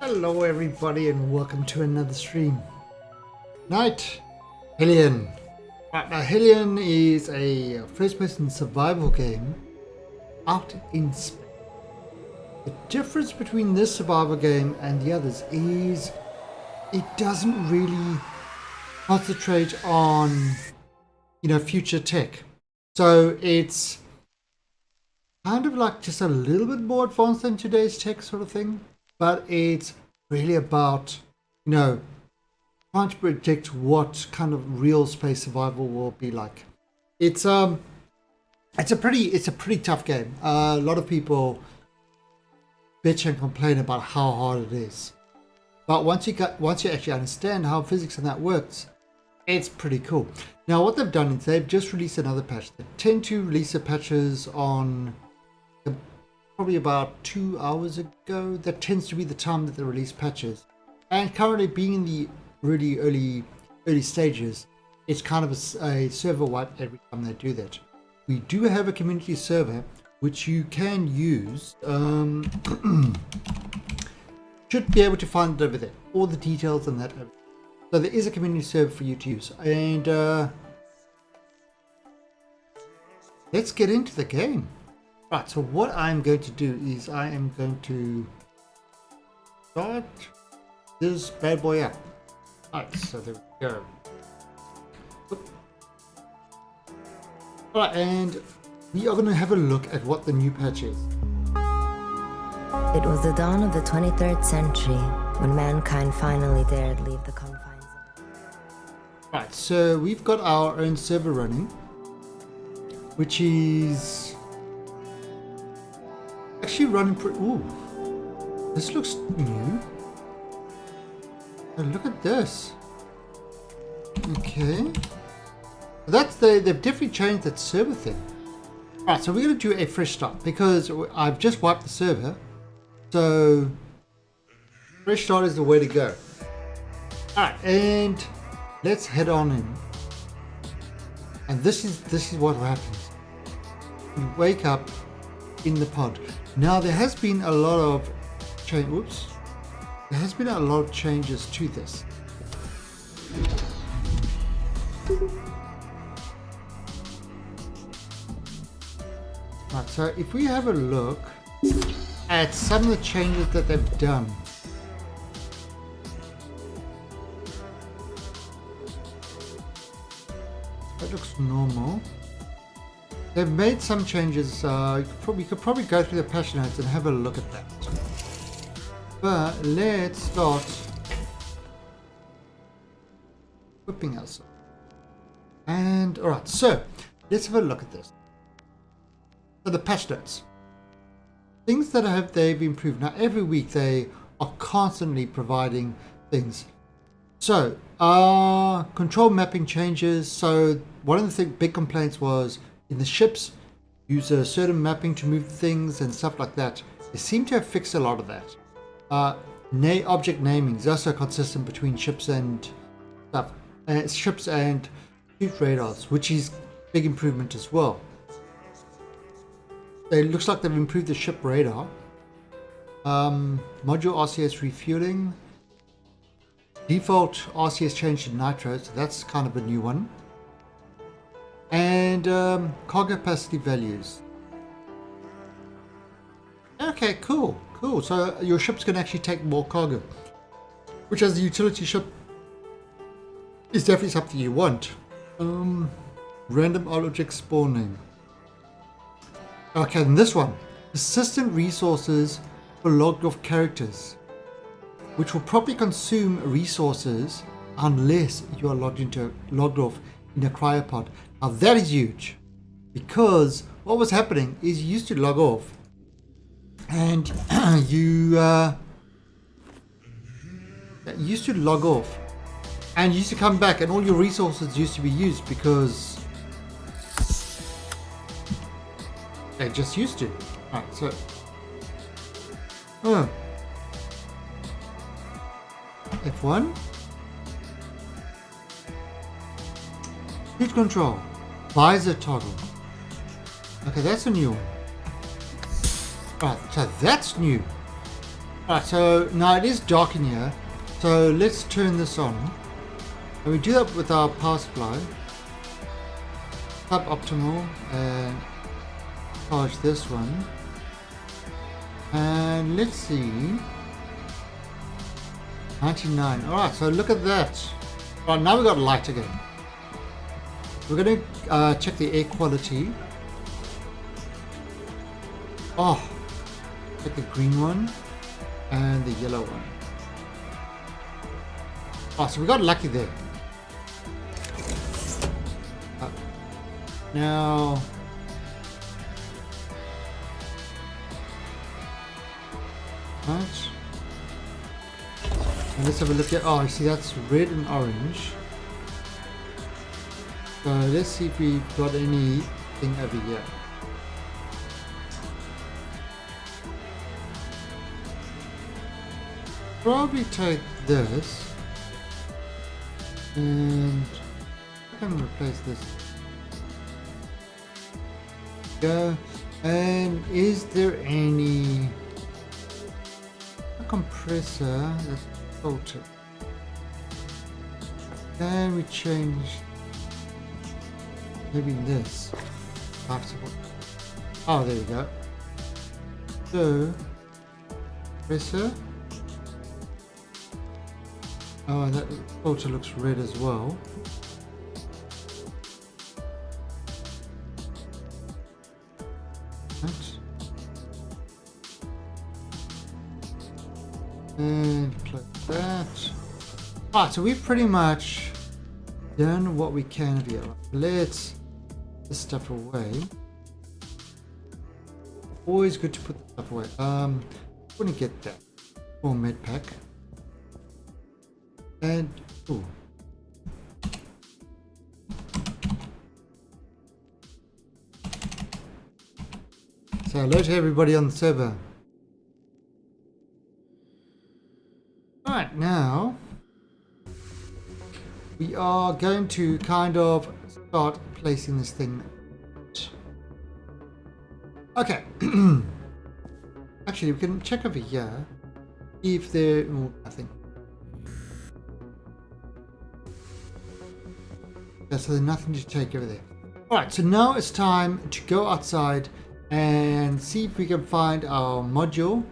Hello everybody and welcome to another stream. Night, Hellion. Right, now Hellion is a first-person survival game out in space. The difference between this survival game and the others is it doesn't really concentrate on, future tech. So it's kind of like just a little bit more advanced than today's tech sort of thing. But it's really about, trying to predict what kind of real space survival will be like. It's a pretty tough game. A lot of people bitch and complain about how hard it is. But once you actually understand how physics and that works, it's pretty cool. Now what they've done is they've just released another patch. They tend to release the patches on probably about 2 hours ago. That tends to be the time that they release patches. And currently being in the really early stages, it's kind of a server wipe every time they do that. We do have a community server which you can use. Should be able to find it over there. All the details on that. So there is a community server for you to use. And let's get into the game. Right, so what I'm going to do is I am going to start this bad boy up. Right, so there we go. Alright, and we are going to have a look at what the new patch is. It was the dawn of the 23rd century when mankind finally dared leave the confines of... Right, so we've got our own server running, which is actually running pretty... Ooh, this looks new. Oh, look at this. Okay. That's they've definitely changed that server thing. Alright, so we're going to do a fresh start because I've just wiped the server. So, fresh start is the way to go. Alright, and let's head on in. And this is what happens. You wake up in the pod. Now there has been a lot of change. There has been a lot of changes to this. Right, so if we have a look at some of the changes that they've done. That looks normal. They've made some changes. We could probably go through the patch notes and have a look at that. But let's start whipping ourselves. And alright, so let's have a look at this. So the patch notes. Things that they've improved. Now every week they are constantly providing things. So control mapping changes. So one of the big complaints was in the ships, use a certain mapping to move things and stuff like that. They seem to have fixed a lot of that. Object naming is also consistent between ships and stuff. Ships and suit radars, which is big improvement as well. It looks like they've improved the ship radar. Module RCS refueling. Default RCS changed to nitro, so that's kind of a new one. And cargo capacity values. Okay, cool. So your ships can actually take more cargo, which as a utility ship is definitely something you want. Random object spawning. Okay, and this one, persistent resources for logged off characters, which will probably consume resources unless you are logged off in a cryopod. Now that is huge, because what was happening is you used to log off and you used to log off and you used to come back and all your resources used to be used because they just used to. Alright, so F1 heat control, visor toggle. Okay, that's a new one. Right, so that's new. Alright, so now it is dark in here. So let's turn this on. And we do that with our power supply. Suboptimal, and charge this one. And let's see. 99. Alright, so look at that. Right, now we got light again. We're going to check the air quality. Oh, check the green one and the yellow one. Oh, so we got lucky there. Now, right. And let's have a look at. Oh, you see, that's red and orange. So let's see if we've got anything over here. Probably take this and I can replace this. Go. And is there any compressor that's filtered? Can we change maybe this? Oh, there we go. So compressor. Oh, and that filter looks red as well. And close that. Alright, so we've pretty much done what we can here. Let's put this stuff away. Always good to put the stuff away. I'm gonna get that for med pack. And ooh. So hello to everybody on the server. Right, now we are going to kind of start placing this thing. Okay. Actually, we can check over here if there. Oh, nothing. Yeah, so there's nothing to take over there. Alright, so now it's time to go outside and see if we can find our module.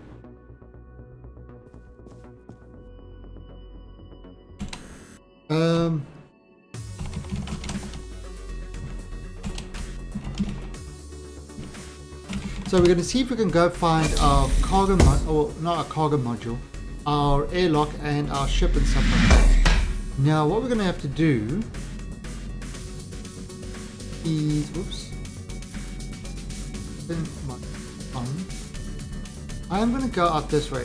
So we're going to see if we can go find our cargo or not our cargo module, our airlock and our ship and stuff like that. Now what we're going to have to do is, oops, I'm going to go out this way.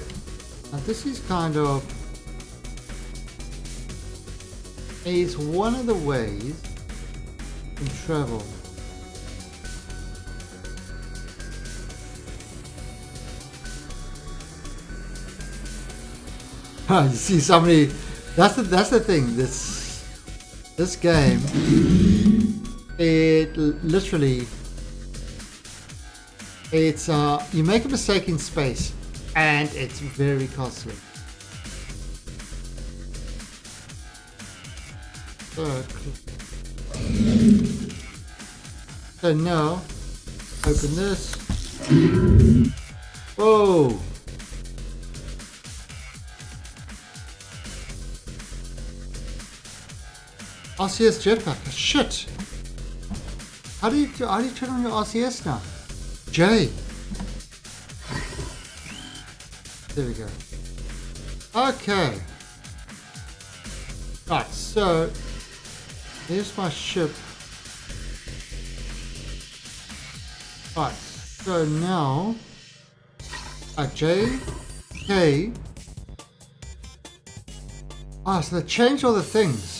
Now this is kind of is one of the ways you can travel. You see somebody. That's the thing. This game, it literally, it's you make a mistake in space, and it's very costly. So now, open this. Whoa! RCS jetpack. Shit! How do you turn on your RCS now? J. There we go. Okay. Right. So here's my ship. Right. So now J, K. Ah, so they changed all the things.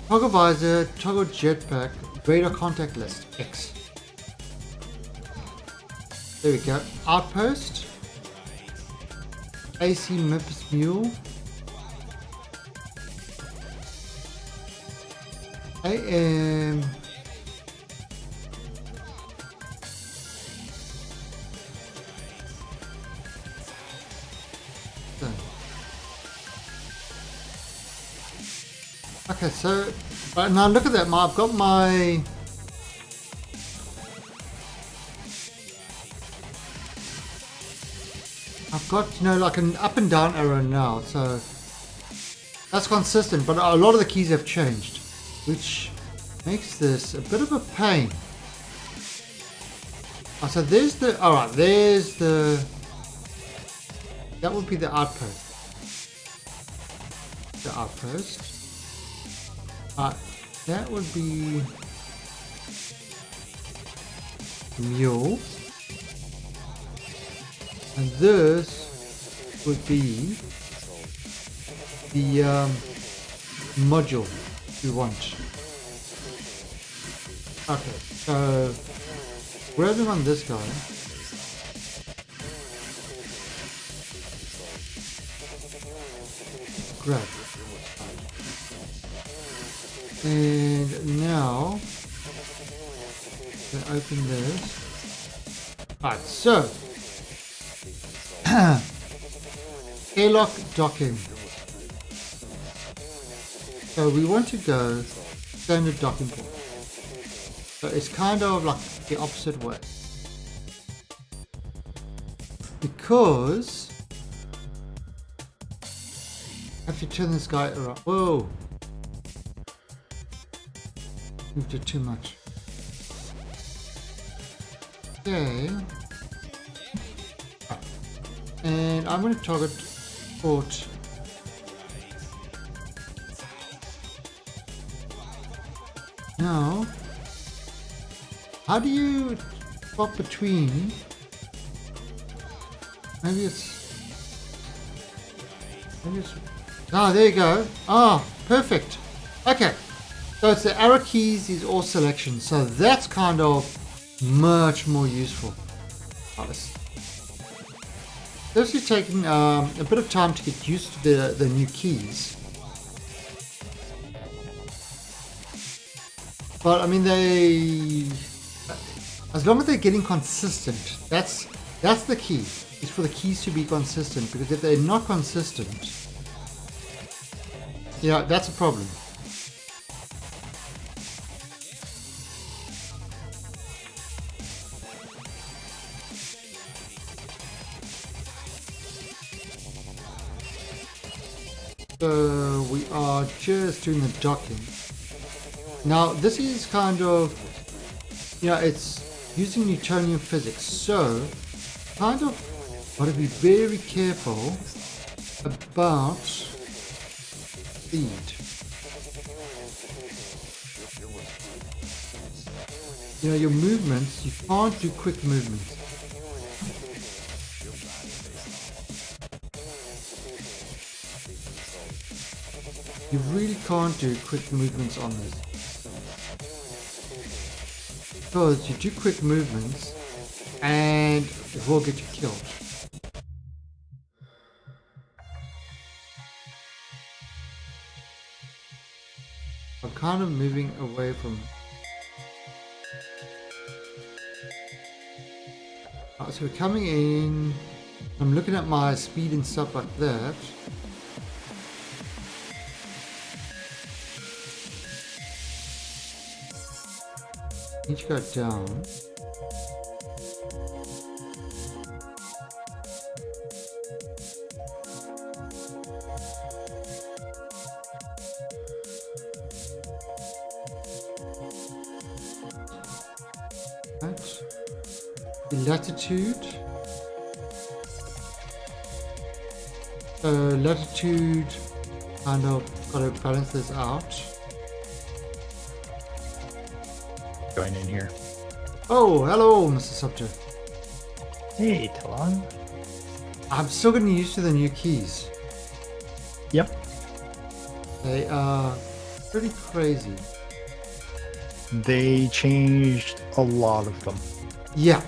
Toggle visor, toggle jetpack, radar contact list, X. There we go. Outpost, AC Memphis Mule, AM Okay, so now look at that. I've got my. I've got, like an up and down arrow now, so that's consistent, but a lot of the keys have changed, which makes this a bit of a pain. Oh, so there's the, alright, there's the, that would be the outpost. The outpost. That would be mule. And this would be the module we want. Okay, so grabbing on this guy. Grab. And now, we open this. Alright, so airlock docking. So we want to go standard docking port. So it's kind of like the opposite way. Because I have to turn this guy around. Whoa! Moved it too much. Okay. And I'm going to target port. Now, how do you swap between? Maybe it's. Ah, there you go. Ah, perfect. Okay. So it's the arrow keys is all selection. So that's kind of much more useful. This is taking a bit of time to get used to the new keys. But I mean, as long as they're getting consistent, that's the key. Is for the keys to be consistent, because if they're not consistent, that's a problem. So we are just doing the docking. Now this is kind of, it's using Newtonian physics, so kind of got to be very careful about speed. Your movements, you can't do quick movements. You really can't do quick movements on this. Because you do quick movements and it will get you killed. I'm kind of moving away from. So we're coming in. I'm looking at my speed and stuff like that. Need to go down. Right. The latitude. Latitude, kind of got to balance this out. Going in here. Oh, hello, Mr. Subject. Hey, Talon. I'm still getting used to the new keys. Yep. They are pretty crazy. They changed a lot of them. Yeah.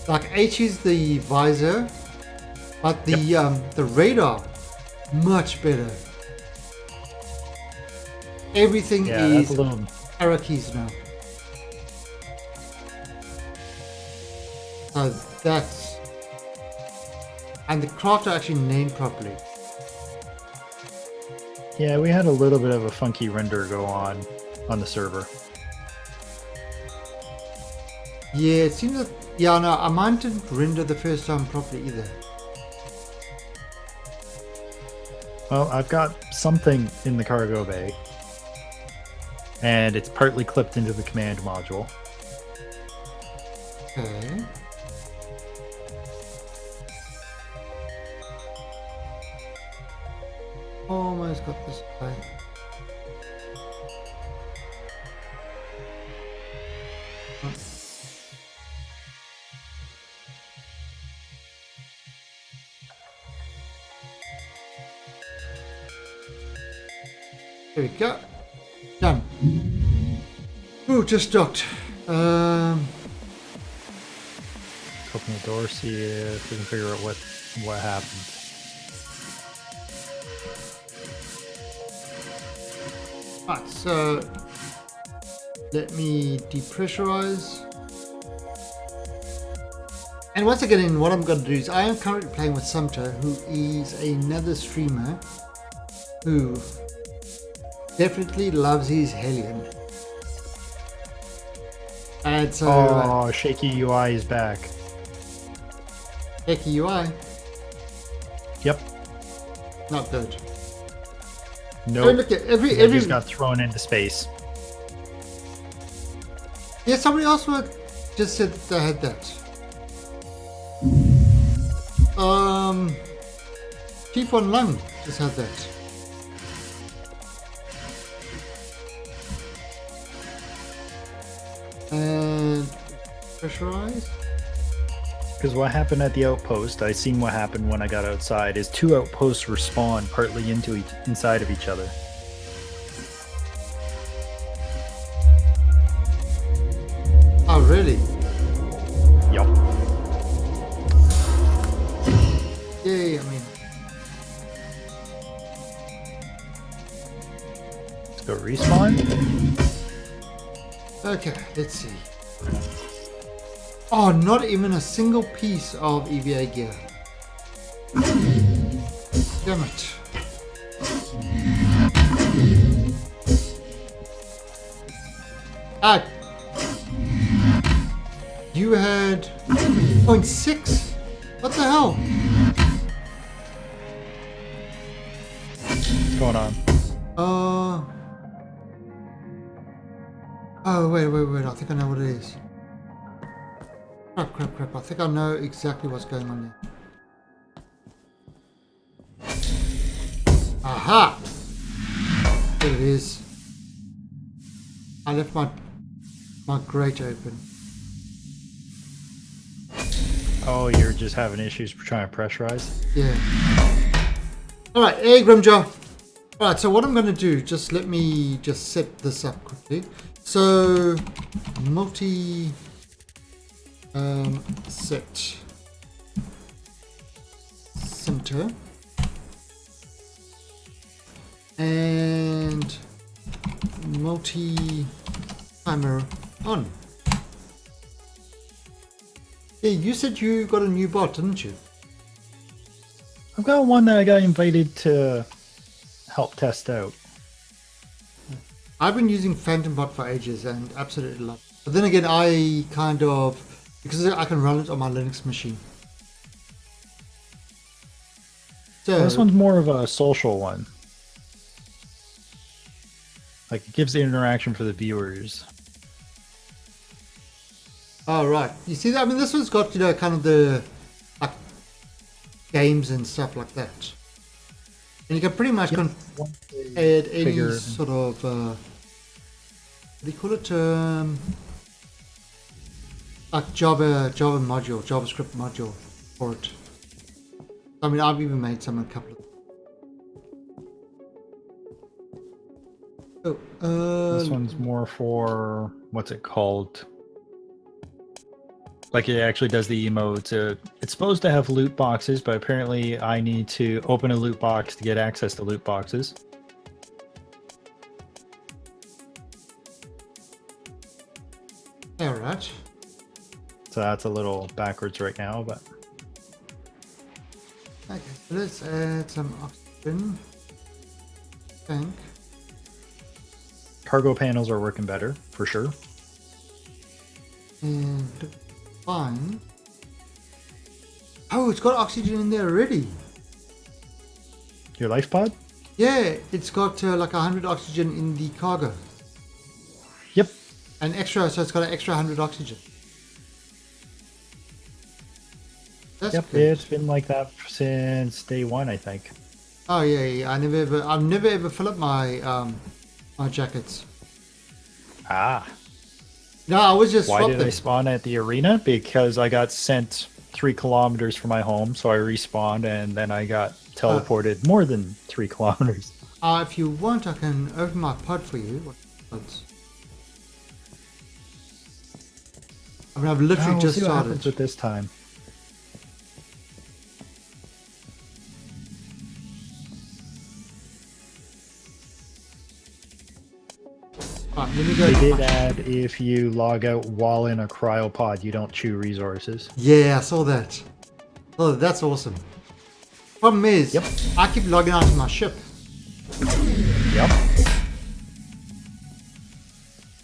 Like H is the visor, but the radar, much better. Everything is arrow keys now. So that's, and the craft are actually named properly. Yeah, we had a little bit of a funky render go on the server. Yeah, it seems that. Yeah, no, mine didn't render the first time properly either. Well, I've got something in the cargo bay, and it's partly clipped into the command module. Okay. Almost got this right. There we go. Done. Ooh, just docked. Open the door, see if we can figure out what happened. Right, so let me depressurize. And once again, what I'm going to do is I am currently playing with Sumter, who is another streamer who definitely loves his Hellion. And so, Oh, shaky UI is back. Hecky UI, Yep. not good. No. Oh, Nope. look at I every just got thrown into space. yeah. Somebody else just said that they had that. Chief on Lung just had that. And pressurize. Because what happened at the outpost, I seen what happened when I got outside, is two outposts respawn partly inside of each other. Oh, really? Yup. Yeah, I mean, Let's go respawn. okay, let's see. Oh, not even a single piece of EVA gear. Damn it. Ah, you had 0.6? What the hell? What's going on? Oh, wait. I think I know what it is. Crap. I think I know exactly what's going on there. Aha! There it is. I left my grate open. Oh, you're just having issues trying to pressurize? Yeah. Alright, hey Grimjaw. Alright, so what I'm going to do, just let me just set this up quickly. So, multi set center and multi timer on. Yeah, you said you got a new bot, didn't you? I've got one that I got invited to help test out. I've been using Phantom Bot for ages and absolutely love it. But then again, I kind of, because I can run it on my Linux machine. So This one's more of a social one. Like, it gives the interaction for the viewers. oh right, you see that? I mean, this one's got, you know, kind of the like games and stuff like that, and you can pretty much add any Figure. sort of what do you call it? Like Java module, JavaScript module for it. I mean, I've even made some a couple of. Oh, This one's more for, what's it called? Like, it actually does the emotes. It's supposed to have loot boxes, but apparently I need to open a loot box to get access to loot boxes. all right. So that's a little backwards right now, but Okay, so let's add some oxygen. Tank. Cargo panels are working better, for sure. And fine. Oh, it's got oxygen in there already. Your life pod? Yeah, it's got like 100 oxygen in the cargo. Yep. An extra, so it's got an extra 100 oxygen. That's Yep, good. it's been like that since day one, I think. Oh yeah. I've never ever fill up my my jackets. Ah. No, I was just Why swap did them. I spawn at the arena? Because I got sent 3 kilometers from my home, so I respawned, and then I got teleported more than 3 kilometers. If you want, I can open my pod for you. What pods? I mean, I've literally We'll just see what started. happens with this time. Right, let me go. They to did my- add if you log out while in a cryopod, you don't chew resources. Yeah, I saw that. Oh, that's awesome. Problem is, Yep. I keep logging out of my ship. Yep.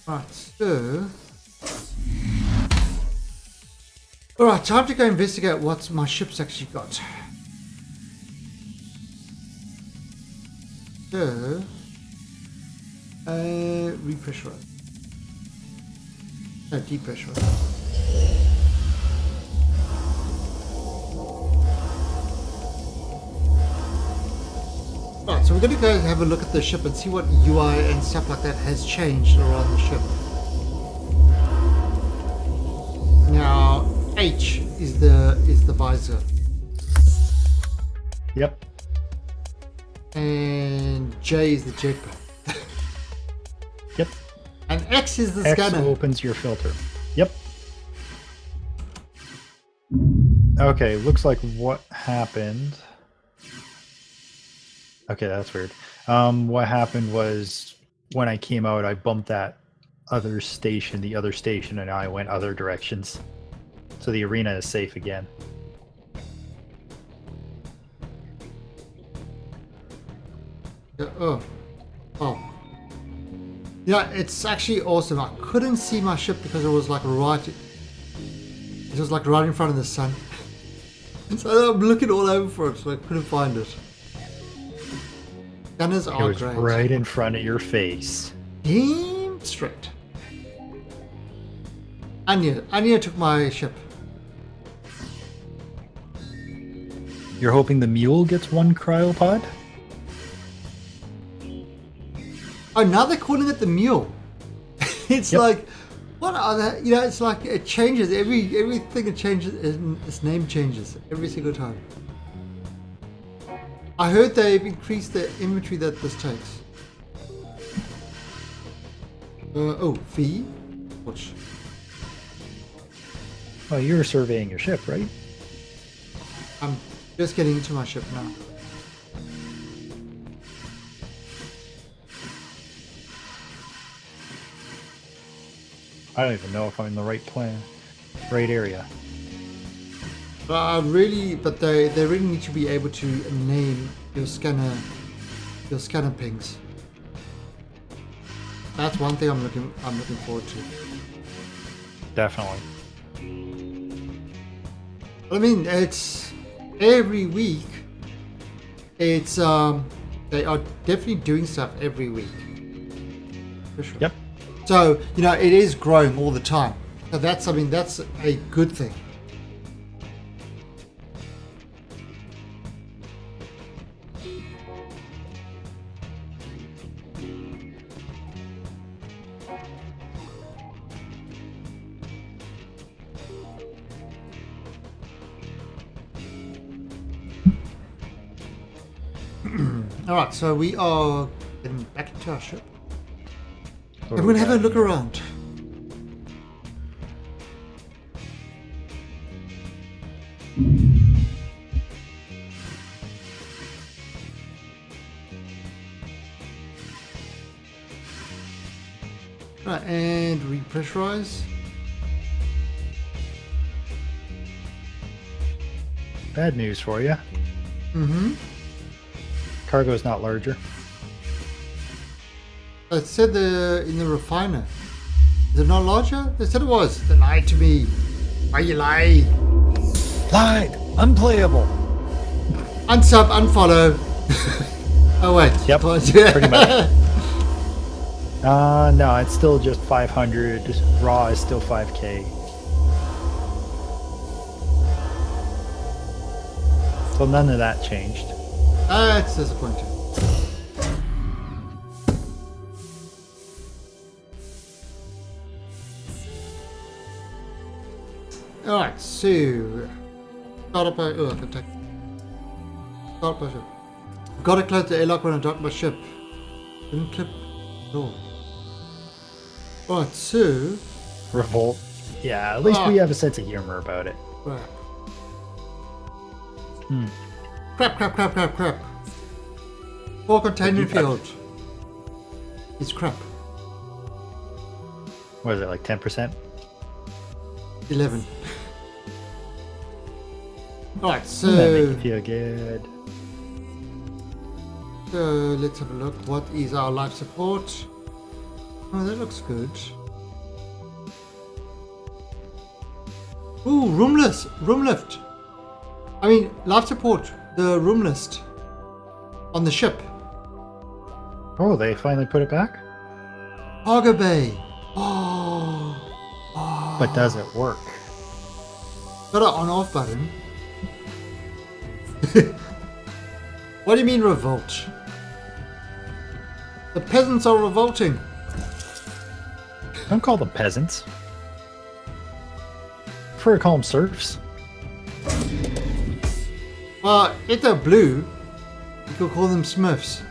Right, so... Alright, time to go investigate what my ship's actually got. So... repressurize. No, depressurize. Right, so we're going to go have a look at the ship and see what UI and stuff like that has changed around the ship. Now, H is the visor, Yep. and J is the jetpack, Yep. and X is the X scanner. opens your filter. Yep. Okay, looks like what happened. Okay, that's weird. What happened was when I came out, I bumped that other station, the other station, and I went other directions. So the arena is safe again. Yeah, oh. Yeah, it's actually awesome. I couldn't see my ship because it was like right. It was like right in front of the sun. So I'm looking all over for it, so I couldn't find it. Scanners It are was great. right in front of your face. Damn straight. Anya took my ship. You're hoping the mule gets one cryopod? Oh, now they're calling it the mule. It's Yep. like, what are that? You know, it's like it changes everything. It changes. Its name changes every single time. I heard they've increased the inventory that this takes. V. Watch. Well, you're surveying your ship, right? I'm just getting into my ship now. I don't even know if I'm in the right right area. But they really need to be able to name your scanner pings. That's one thing I'm looking forward to. Definitely. I mean, it's every week. It's they are definitely doing stuff every week. For sure. Yep. So, you know, it is growing all the time. So that's a good thing. Alright, so we are getting back into our ship. What I'm do we going to have a got look here? around. Right, and repressurize. Bad news for you. Mm-hmm. Cargo is not larger. It said in the refiner. Is it not larger? They said it was. They lied to me. Why you lie? Lied. Unplayable. Unsub, unfollow. Oh wait. Yep. Pretty much. No, it's still just 500. Raw is still 5k. So none of that changed. That's disappointing. Alright, so start up I can take start up my ship. Gotta close the airlock when I dock my ship. Didn't clip at all. Alright, so Revolt. Yeah, at least we have a sense of humor about it. Crap. 4 containment field. It's crap. What is it, like 10%? 11. Alright, so That make you feel good. So let's have a look. What is our life support? Oh, that looks good. Ooh, room lift. I mean, life support. The room list on the ship. Oh, they finally put it back? Cargo bay. Oh. But does it work? Got an on-off button. What do you mean revolt? The peasants are revolting. Don't call them peasants. Prefer to call them serfs. Well, if they're blue, you could call them smurfs.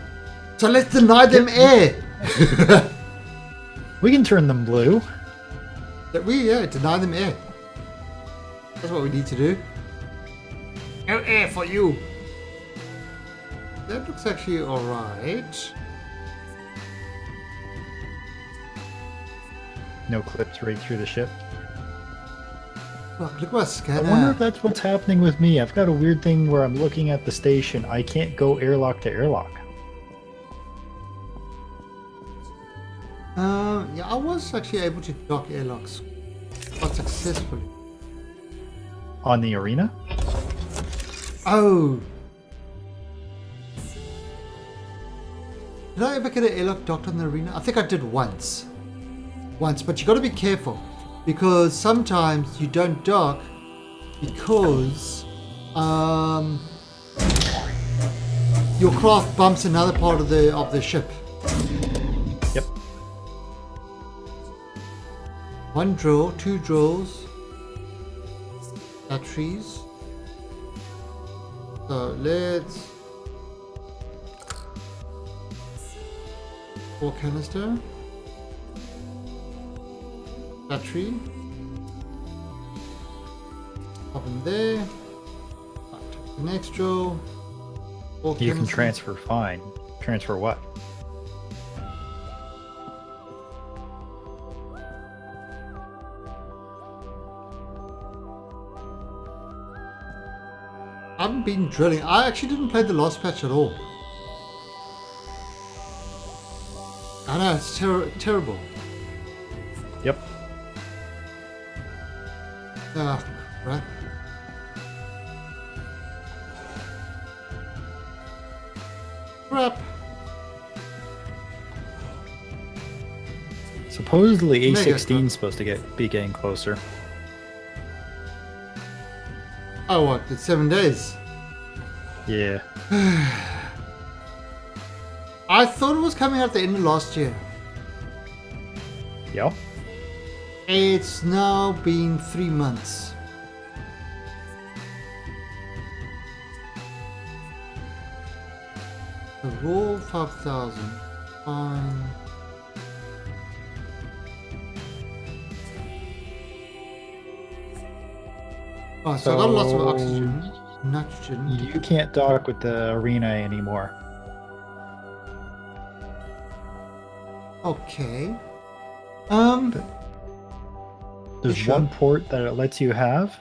So let's deny them air. We can turn them blue. Deny them air. That's what we need to do. No air for you. That looks actually alright. No clips right through the ship. Look at my scanner. I wonder if that's what's happening with me. I've got a weird thing where I'm looking at the station. I can't go airlock to airlock. Yeah, I was actually able to dock airlocks quite successfully. On the arena? Oh! Did I ever get an airlock docked on the arena? I think I did once. But you got to be careful because sometimes you don't dock because your craft bumps another part of the ship. Yep. 1 drill, 2 drills, batteries. So let's 4 canister, battery, pop in there. Take the next drill. 4 You can canister. transfer fine. Transfer what? I haven't been drilling. I actually didn't play the last patch at all. I know, it's terrible. Yep. Ah, crap. Supposedly Mega A16 is supposed to be getting closer. Oh, what? It's 7 days. Yeah. I thought it was coming out at the end of last year. Yep. It's now been 3 months. The roll 5,000. Fine. Oh, so I got lots of oxygen, nitrogen. You can't dock with the arena anymore. Okay. There's sure? one port that it lets you have.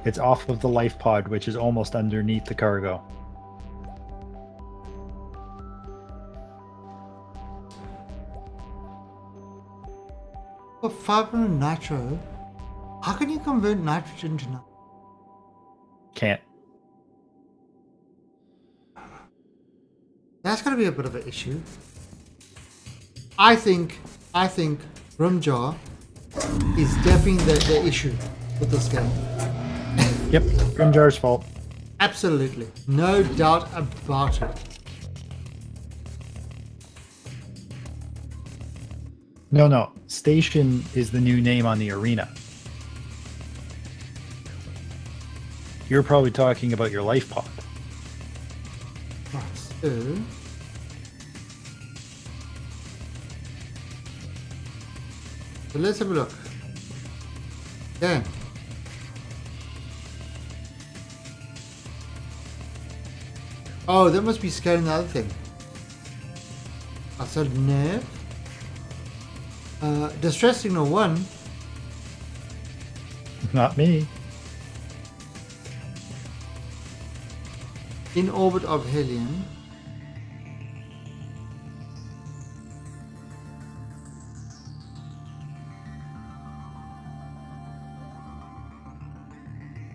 It's off of the life pod, which is almost underneath the cargo. 500 nitro. How can you convert nitrogen to nitrogen? Can't. That's going to be a bit of an issue. I think Rimjar is definitely the issue with this game. Yep, Grimjar's fault. Absolutely. No doubt about it. No. Station is the new name on the arena. You're probably talking about your life pod. Right, so... So let's have a look. Again. Oh, that must be scanning the other thing. I said nav. Distress signal 1. Not me. In orbit of Hellion.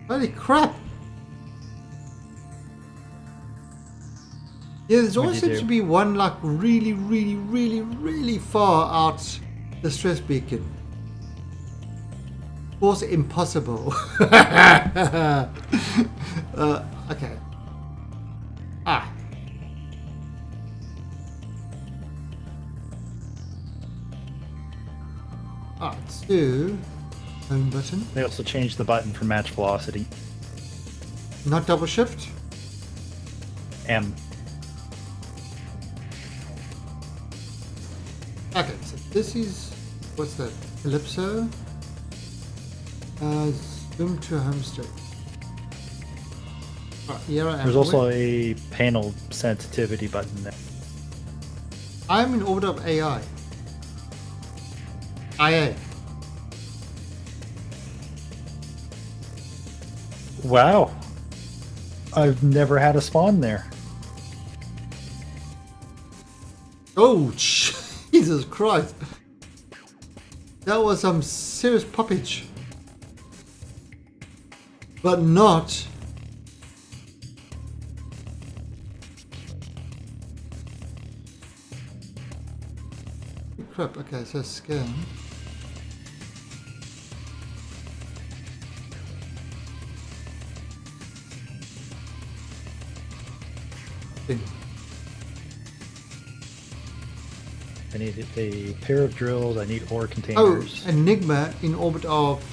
Holy crap! Yeah, there's always seems to be one like really far out distress beacon. Of course, impossible. Okay. Ah. Let's do home button. They also changed the button for match velocity. Not double shift. M. Okay, so this is, what's that? Calypso. Zoom to home state. Right, here I am. There's also a panel sensitivity button there. I'm in orbit of AI. IA. Wow. I've never had a spawn there. Oh, Jesus Christ. That was some serious poppage. But not. Crap, okay, so scan. Thing. I need a pair of drills. I need ore Oh, containers. Enigma in orbit of.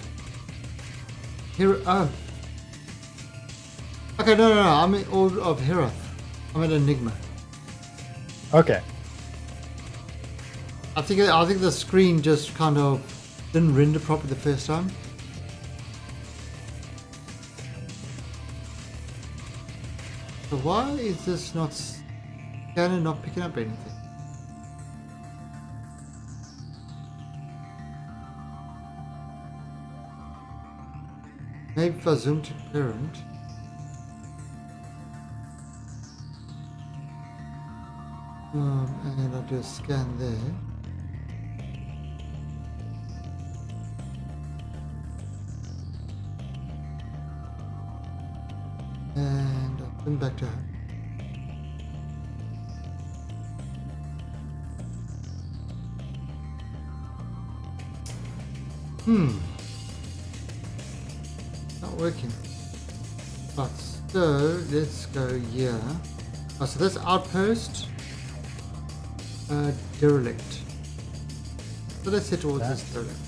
Here. Oh. Okay, no. I'm in orbit of Herath. I'm at Enigma. Okay. I think the screen just kind of didn't render properly the first time. So why is this not scanning, not picking up anything? Maybe if I zoom to parent. And I'll do a scan there. And I'll bring back to her. Not working. But so let's go here. Oh, so this outpost derelict. So let's head towards this derelict.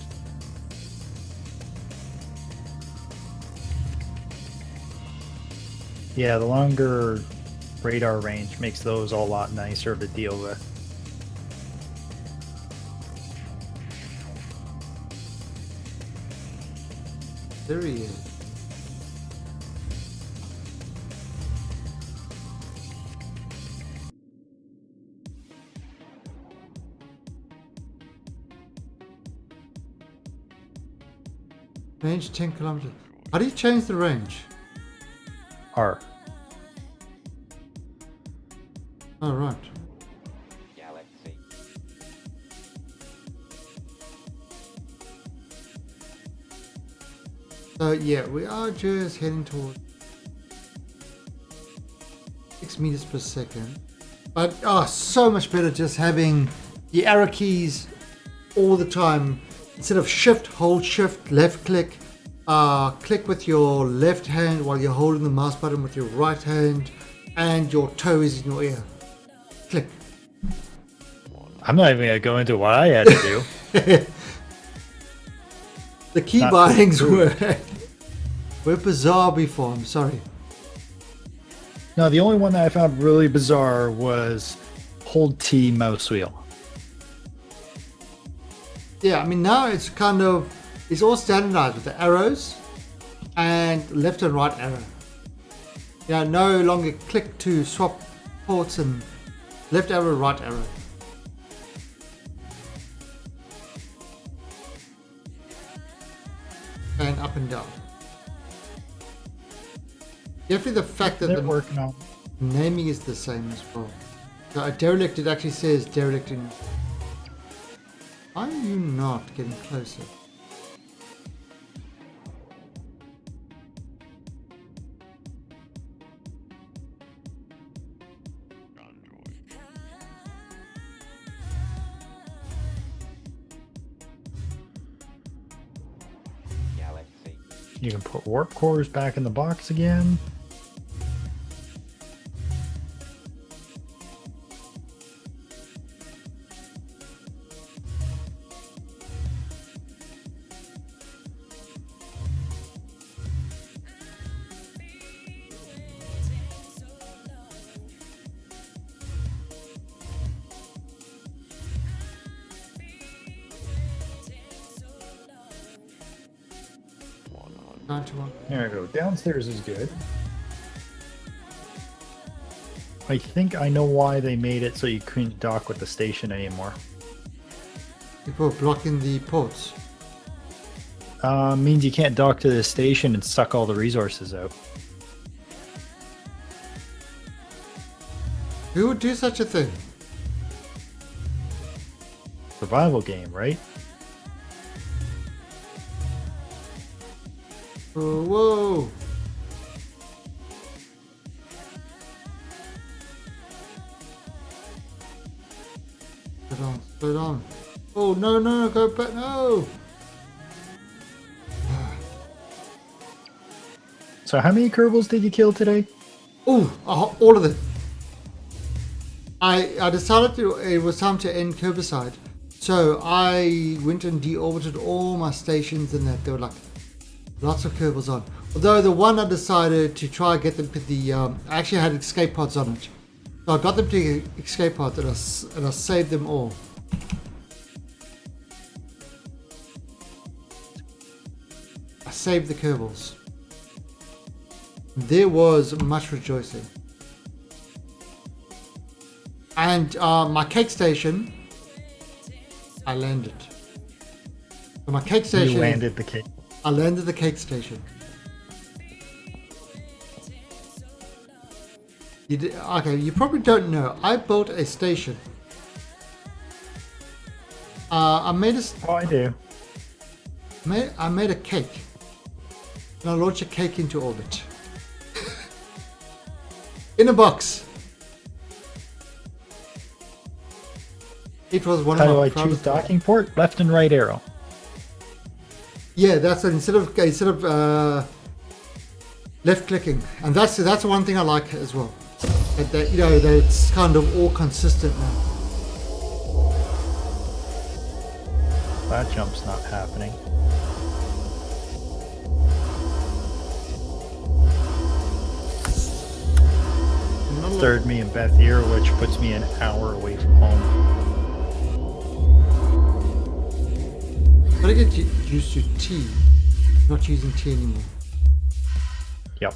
Yeah, the longer radar range makes those a lot nicer to deal with. There he is. Range 10 kilometers. How do you change the range? R. Oh, right. So yeah, we are just heading towards 6 meters per second. But so much better just having the arrow keys all the time. Instead of shift, hold shift, left click, click with your left hand while you're holding the mouse button with your right hand, and your toe is in your ear. Click. I'm not even gonna go into what I had to do. The key bindings were bizarre before, I'm sorry. No, the only one that I found really bizarre was hold T mouse wheel. Yeah, I mean now it's all standardized with the arrows and left and right arrow. Yeah, no longer click to swap ports and left arrow, right arrow. And up and down. Definitely the fact that They're the working on. naming is the same as well. So a derelict, it actually says derelict in. Why are you not getting closer? You can put warp cores back in the box again. There we go. Downstairs is good. I think I know why they made it so you couldn't dock with the station anymore. People are blocking the ports. Means you can't dock to the station and suck all the resources out. Who would do such a thing? Survival game, right? Oh, whoa! Slow down. Oh, no, go back, no! So how many Kerbals did you kill today? Oh, all of them. I decided it was time to end Kerbicide. So I went and deorbited all my stations and that. There were like lots of Kerbals on. Although the one I decided to try and get them to the... I actually had escape pods on it. So I got them to escape pods and I saved them all. I saved the Kerbals. There was much rejoicing. And my cake station, I landed. So my cake station... You landed the cake. I landed the cake station. Okay, you probably don't know. I built a station. I made a... Oh, I do. I made a cake. And I launched a cake into orbit. In a box. It was one How of do my I choose proudest- docking port? Left and right arrow. Yeah, that's it. Instead of left clicking, and that's one thing I like as well. That that it's kind of all consistent now. That jump's not happening. Third me in Beth here, which puts me an hour away from home. Gotta get used to T. Not using T anymore. Yep.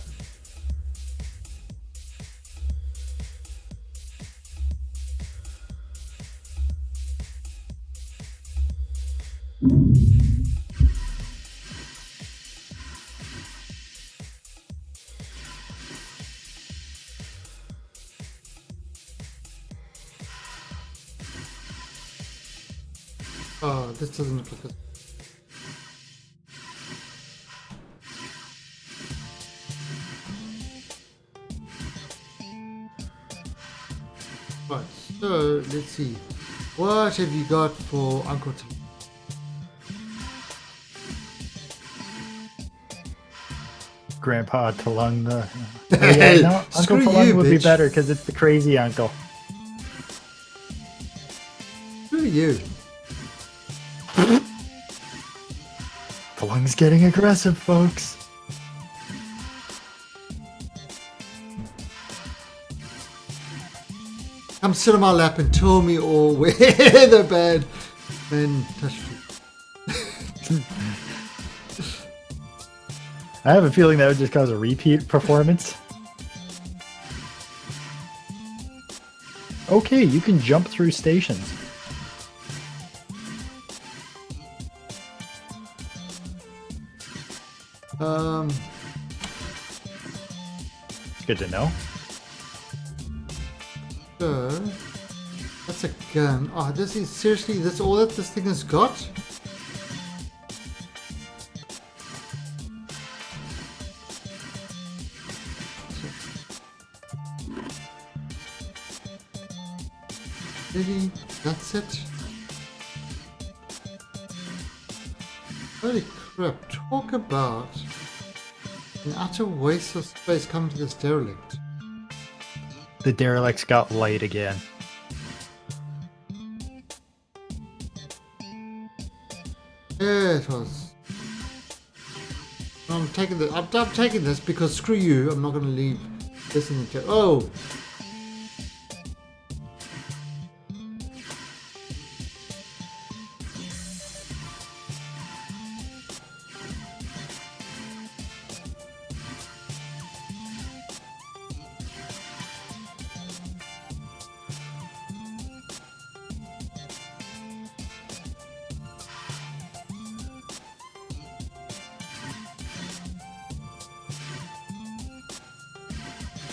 Oh, this doesn't look like Right, so let's see. What have you got for Uncle Tom? Grandpa Talung the. Hey, No, Uncle screw Talung you, would be bitch. better because it's the crazy uncle. Who are you? Talung's getting aggressive, folks. Come sit on my lap and tell me all where the bad men touch you. I have a feeling that would just cause a repeat performance. Okay, you can jump through stations. Good to know. So, that's a gun. Oh, this is seriously, that's all that this thing has got? Really? That's it? Holy crap, talk about an utter waste of space coming to this derelict. The derelict's got light again. Yeah, it was. I'm taking this. I'm taking this because screw you. I'm not going to leave this in the chair. Oh,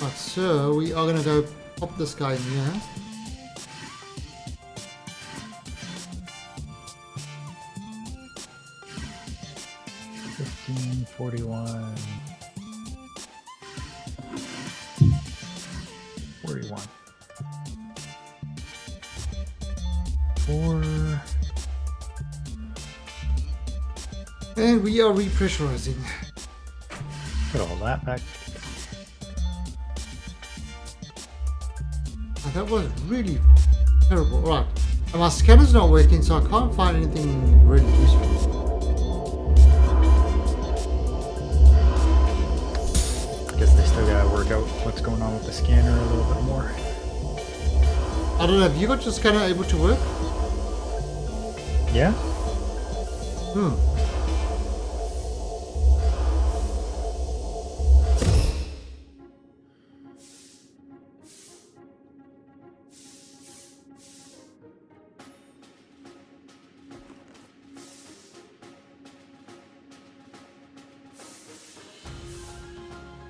right, so we are going to go pop this guy in here. $15.41. 41. 4. And we are repressurizing. Put all that back. Oh, that was really terrible. Right, and my scanner's not working, so I can't find anything really useful. Guess they still gotta work out what's going on with the scanner a little bit more. I don't know. Have you got your scanner able to work? Yeah?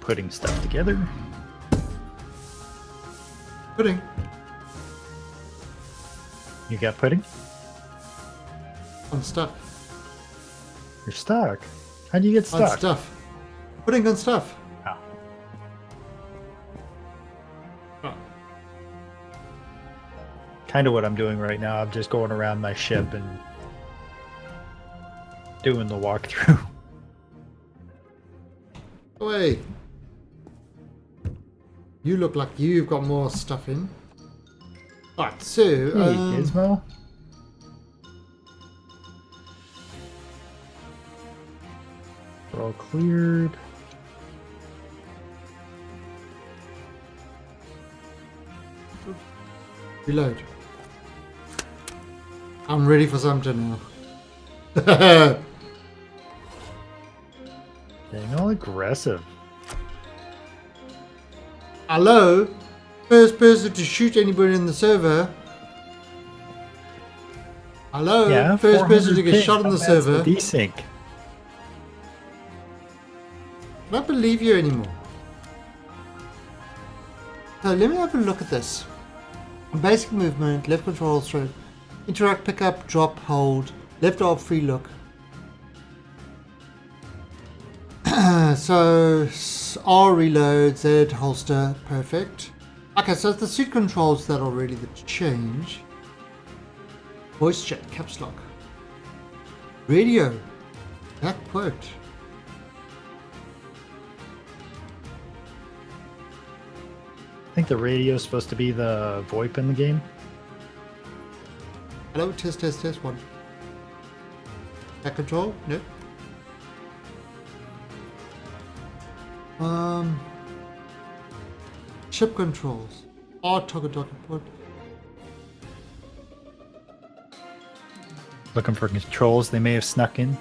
Putting stuff together. Pudding. You got pudding? On stuff. You're stuck. How do you get On stuck? stuff. Pudding on stuff. Oh. Oh. Kind of what I'm doing right now. I'm just going around my ship and doing the walkthrough. Wait. You look like you've got more stuff in. Right, so Hey, Gizmo. We're all cleared. reload. I'm ready for something now. Getting all aggressive. Hello? First person to shoot anybody in the server. Hello? Yeah, First person to 400 get ping. shot in How the bad's server. Desync. I don't believe you anymore. So let me have a look at this. Basic movement, left control stroke, interact, pick up, drop, hold, left alt free look. So R reload, Z holster, perfect. Okay, so it's the suit controls that are really the change. Voice chat, caps lock. Radio, that quote. I think the radio is supposed to be the VoIP in the game. Hello, test, test, test, one. Back control, no. Ship controls. Toggle port. Looking for controls they may have snuck in.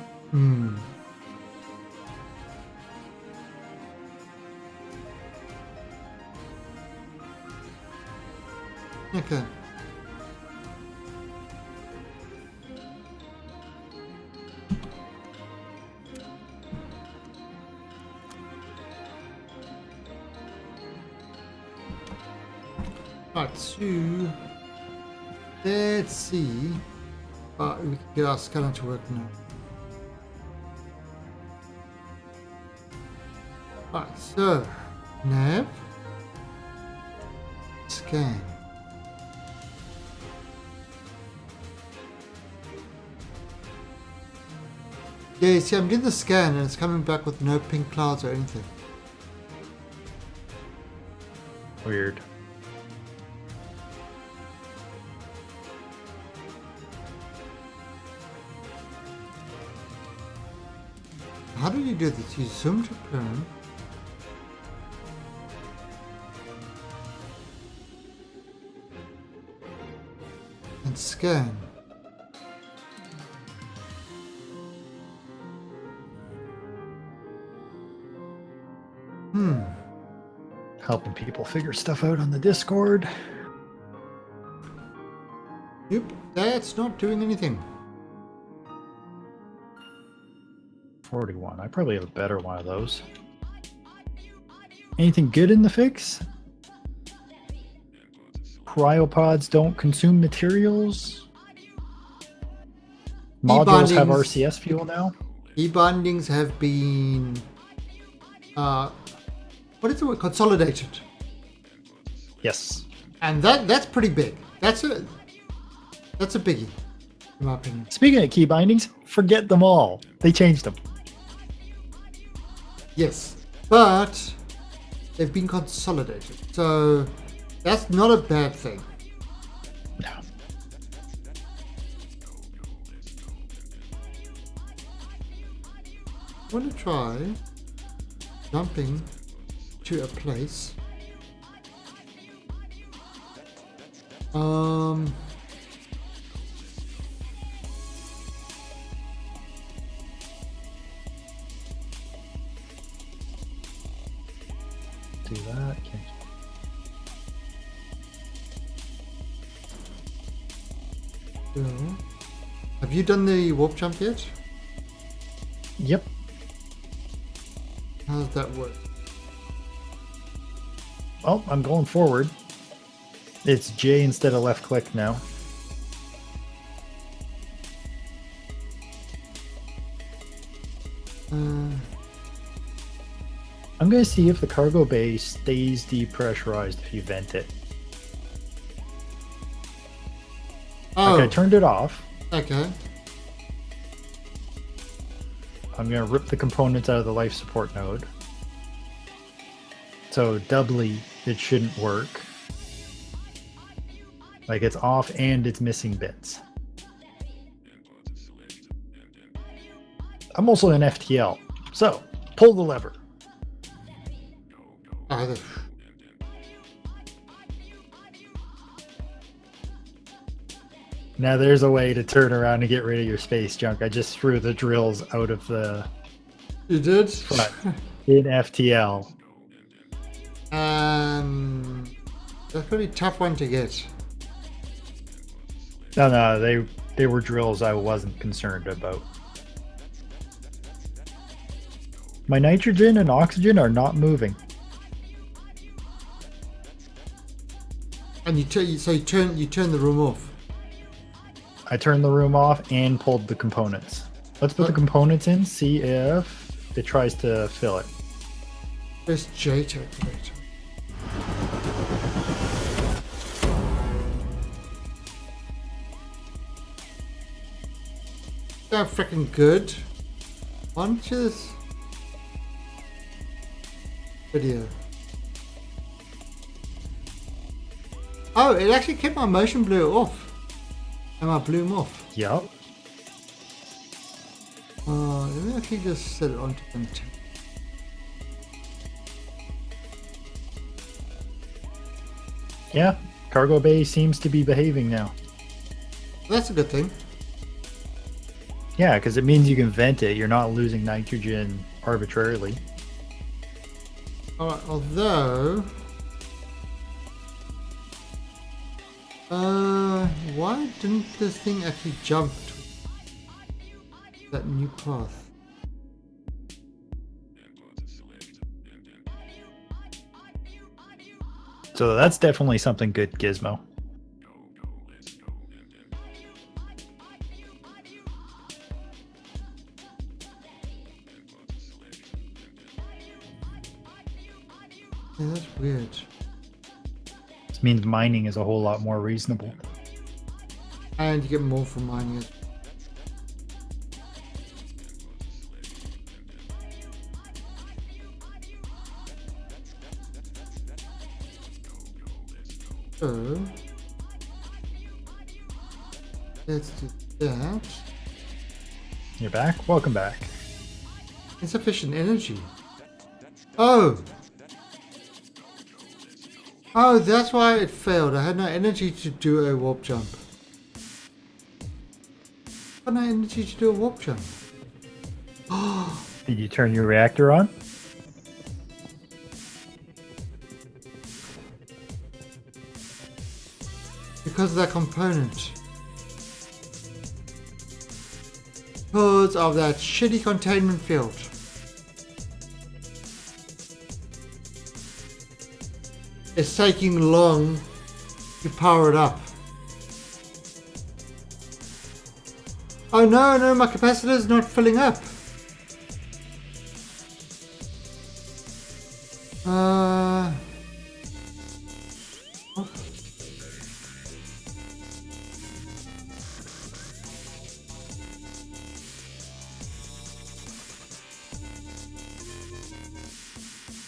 Okay. Right, so let's see. We can get our scanner to work now. Right, so nav, scan. Yeah, you see, I'm doing the scan and it's coming back with no pink clouds or anything. Weird. How do you do this? You zoom to plan. And scan. Helping people figure stuff out on the Discord. Nope, that's not doing anything. 41. I probably have a better one of those. Anything good in the fix? Cryopods don't consume materials. Modules have RCS fuel now. E-bindings have been what is the word? Consolidated. Yes. And that's pretty big. That's a biggie, in my opinion. Speaking of key bindings, forget them all. They changed them. Yes, but they've been consolidated, so that's not a bad thing. No. I want to try jumping to a place. Do that. Okay. So, have you done the warp jump yet? Yep. How does that work? Oh, I'm going forward. It's J instead of left click now. I'm going to see if the cargo bay stays depressurized if you vent it. Oh, Okay, I turned it off. okay. I'm going to rip the components out of the life support node. So doubly, it shouldn't work. Like it's off and it's missing bits. I'm also in FTL. So, pull the lever. Now there's a way to turn around and get rid of your space junk. I just threw the drills out of the You did? front in FTL. That's a pretty tough one to get. No, they were drills I wasn't concerned about. My nitrogen and oxygen are not moving. And you turn the room off. I turned the room off and pulled the components. Let's put the components in, see if it tries to fill it. Press J to activate. so freaking good. Why don't you just video? Oh, it actually kept my motion blur off. And my bloom off. Yep. Let me actually just set it onto content. Yeah, cargo bay seems to be behaving now. That's a good thing. Yeah, because it means you can vent it. You're not losing nitrogen arbitrarily. Alright, although... why didn't this thing actually jump to that new path? So that's definitely something good, Gizmo. Yeah, that's weird. This means mining is a whole lot more reasonable. And you get more from mining it. So let's do that. You're back? Welcome back. Insufficient energy. Oh! Oh, that's why it failed. I had no energy to do a warp jump. I had no energy to do a warp jump. Did you turn your reactor on? Because of that component. Because of that shitty containment field. It's taking long to power it up. Oh no, my capacitor is not filling up.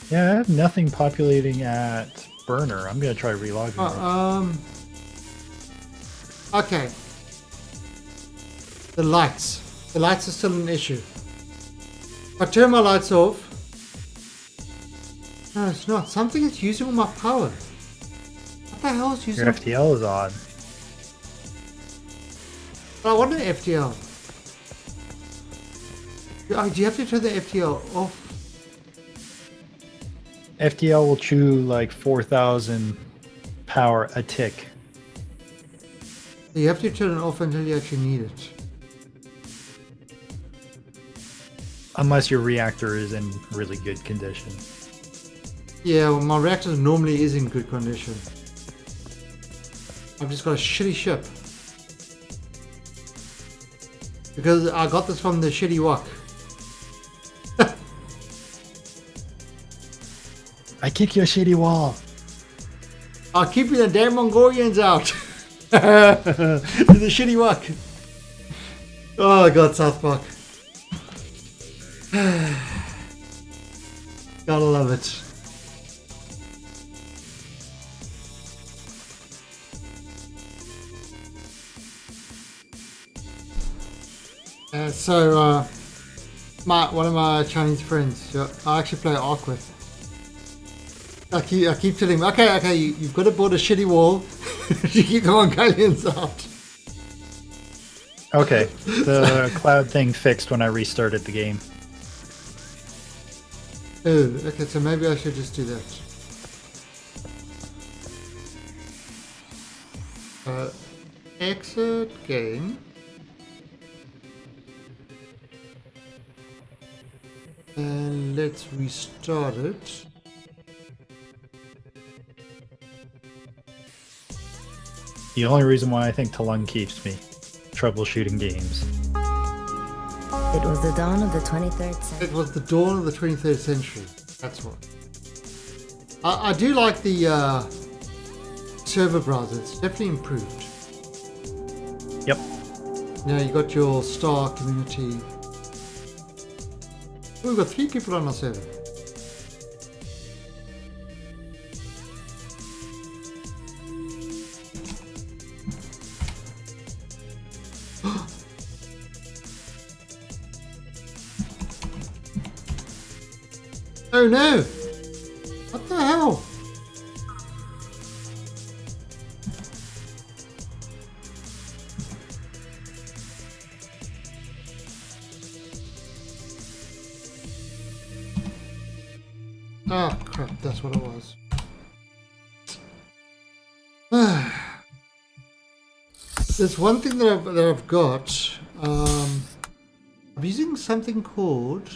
Yeah, I have nothing populating at burner. I'm gonna try relogging. Okay. The lights. The lights are still an issue. If I turn my lights off. No, it's not. Something is using all my power. What the hell is using? Your FTL is on. I want an FTL. Oh, do you have to turn the FTL off? FTL will chew like 4,000 power a tick. You have to turn it off until you actually need it. Unless your reactor is in really good condition. Yeah, well, my reactor normally is in good condition. I've just got a shitty ship. Because I got this from the shitty wok. I kick your shitty wall. I'll keep the damn Mongolians out. The shitty wok. Oh god, South Park. Gotta love it. One of my Chinese friends, I actually play Ark with. I keep telling him, okay, you've got to build a shitty wall to keep the Mongolians out. Okay, the cloud thing fixed when I restarted the game. Oh, okay, so maybe I should just do that. Exit game. And let's restart it. The only reason why I think Talung keeps me. Troubleshooting games. It was the dawn of the 23rd century. It was the dawn of the 23rd century. That's what. I do like the server browser. It's definitely improved. Yep. Now you got your star community. Oh, we've got 3 people on our server. Oh no! What the hell? Oh crap, that's what it was. There's one thing that I've got. I'm using something called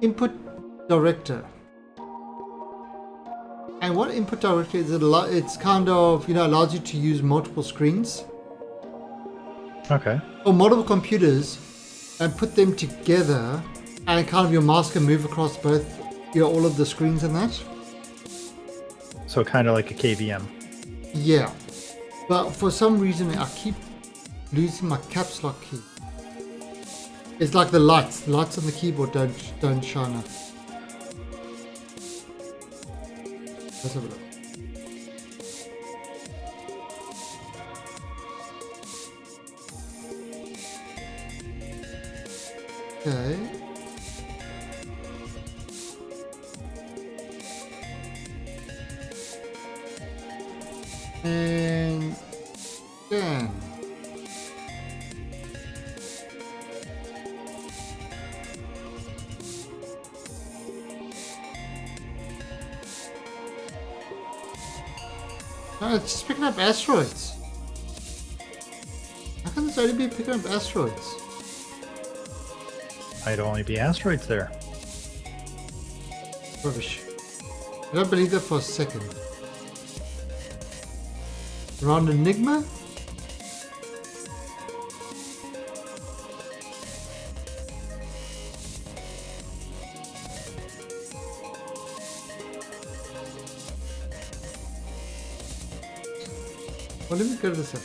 Input Director. And what Input Director is, it's kind of, allows you to use multiple screens. Okay. Or multiple computers and put them together, and kind of your mouse can move across both, all of the screens and that. So kind of like a KVM. Yeah. But for some reason I keep losing my caps lock key. It's like the lights on the keyboard don't shine up. Let's have a look. Okay. And then no, it's just picking up asteroids. How can this only be picking up asteroids? Might only be asteroids there. Rubbish. I don't believe that for a second. Around Enigma? Well, let me go to this up.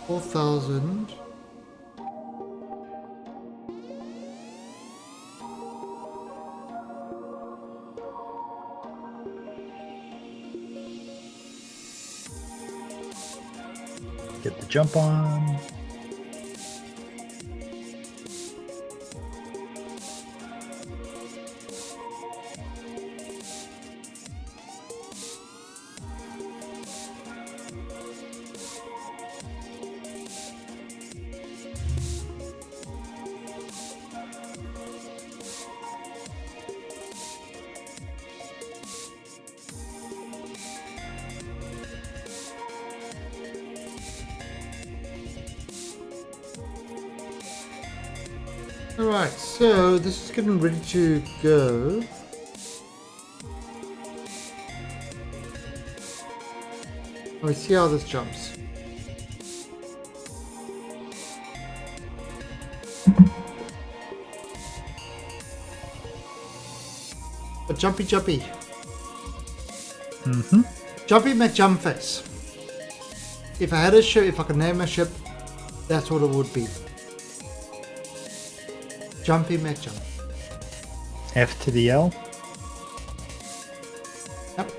$4,000. Get the jump on. Alright, so this is getting ready to go. Let me see how this jumps. A jumpy. Mm-hmm. Jumpy McJumpface. If I had a ship, if I could name a ship, that's what it would be. Jumpy McJump. F to the L. Yep.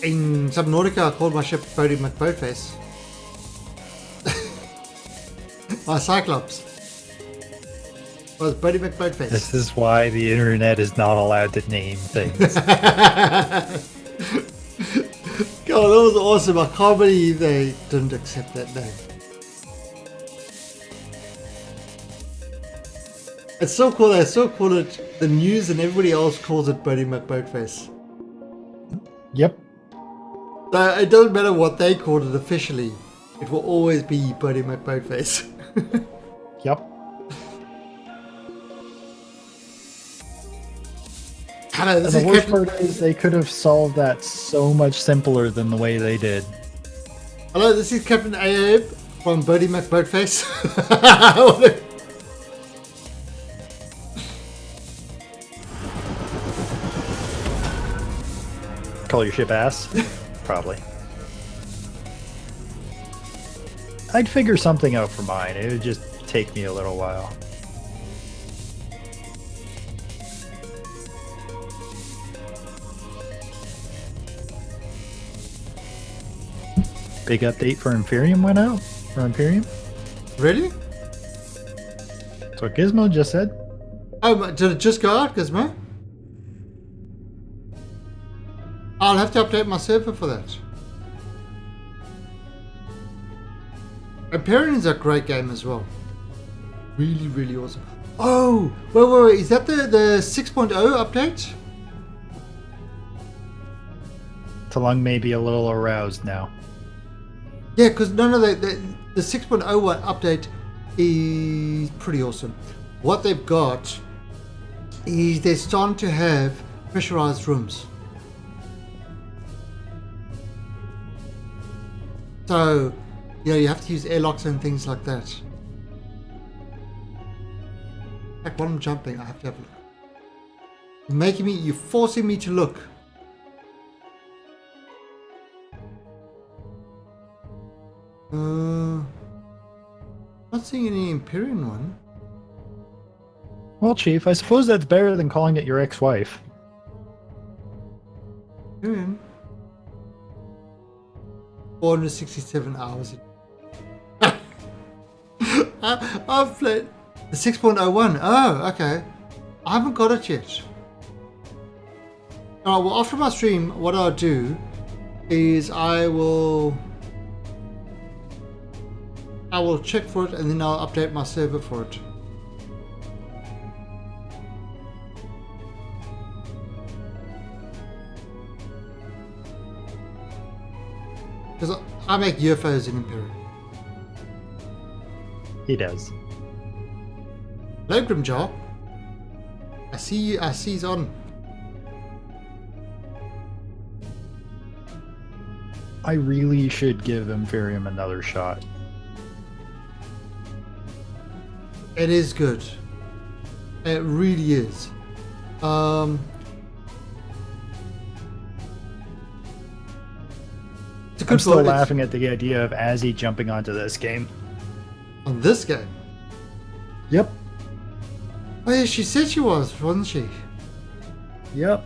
In Subnautica, I called my ship Bodie McBoatface. My Cyclops was Bodie McBoatface. This is why the internet is not allowed to name things. God, that was awesome. I can't believe they didn't accept that name. It's so cool. They still call it the news, and everybody else calls it Bodie McBoatface. Yep. So it doesn't matter what they called it officially. It will always be Bodie McBoatface. Yep. Hello, And this the is worst Captain... part is they could have solved that so much simpler than the way they did. Hello, this is Captain Abe from Birdie McBoatface. Call your ship ass? Probably. I'd figure something out for mine. It would just take me a little while. Big update for Imperium went out? For Imperium? Really? That's what Gizmo just said. Oh, did it just go out, Gizmo? I'll have to update my server for that. Imperium is a great game as well. Really, really awesome. Oh, wait. Is that the 6.0 update? Talung may be a little aroused now. Yeah, because no, the 6.01 update is pretty awesome. What they've got is they're starting to have pressurized rooms. So, you have to use airlocks and things like that. Like when I'm jumping, I have to have a look. You're forcing me to look. Not seeing any Imperium one. Well, Chief, I suppose that's better than calling it your ex-wife. Imperium. 467 hours. I've played the 6.01. Oh, okay. I haven't got it yet. Alright, well, after my stream, what I'll do is I will check for it and then I'll update my server for it. Because I make UFOs in Imperium. He does. Hello, Grimjaw. I see you. I see he's on. I really should give Imperium another shot. It is good. It really is. I'm still laughing at the idea of Azzy jumping onto this game. On this game? Yep. Oh yeah, she said she was, wasn't she? Yep.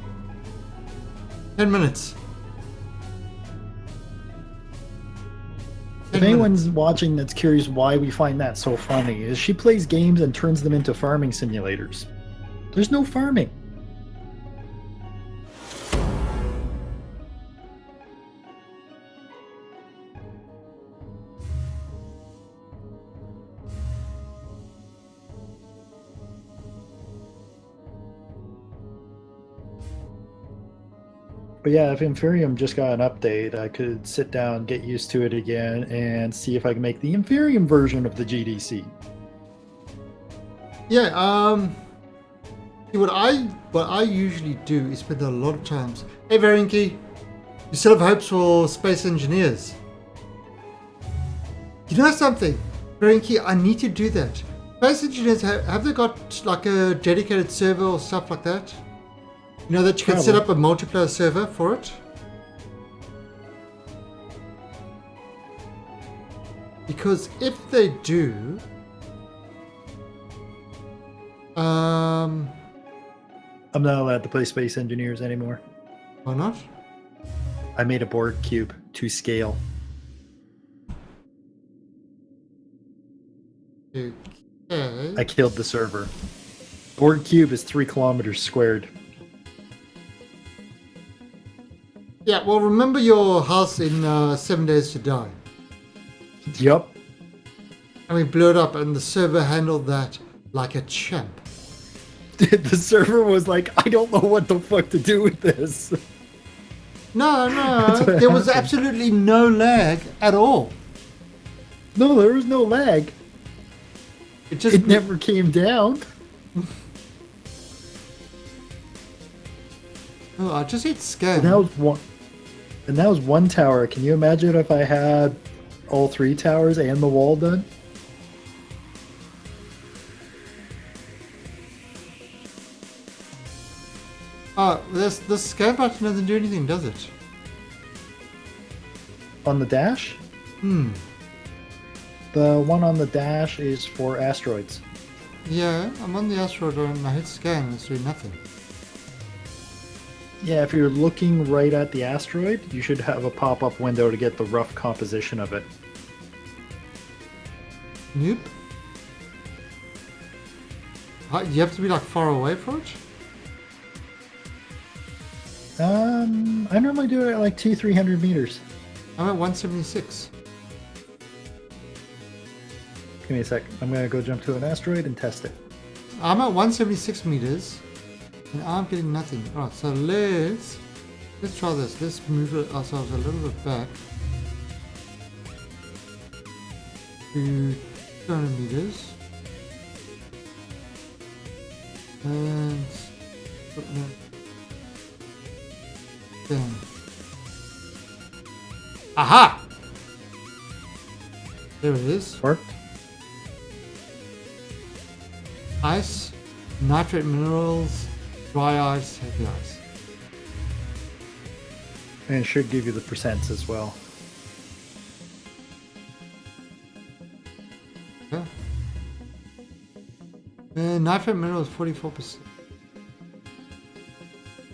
10 minutes. If anyone's watching that's curious why we find that so funny, is she plays games and turns them into farming simulators. There's no farming. But yeah, if Imperium just got an update, I could sit down, get used to it again, and see if I can make the Imperium version of the GDC. Yeah, see, what I usually do is spend a lot of times. Hey Varinki, you still have hopes for space engineers? You know something, Varinki, I need to do that. Space engineers, have they got like a dedicated server or stuff like that? You know that you can set up a multiplayer server for it? Because if they do, I'm not allowed to play Space Engineers anymore. Why not? I made a board cube to scale. Okay. I killed the server. Board cube is 3 kilometers squared. Yeah, well, remember your house in 7 Days to Die. Yup. And we blew it up, and the server handled that like a champ. The server was like, I don't know what the fuck to do with this. No, there was absolutely no lag at all. No, there was no lag. It never came down. Oh, I just hit scan. And that was one tower. Can you imagine if I had all 3 towers and the wall done? Oh, this scan button doesn't do anything, does it? On the dash? The one on the dash is for asteroids. Yeah, I'm on the asteroid and I hit scan and it's doing nothing. Yeah, if you're looking right at the asteroid, you should have a pop-up window to get the rough composition of it. Nope. You have to be like far away for it? I normally do it at like 200-300 meters. I'm at 176. Give me a sec. I'm gonna go jump to an asteroid and test it. I'm at 176 meters and I'm getting nothing. Alright, so let's try this. Let's move ourselves a little bit back to 200 meters. And then, aha! There it is. Worked? Ice, nitrate minerals, dry ice, heavy ice. And it should give you the percents as well. Yeah. Nitrate minerals 44%.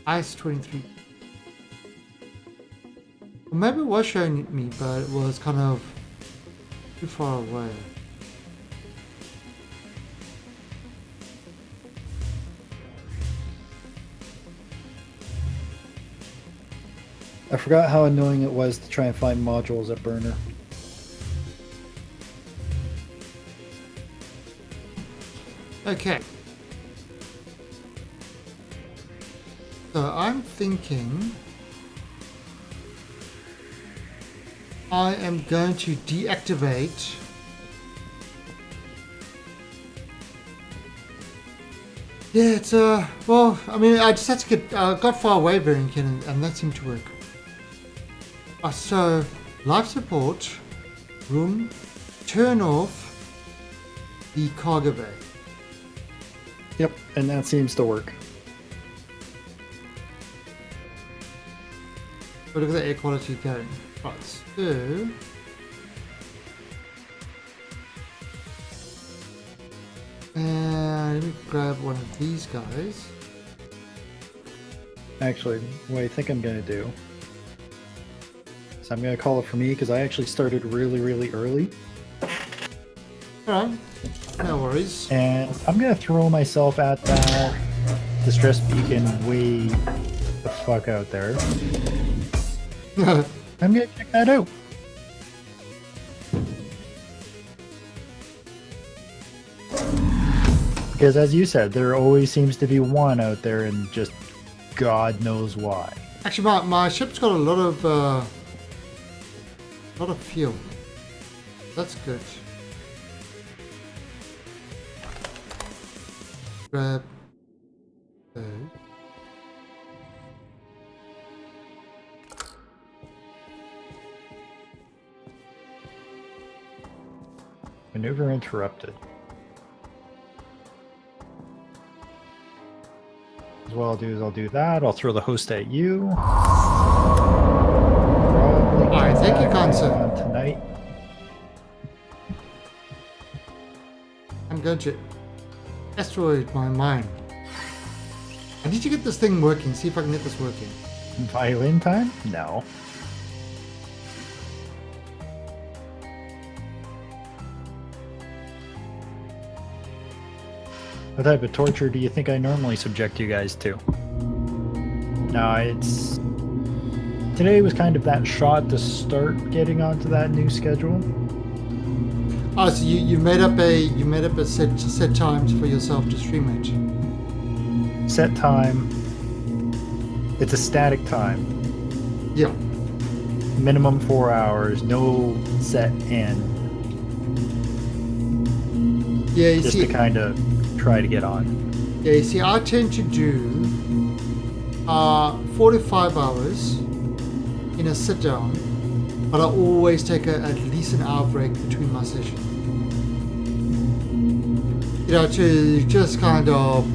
Ice 23%. Well, maybe it was showing me, but it was kind of too far away. I forgot how annoying it was to try and find modules at Burner. Okay. So I'm thinking I am going to deactivate yeah, it's well, I mean, I just had to get got far away variant and that seemed to work. So life support room, turn off the cargo bay. Yep, and that seems to work. But look at the air quality going. Right, so let me grab one of these guys. Actually, what I think I'm going to do is I'm going to call it for me because I actually started really, really early. Alright, no worries. And I'm going to throw myself at that distress beacon way the fuck out there. I'm going to check that out. Because as you said, there always seems to be one out there and just God knows why. Actually, my ship's got a lot of fuel. That's good. Grab those. Maneuver interrupted. As well, I'll do that. I'll throw the host at you. Alright, thank you, Consul. Tonight. I'm going to asteroid my mind. I need to get this thing working, see if I can get this working. Violin time? No. What type of torture do you think I normally subject you guys to? No, it's... Today was kind of that shot to start getting onto that new schedule. Oh, so you made up a set times for yourself to stream it. Set time. It's a static time. Yeah. Minimum 4 hours, no set end. Yeah, you Just see, to kind of try to get on. Yeah, you see, I tend to do 4 to 5 hours in a sit down, but I always take at least an hour break between my sessions. You know, to just kind of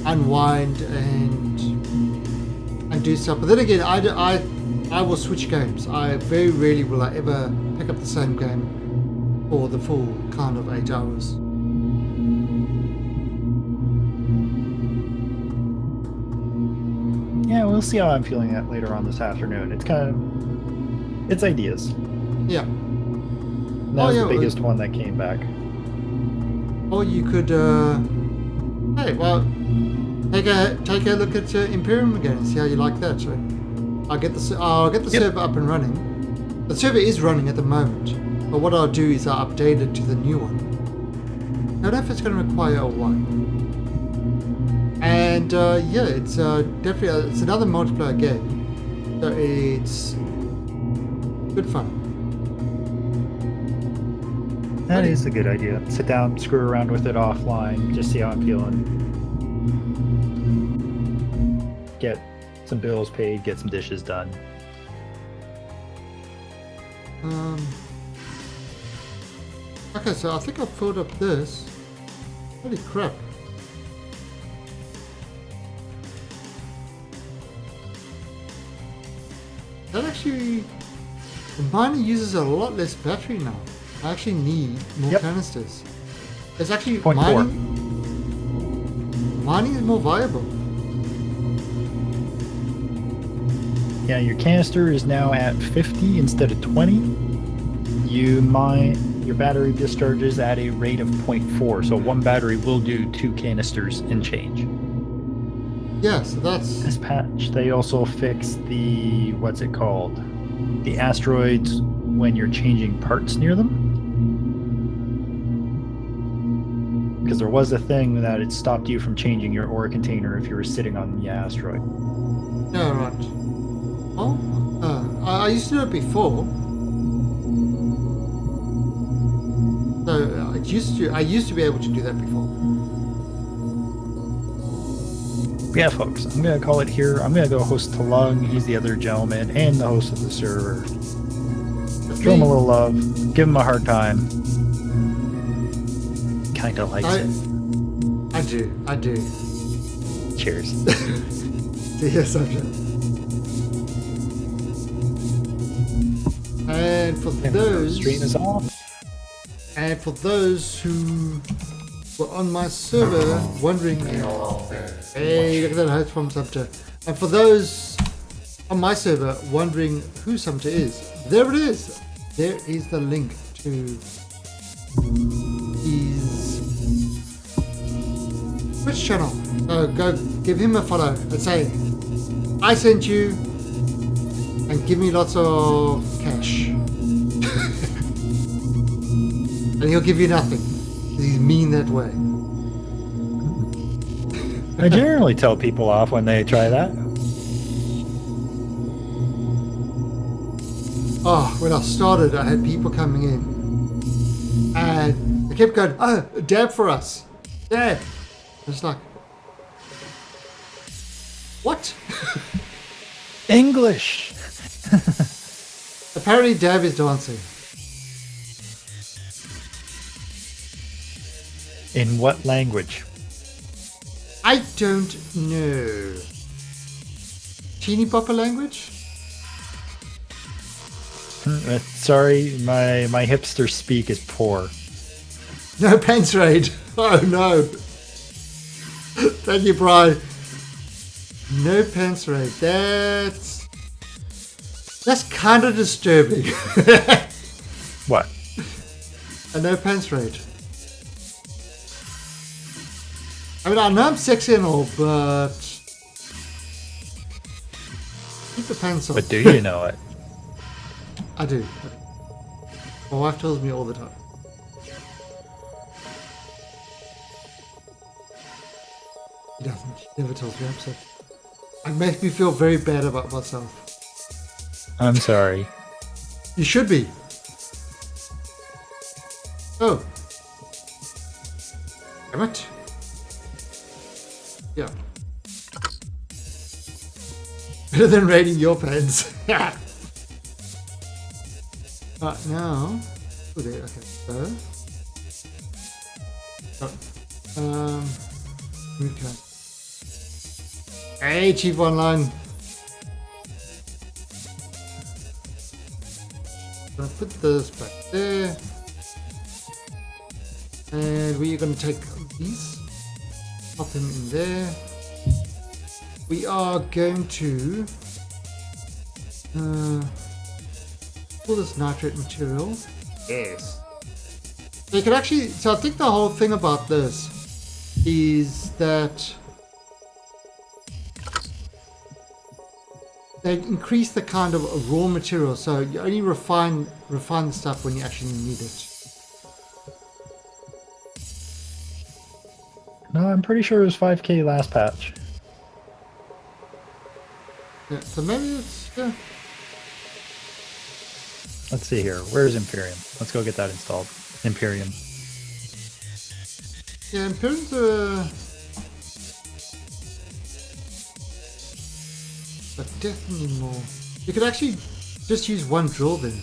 unwind and do stuff. But then again, I will switch games. I very rarely will I ever pick up the same game for the full kind of 8 hours. Yeah, we'll see how I'm feeling that later on this afternoon. It's it's ideas. Yeah. That was the biggest one that came back. Or you could, hey, well, take a look at Imperium again and see how you like that. So I'll get the server up and running. The server is running at the moment, but what I'll do is I'll update it to the new one. I don't know if it's going to require a one. And yeah, it's definitely it's another multiplayer game, so it's good fun. That is a good idea. Sit down, screw around with it offline, just see how I'm feeling. Get some bills paid, get some dishes done. Okay, so I think I've filled up this. Holy crap. That actually, the miner uses a lot less battery now. I actually need more canisters. It's actually mining is more viable. Yeah, your canister is now at 50 instead of 20. Your battery discharges at a rate of 0.4, so one battery will do 2 canisters and change. Yeah, so that's... This patch, they also fixed the, what's it called? The asteroids when you're changing parts near them. Because there was a thing that it stopped you from changing your ore container if you were sitting on the asteroid. Yeah, right. Oh, I used to do it before. So I used to be able to do that before. Yeah, folks, I'm going to call it here. I'm going to go host Talung. He's the other gentleman and the host of the server. Show him a little love. Give him a hard time. Kind of likes it. I do. Cheers. To your subject. And for those... Stream is off. And for those who were on my server wondering... Hey, look at that host from Sumter. And for those on my server wondering who Sumter is, there it is. There is the link to his Twitch channel. So go give him a follow and say, I sent you, and give me lots of cash. And he'll give you nothing. He's mean that way. I generally tell people off when they try that. Oh, when I started, I had people coming in. And they kept going, oh, dab for us. Dab. I was like, what? English! Apparently dab is dancing. In what language? I don't know. Teeny bopper language? Sorry, my hipster speak is poor. No pants raid. Oh no. Thank you, Brian. No pants raid. That's kind of disturbing. What? A no pants raid. I mean, I know I'm sexy and all, but keep the pants on. But do you know it? I do. My wife tells me all the time. She doesn't. She never tells me I'm sexy. It makes me feel very bad about myself. I'm sorry. You should be. Oh. Damn it. Yeah. Better than raiding your pants. Right now, oh there, okay, so, okay. Hey, Chief Online. Gonna put this back there, and we're gonna take these, pop them in there. We are going to pull this nitrate material. Yes. So you can actually, so I think the whole thing about this is that they increase the kind of raw material, so you only refine the stuff when you actually need it. No, I'm pretty sure it was 5k last patch. Yeah, so maybe it's, yeah. Let's see here. Where's Imperium? Let's go get that installed. Imperium. Yeah, Imperium's a... but definitely more. You could actually just use one drill then.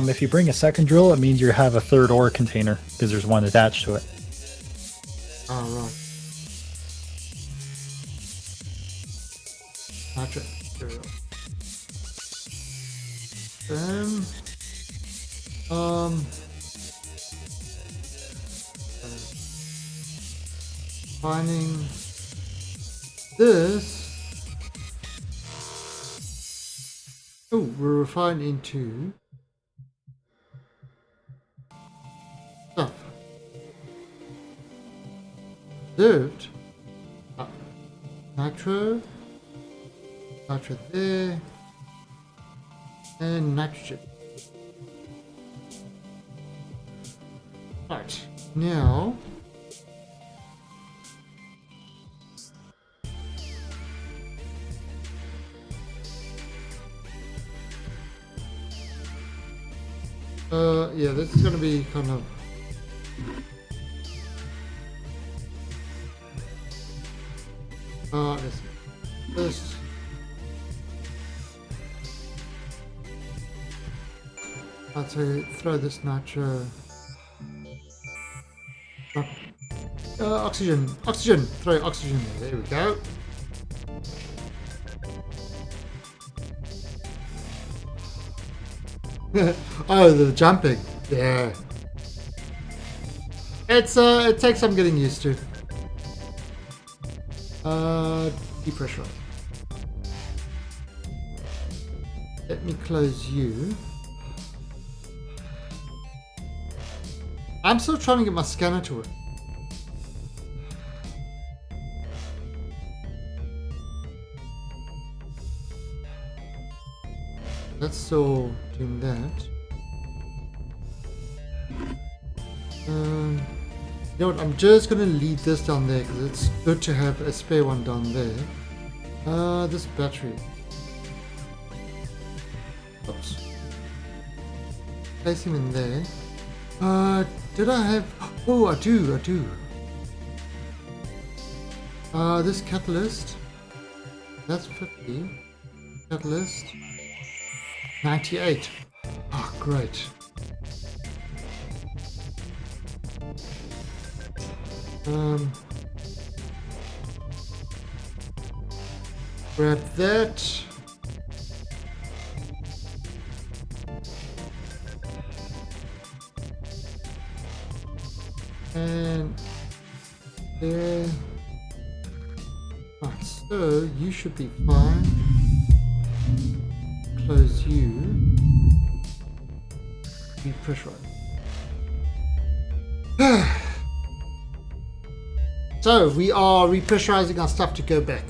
If you bring a second drill, it means you have a third ore container, because there's one attached to it. Oh, right. Nitrate material. Finding this. Oh, we're refined into stuff. Observed. Nitro there, and nitrogen. Right, now yeah, this is going to be kind of this. I'd say throw this nitro. Oxygen, throw oxygen there. There we go. Oh, the jumping. Yeah. It's it takes some getting used to. Depressurize. Let me close you. I'm still trying to get my scanner to work. That's still doing that. You know what? I'm just gonna leave this down there because it's good to have a spare one down there. This battery. Oops. Place him in there. Did I have? Oh, I do. This catalyst. That's 50. Catalyst. 98. Oh, great. Grab that. And there. Right, so you should be fine. Close you. Repressurize. So we are repressurizing our stuff to go back.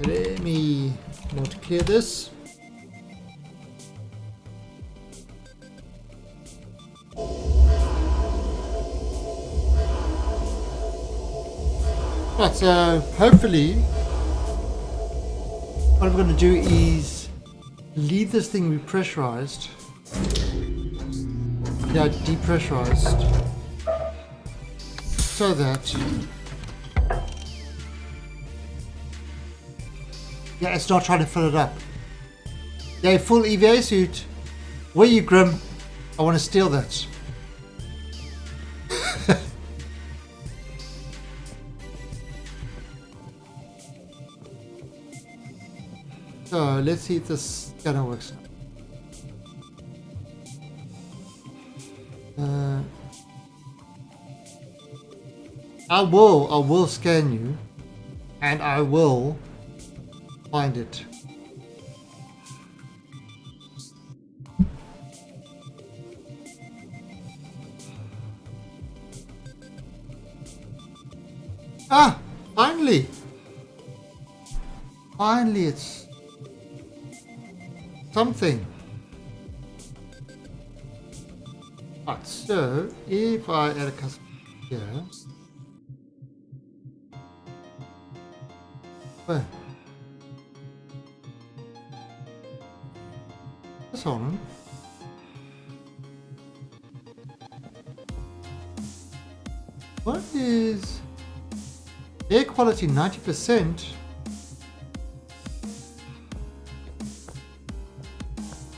Let me want to clear this. Right, so hopefully what I'm going to do is leave this thing repressurized. Yeah, depressurized. So that Yeah, it's not trying to fill it up. Yeah, full EVA suit. Where you, Grim? I want to steal that. So let's see if this scanner works. I will scan you, and I will find it. Ah, finally! Finally, it's something. Right, so if I add a custom here, where? This on. What is air quality 90%?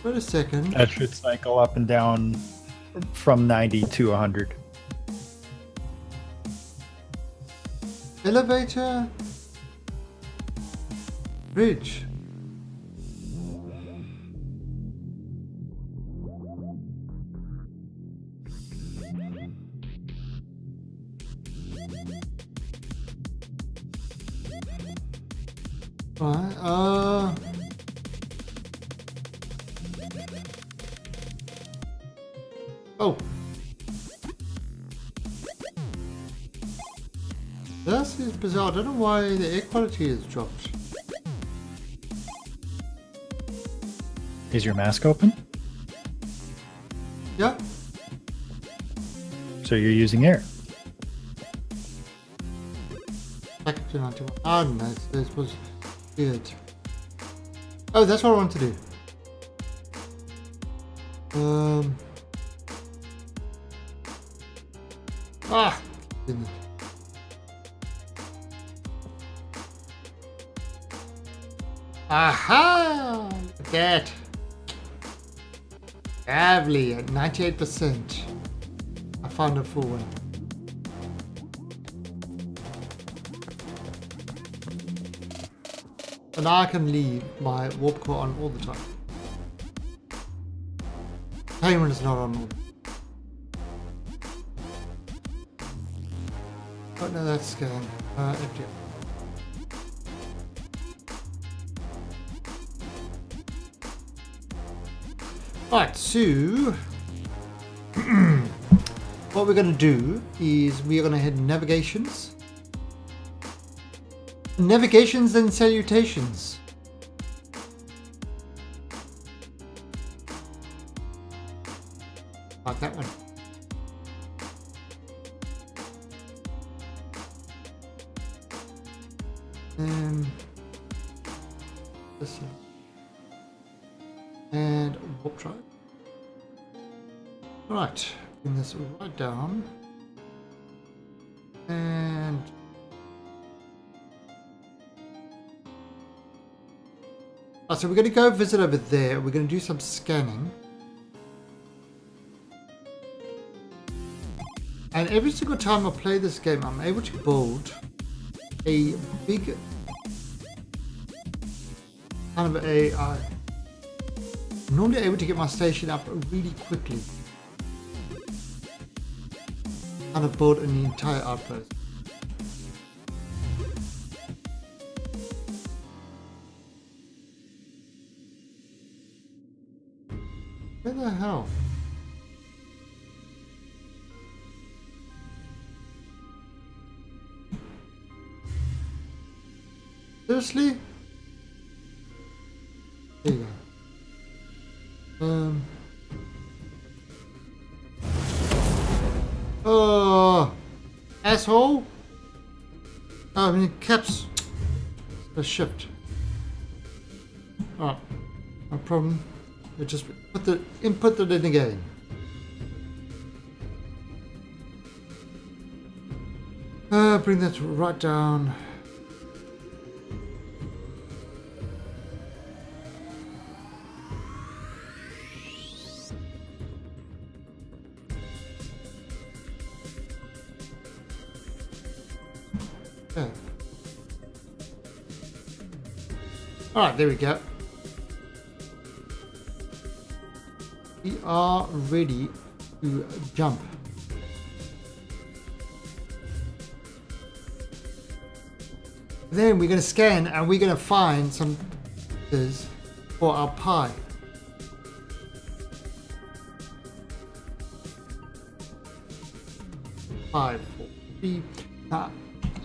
Wait a second. That should cycle up and down from 90 to 100. Elevator. Bridge. Right, oh. This is bizarre. I don't know why the air quality has dropped. Is your mask open? Yeah. So you're using air. Back up to 91. Ah, no, this was good. Oh, that's what I want to do. Ah, goodness. Aha! Look at that. Lovely, at 98%. I found a full one. And now I can leave my warp core on all the time. Payment is not on all. Oh no, that's scan. FDR. Right, so what we're going to do is we're going to head navigations. Navigations and salutations. Like that one. This one. And warp drive. Right, bring this right down. And so we're going to go visit over there. We're going to do some scanning. And every single time I play this game, I'm able to build a big kind of I'm normally able to get my station up really quickly. Kind of build an entire outpost. Where the hell? Seriously? There you go. Oh, asshole! Oh, I mean caps. The shift. Alright, no problem. We just input it in again. Bring that right down. Okay. Alright, there we go. We are ready to jump. Then we're going to scan and we're going to find some pieces for our pie. Five, 4, 3. Now,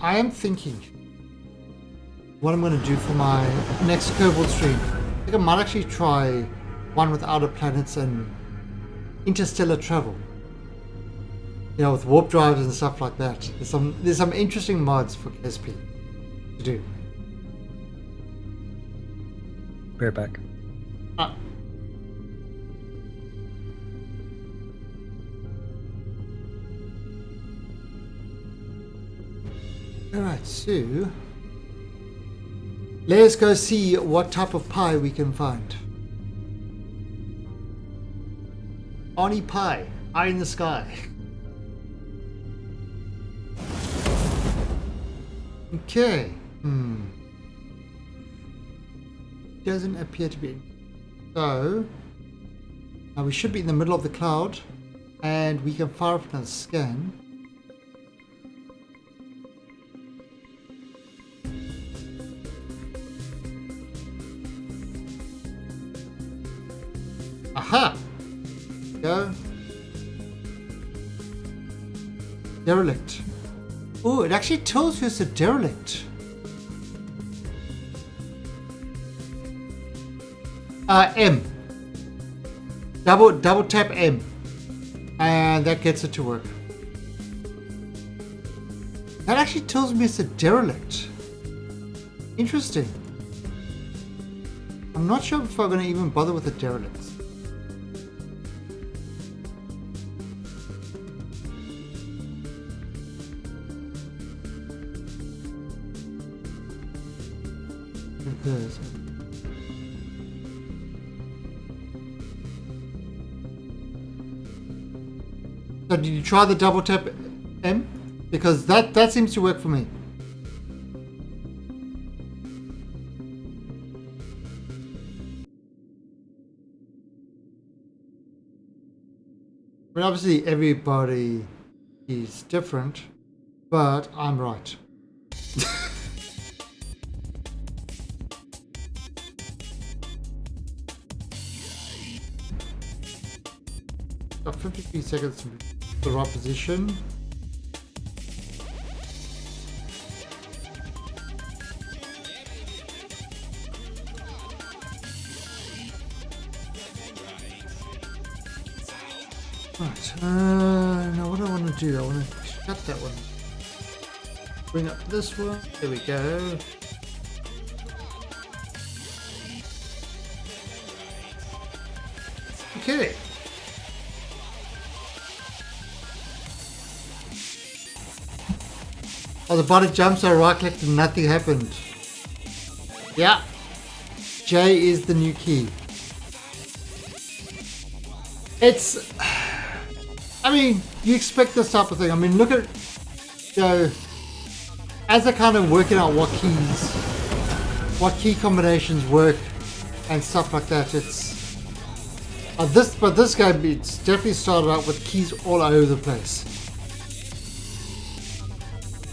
I am thinking what I'm going to do for my next Kerbal stream. I think I might actually try one with outer planets and interstellar travel. You know, with warp drives and stuff like that. There's some interesting mods for KSP to do. Bear back. Alright, so let's go see what type of pie we can find. Arnie pie, eye in the sky. Okay. Doesn't appear to be. So now we should be in the middle of the cloud, and we can fire up another scan. Aha! Go. Derelict. Oh, it actually tells you it's a derelict. M. Double tap M. And that gets it to work. That actually tells me it's a derelict. Interesting. I'm not sure if I'm going to even bother with the derelicts. So did you try the double tap M? Because that seems to work for me. But obviously everybody is different, but I'm right. Got 53 seconds to the right position. Right, now what do I want to do? I want to shut that one. Bring up this one. There we go. Okay. Oh, the body jumps, I right clicked and nothing happened. Yeah. J is the new key. It's... I mean, you expect this type of thing. I mean, look at... You know, as they're kind of working out what key combinations work and stuff like that, it's... But this game, it's definitely started out with keys all over the place.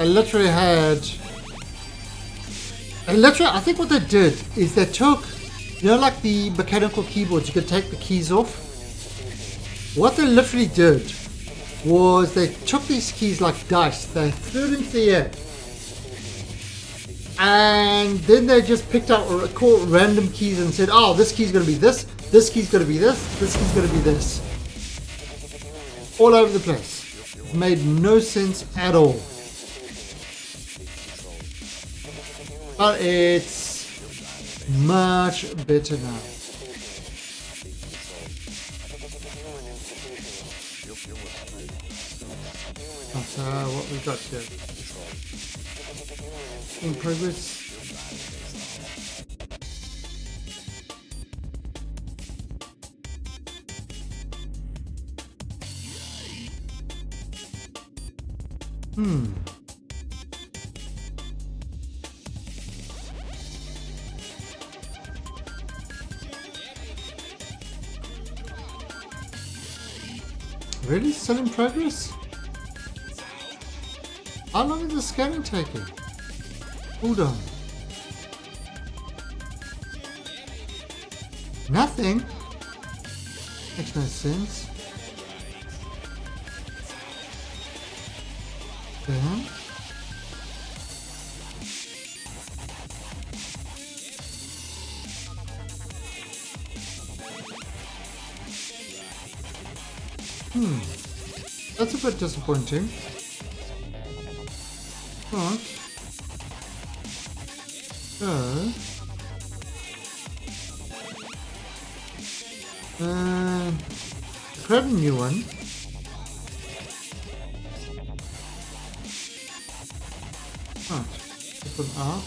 I think what they did is they took, you know, like the mechanical keyboards, you could take the keys off. What they literally did was they took these keys like dice, they threw it into the air, and then they just picked out random keys and said, oh, this key's going to be this key's going to be this key's going to be this. All over the place. It made no sense at all. But it's much better now. That's what we got here. In progress. Really? Still in progress? How long is the scanning taking? Hold on. Nothing? Makes no sense. Okay. That's a bit disappointing. Right. So... grab a new one. Right. Open out.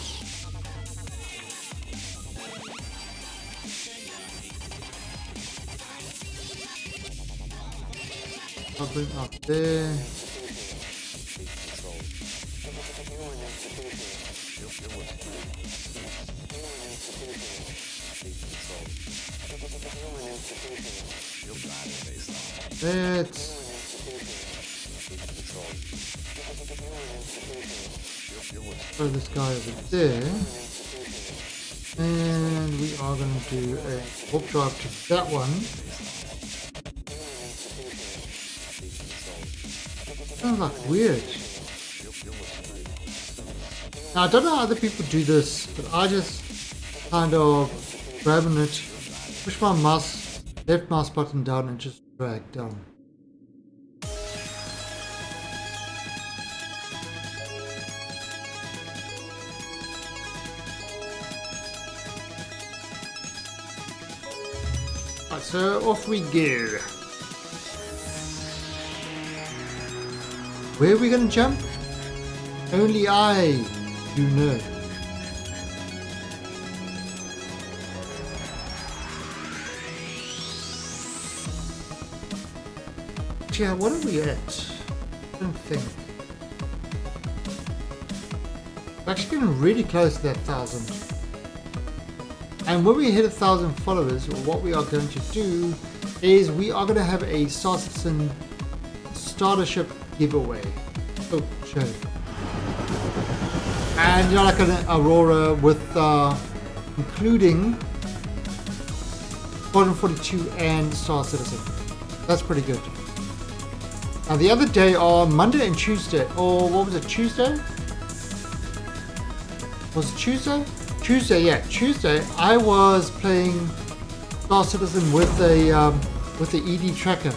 I'll bring up there. Let's throw this guy over there. And we are going to do a warp drive to that one. Sounds like weird. Now I don't know how other people do this, but I just kind of grabbing it, push my left mouse button down and just drag down. Right, so off we go. Where are we going to jump? Only I do know. Yeah, what are we at? I don't think. We're actually getting really close to that 1,000. And when we hit 1,000 followers, what we are going to do is we are going to have a Star Citizen startership giveaway. Oh, show. And you know, like an Aurora with including 442 and Star Citizen. That's pretty good. Now the other day on Monday and Tuesday, or what was it, Tuesday? Was it Tuesday? Tuesday, yeah, Tuesday. I was playing Star Citizen with the ED tracker,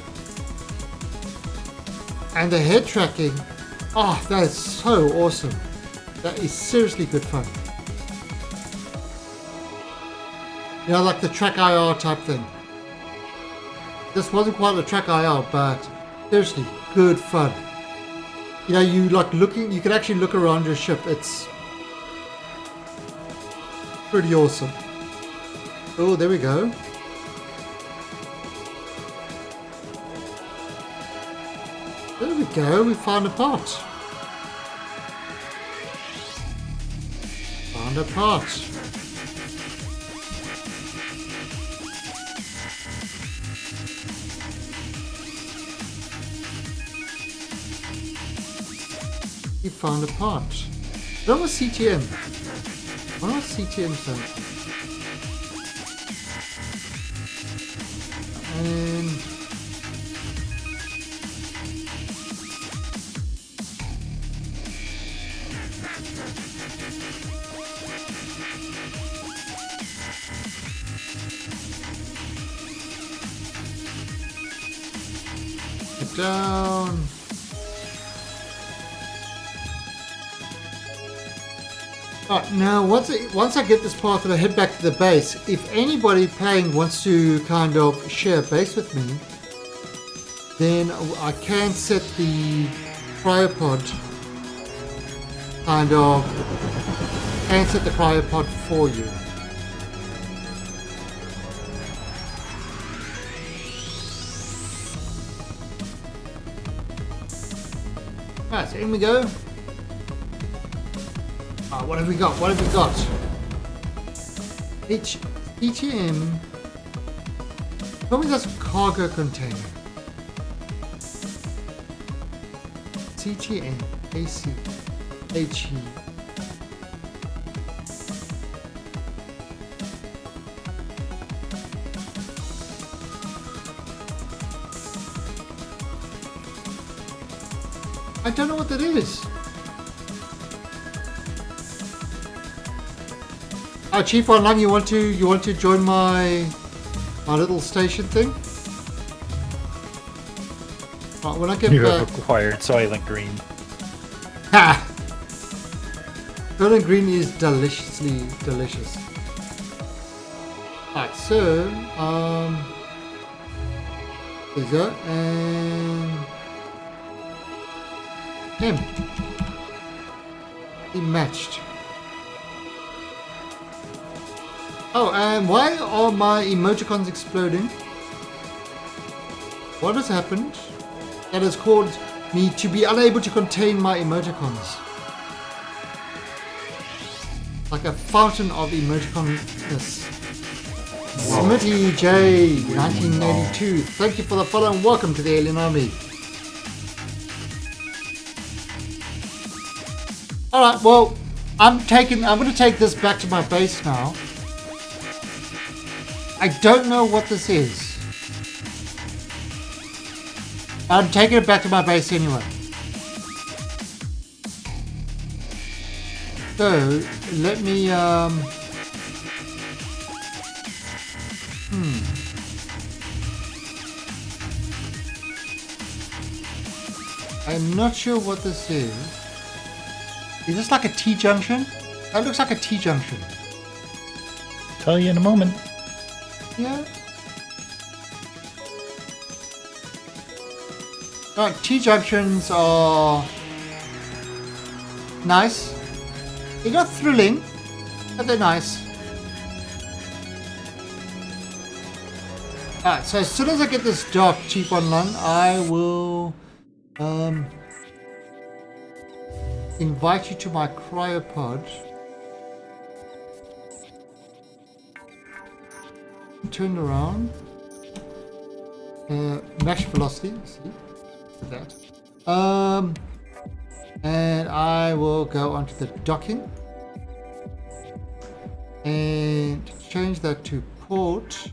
and the head tracking. Oh, that is so awesome! That is seriously good fun. You know, like the track IR type thing. This wasn't quite a track IR, but seriously, good fun. You know, you like looking. You can actually look around your ship. It's pretty awesome. Oh, there we go. There we go. We found a pot. Found a pot. We found a pot. That was CTM. What was CTM something? And get down. Alright, now once I get this part and I head back to the base, if anybody playing wants to kind of share a base with me, then I can set the cryopod for you. Alright, so in we go. What have we got? What have we got? ETM. Tell me that's a cargo container. CTNACHE. I don't know what that is. Oh, Chief Online, you want to join my little station thing? Right, when I get You back. have acquired Soylent Green. Ha! Soylent Green is deliciously delicious. Alright, so there you go, and him. He matched. Oh, and why are my emoticons exploding? What has happened that has caused me to be unable to contain my emoticons? Like a fountain of emoticonness. Smitty J 1982, thank you for the follow and welcome to the Alien Army. Alright, well, I'm going to take this back to my base now. I don't know what this is. I'm taking it back to my base anyway. So, let me, I'm not sure what this is. Is this like a T-junction? That looks like a T-junction. Tell you in a moment. Yeah. Right, T-junctions are nice. They're not thrilling, but they're nice. Alright, so as soon as I get this dock, Chief Online, I will invite you to my cryopod. Turn around. Max velocity, see that. And I will go onto the docking and change that to port.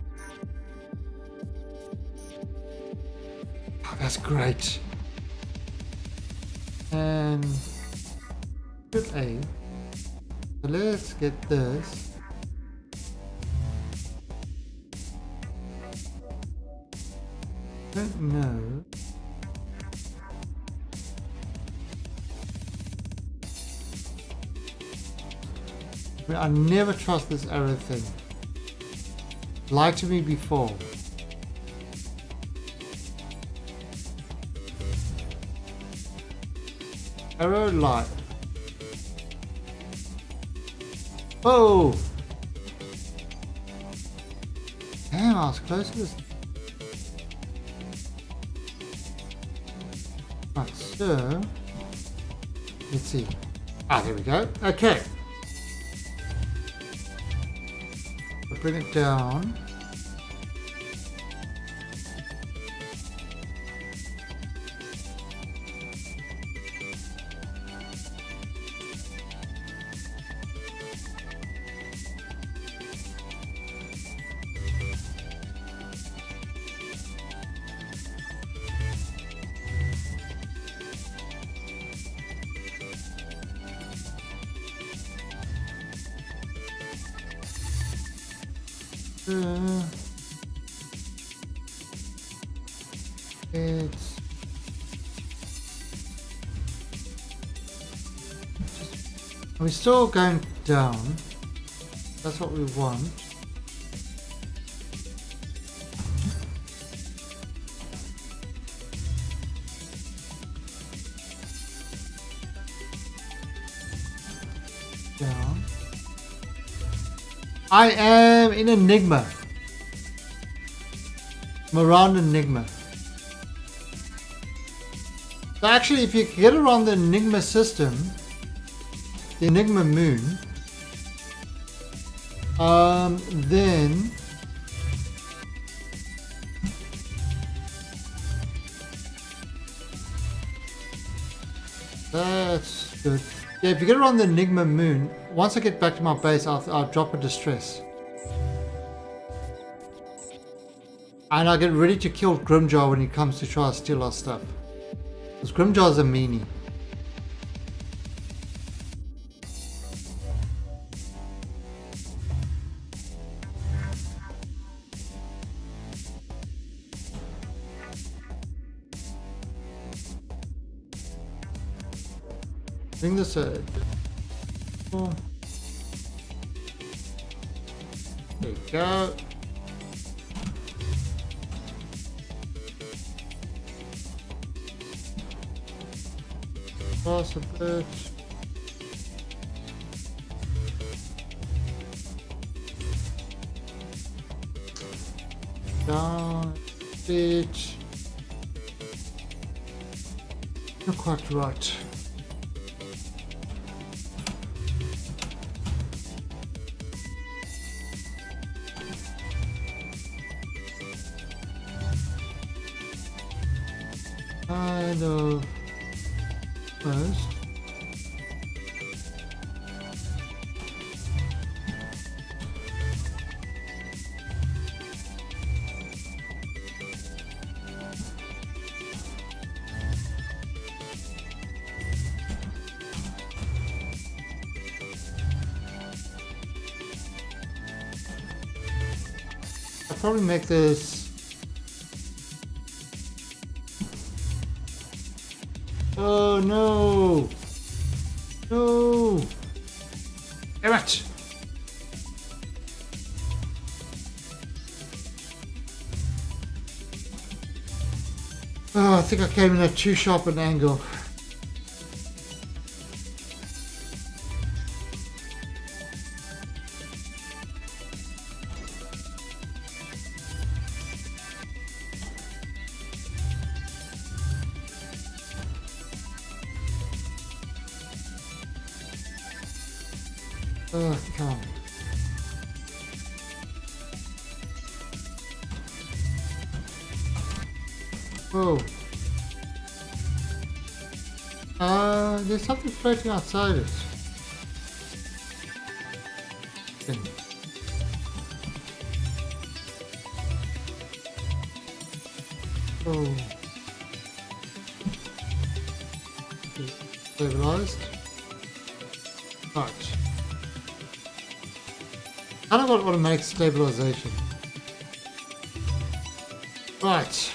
Oh, that's great. And put A. So let's get this. Don't know. I never trust this arrow thing. Lied to me before. Arrow light. Oh! Damn, I was close to this. Right, so let's see. Ah, there we go. Okay. I'll bring it down. It's we're still going down. That's what we want. Down. I am in Enigma. I'm around Enigma. So actually, if you get around the Enigma system, the Enigma moon, then That's good. Yeah, if you get around the Enigma moon, once I get back to my base, I'll drop a distress. And I'll get ready to kill Grimjar when he comes to try to steal our stuff. Because Grimjar's a meanie. Bring this oh. There you go. Pass a bit. Down a bit. Not quite right. Kind of first. I'll probably make this. Oh no! No! Damn it! Oh, I think I came in at too sharp an angle. Oh, come on. Whoa. There's something floating outside it. Thing. Oh. Stabilized. Right. I don't want automatic stabilization. Right.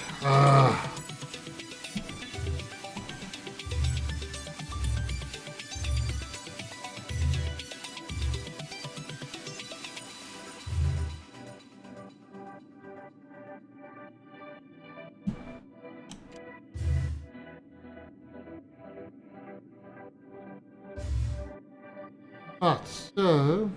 Right, so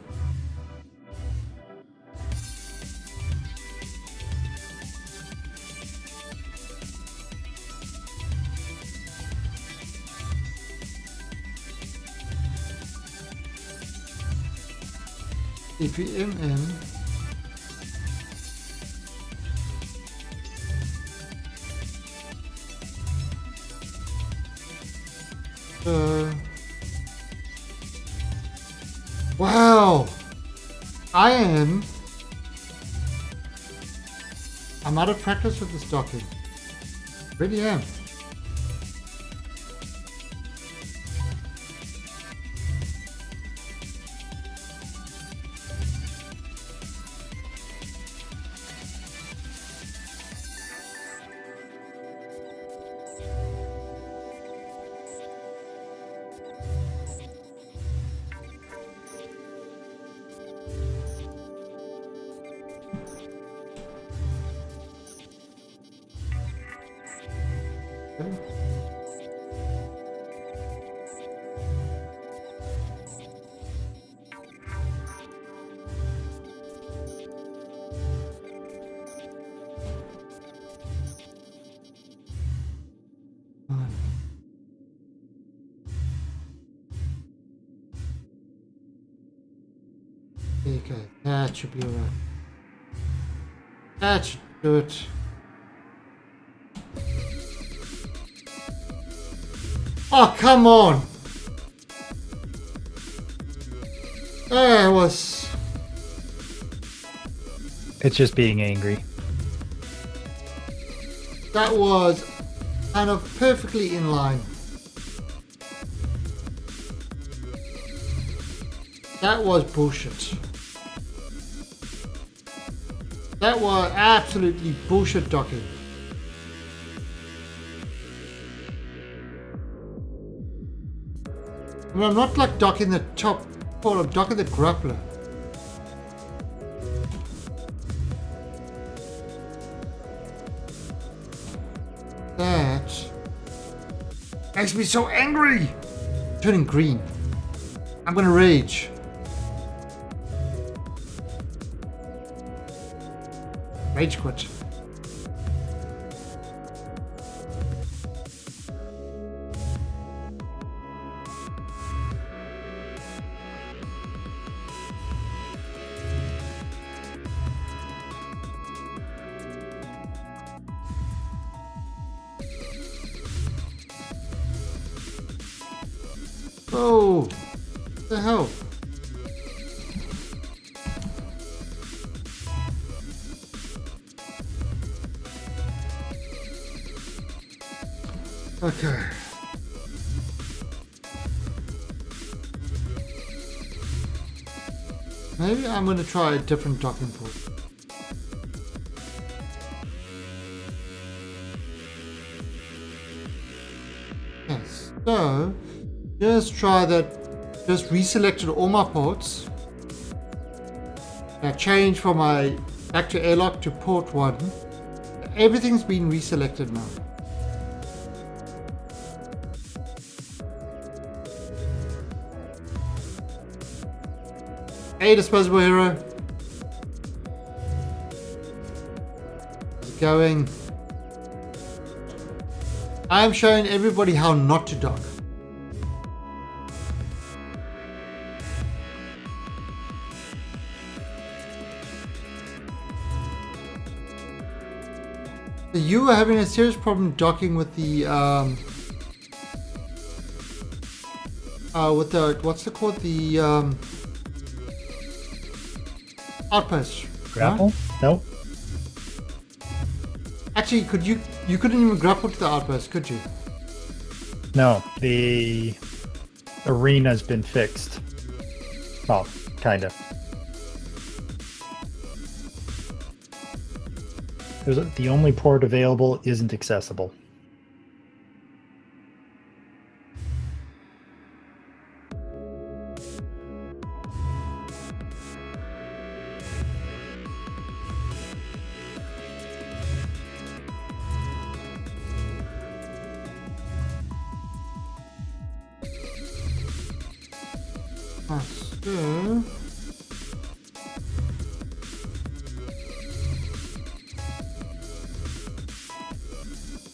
EPMM wow, I'm out of practice with this docking. Really am. There you go. That should be alright. That should do it. Oh, come on. That was... It's just being angry. That was kind of perfectly in line. That was bullshit. That was absolutely bullshit docking. I mean, I'm not like docking the top part, I'm docking the grappler. That makes me so angry. Turning green. I'm gonna rage. Rage quit. Oh, what the hell? Okay. Maybe I'm going to try a different docking port. Yes, so just try that. Just reselected all my ports. I changed from my back to airlock to port 1. Everything's been reselected now. Hey, disposable hero. How's it going? I'm showing everybody how not to dock. So you are having a serious problem docking with the what's it called, the outpost. Grapple? Right? Nope. Actually, you couldn't even grapple to the outpost, could you? No, the arena's been fixed. Well, kinda. The only port available isn't accessible.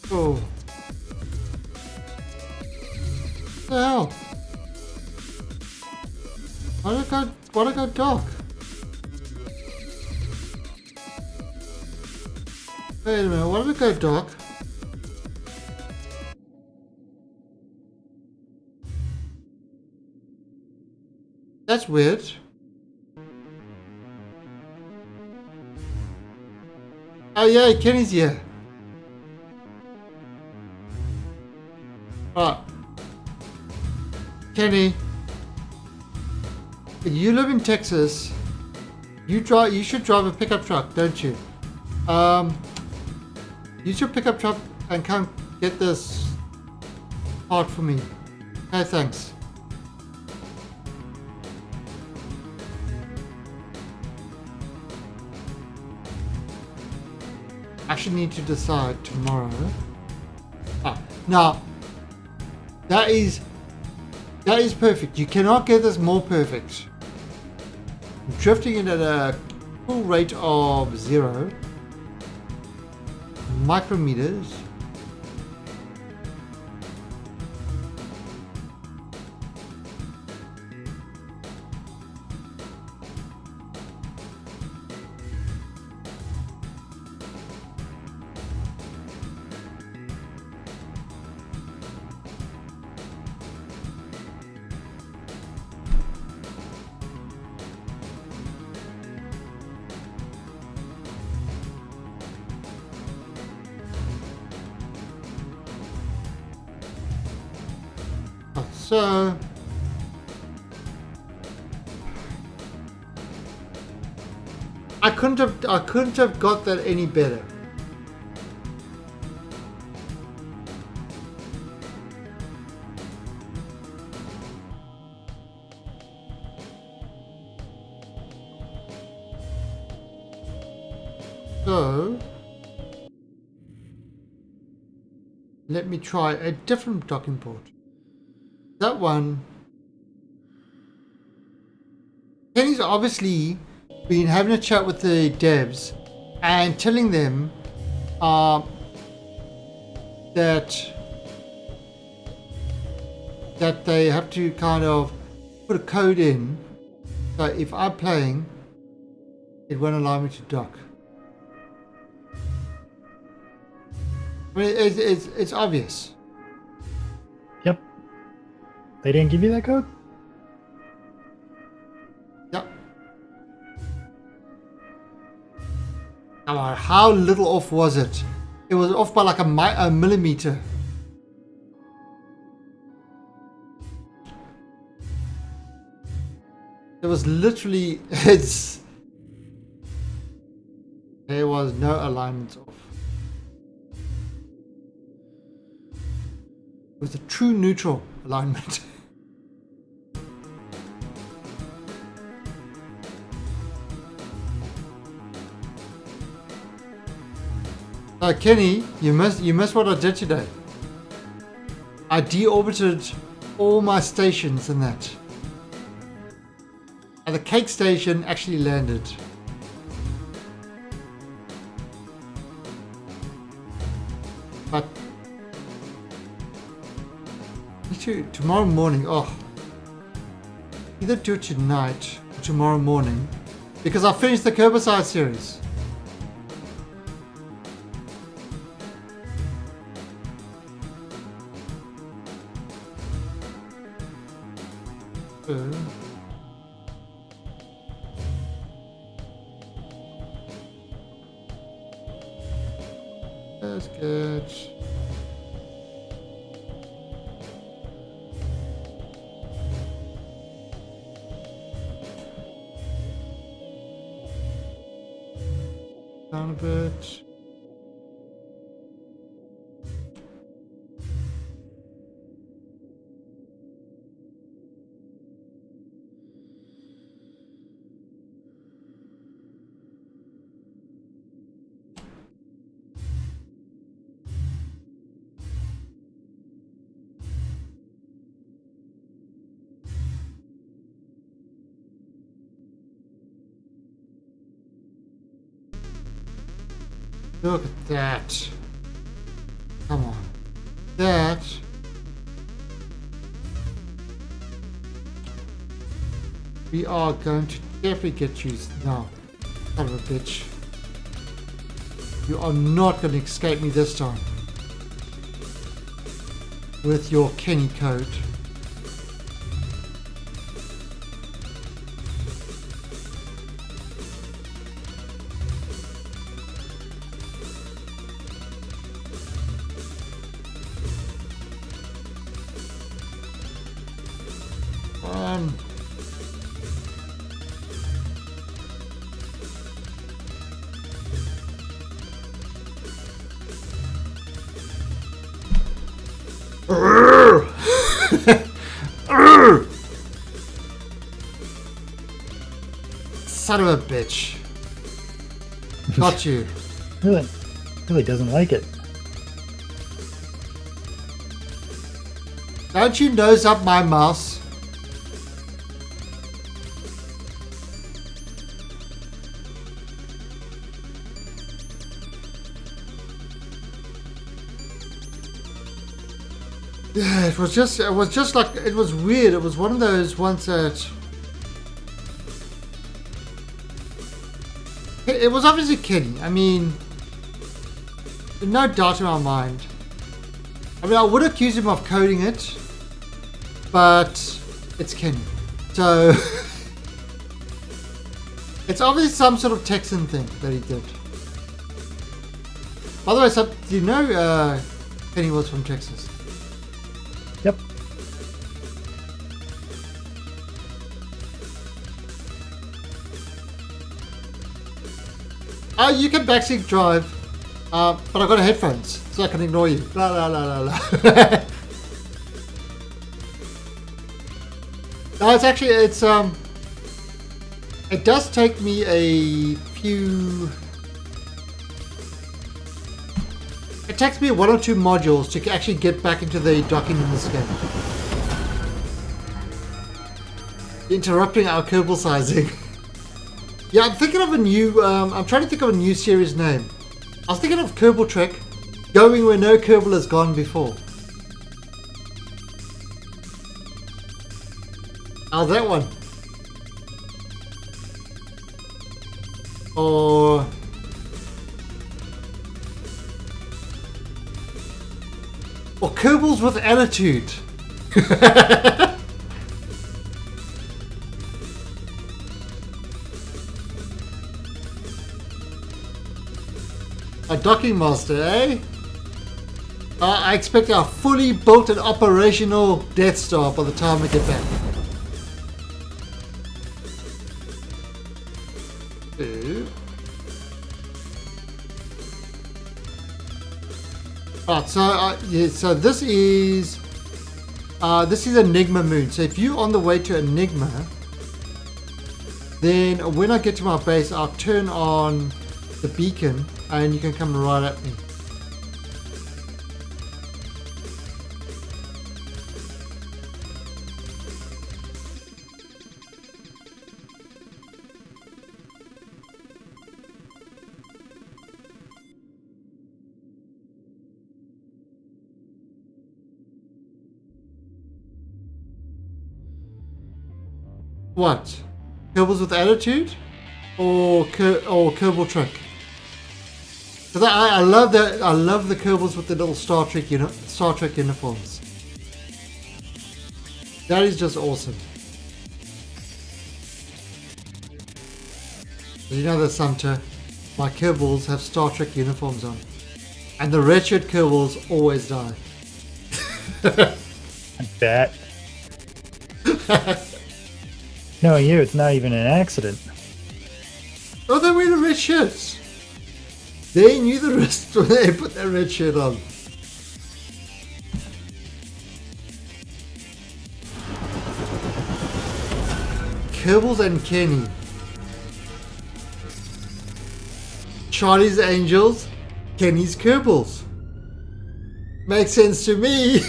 So oh, what the hell? Why did I go dark? Wait a minute, why did it go dark? That's weird. Oh yeah, Kenny's here. Alright. Kenny, you live in Texas. You should drive a pickup truck, don't you? Use your pickup truck and come get this part for me. Okay, thanks. I actually need to decide tomorrow. Now that is perfect. You cannot get this more perfect. I'm drifting in at a full rate of 0 micrometers. so I couldn't have got that any better. So let me try a different docking port. That one, Kenny's obviously been having a chat with the devs and telling them that they have to kind of put a code in, so if I'm playing, it won't allow me to dock. I mean, it's obvious. Yep. They didn't give you that code? Yep. Come on, how little off was it? It was off by like a millimeter. It was literally, there was no alignments off. It was a true neutral alignment. Kenny, you missed what I did today. I deorbited all my stations and that. And the cake station actually landed. But tomorrow morning, either do it tonight or tomorrow morning, because I finished the Kerbicide series. That's good. Down a bit. Look at that. Come on. That. We are going to definitely get you now. Son of a bitch. You are not going to escape me this time. With your Kenny code. Son of a bitch. Got you. Really doesn't like it. Don't you nose up my mouse? Yeah, it was just like, it was weird. It was one of those ones that it was obviously Kenny. I mean, no doubt in my mind. I mean, I would accuse him of coding it, but it's Kenny. So it's obviously some sort of Texan thing that he did. By the way, do you know Kenny was from Texas? Yep. Oh, you can backseat drive, but I've got headphones, so I can ignore you. La la la la la. No, it's actually, it does take me a few... It takes me 1 or 2 modules to actually get back into the docking in this game. Interrupting our Kerbal sizing. Yeah, I'm thinking of a new, I'm trying to think of a new series name. I was thinking of Kerbal Trek, going where no Kerbal has gone before. How's that one? Or... Or Kerbals with attitude. A docking master, eh? I expect a fully built and operational Death Star by the time we get back. Right, so yeah, so this is Enigma Moon. So if you're on the way to Enigma, then when I get to my base, I'll turn on the beacon, and you can come right at me. What? Kerbals with attitude, or Kerbal Trek? Because I love that. I love the Kerbals with the little Star Trek uniforms. That is just awesome. You know that, Sumter, my Kerbals have Star Trek uniforms on, and the red shirt Kerbals always die. I bet. No, you. It's not even an accident. Oh, they wear the red shirts. They knew the risk when they put that red shirt on. Kerbals and Kenny. Charlie's Angels, Kenny's Kerbals. Makes sense to me.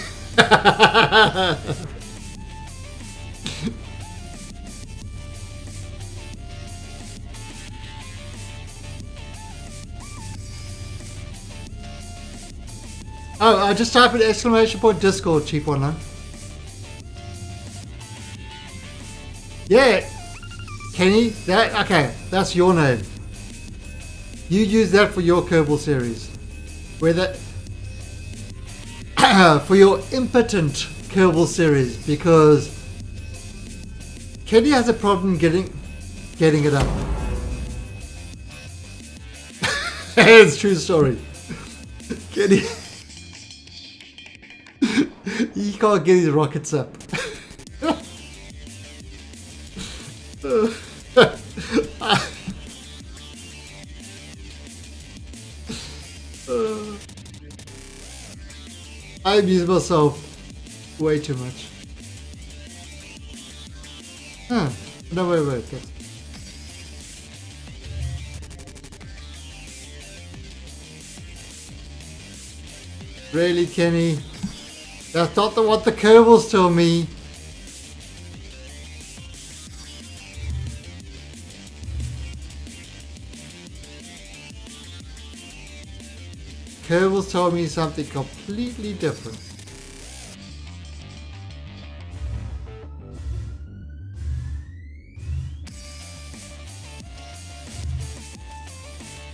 Oh, I just type in !point Discord, Chief Online. Yeah, Kenny, that's your name. You use that for your Kerbal series. Where that for your impotent Kerbal series, because Kenny has a problem getting it up. It's a true story. Kenny, he can't get his rockets up. I amuse myself way too much. Huh. No, wait. Really, Kenny? That's not what the Kerbals told me. Kerbals told me something completely different.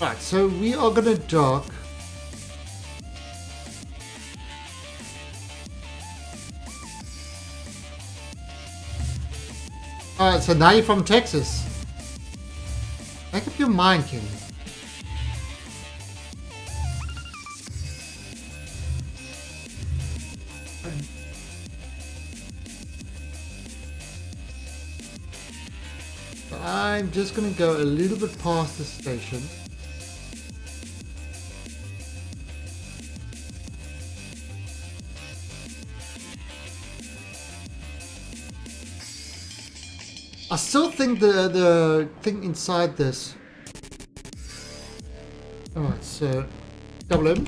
Right, so we are gonna dock. Alright, so now you're from Texas. Make up your mind, Kenny. I'm just going to go a little bit past the station. I still think the thing inside this. Alright, so double M.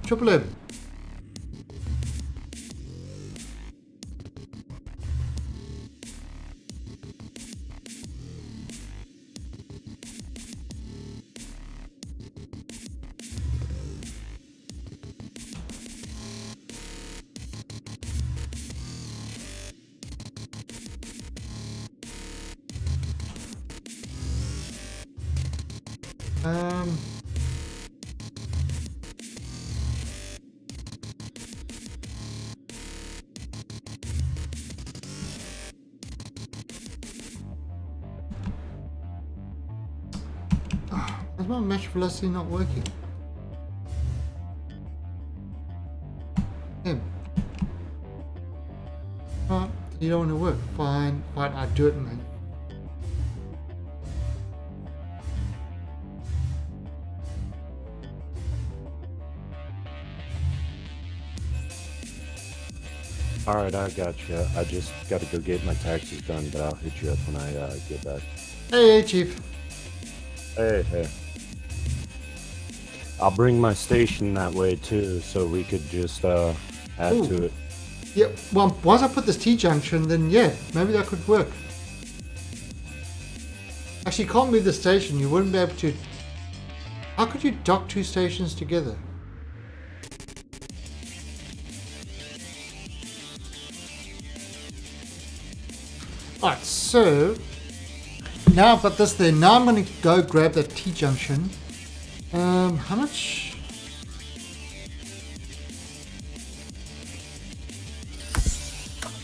Triple M. Is my mesh velocity not working? Him. Right, you don't want to work. Fine, I'll do it, man. Alright, I got you. I just got to go get my taxes done, but I'll hit you up when I get back. Hey, Chief. Hey. I'll bring my station that way too, so we could just add to it. Yeah, well, once I put this T-junction, then yeah, maybe that could work. Actually, you can't move the station. You wouldn't be able to... How could you dock two stations together? Alright, so... Now I've got this there. Now I'm going to go grab that T-junction. How much?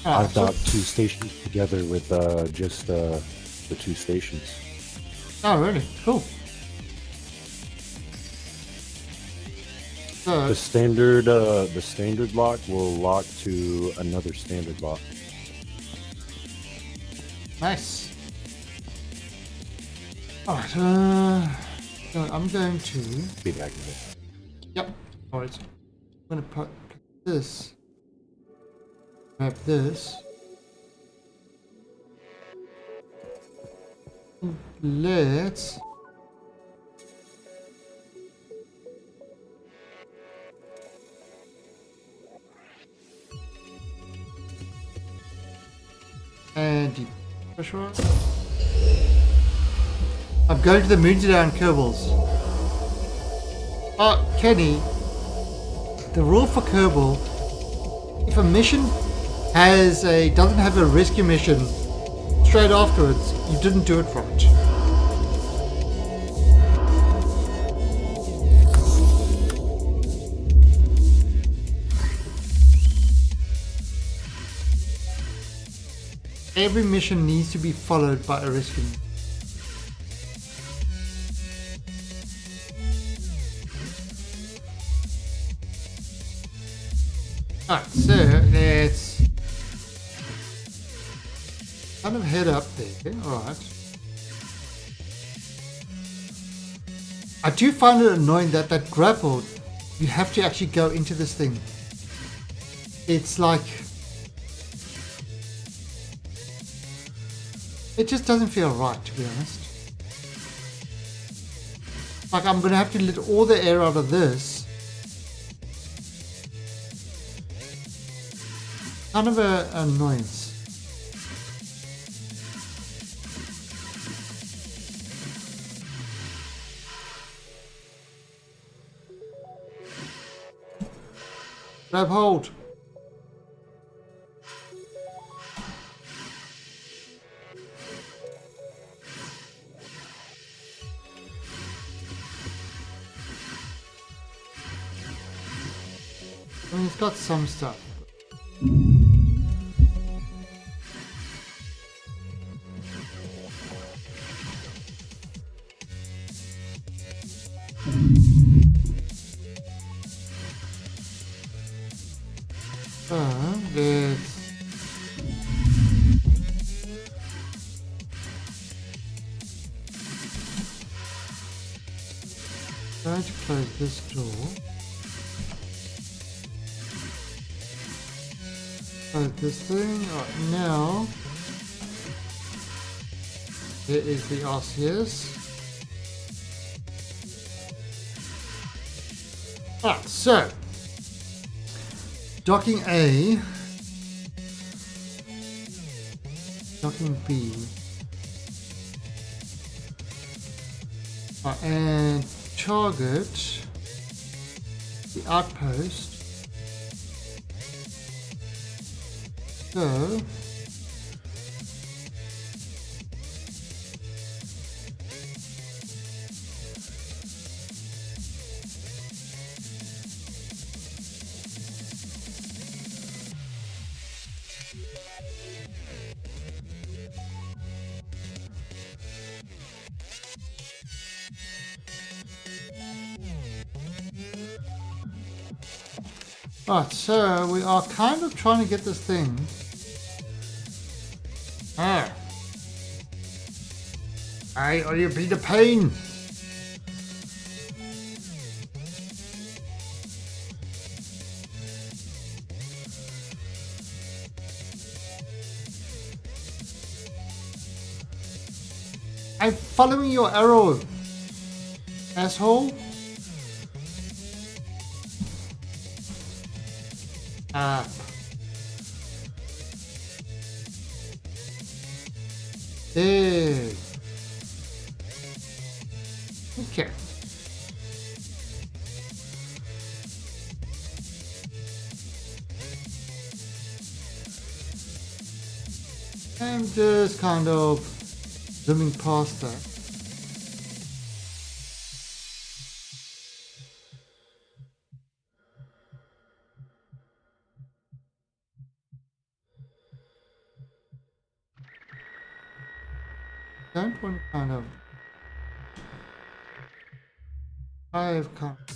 I've docked two stations together with just the two stations. Oh, really? Cool. So, The standard lock will lock to another standard lock. nice. Alright, so I'm going to... Be back in a bit. Yep. Alright. I'm going to put this. Grab this. Let's... And depressurize. I'm going to the Moondown Kerbals. Oh, Kenny, the rule for Kerbal, if a mission doesn't have a rescue mission straight afterwards, you didn't do it right. Every mission needs to be followed by a rescue mission. Alright, so let's kind of head up there. Alright. I do find it annoying that grapple, you have to actually go into this thing. It's like... It just doesn't feel right, to be honest. Like, I'm going to have to let all the air out of this. Kind of an annoyance. Grab hold. I mean, it's got some stuff. Let's try to close this door. Close this thing. Right now, here is the RCS. Alright, so docking A, docking B, and target the outpost. So right, so we are kind of trying to get this thing. Hey, are you being a pain? I'm following your arrow, asshole. Up. There. Okay. I'm just kind of zooming past that. Don't want to kind of. I've kind of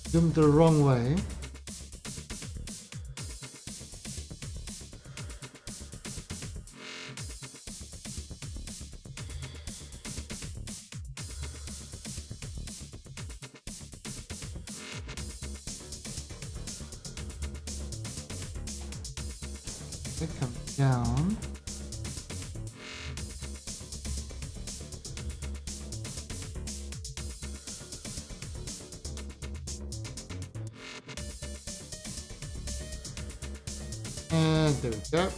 zoomed the wrong way. It comes down. And there we go.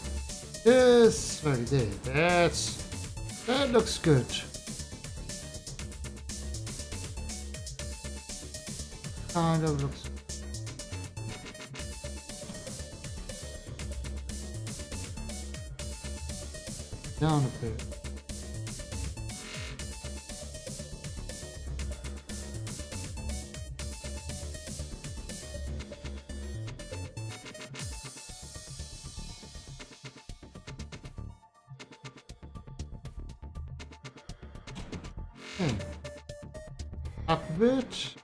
This right there. That looks good. Kind of looks. Down a bit. Okay. Up a bit.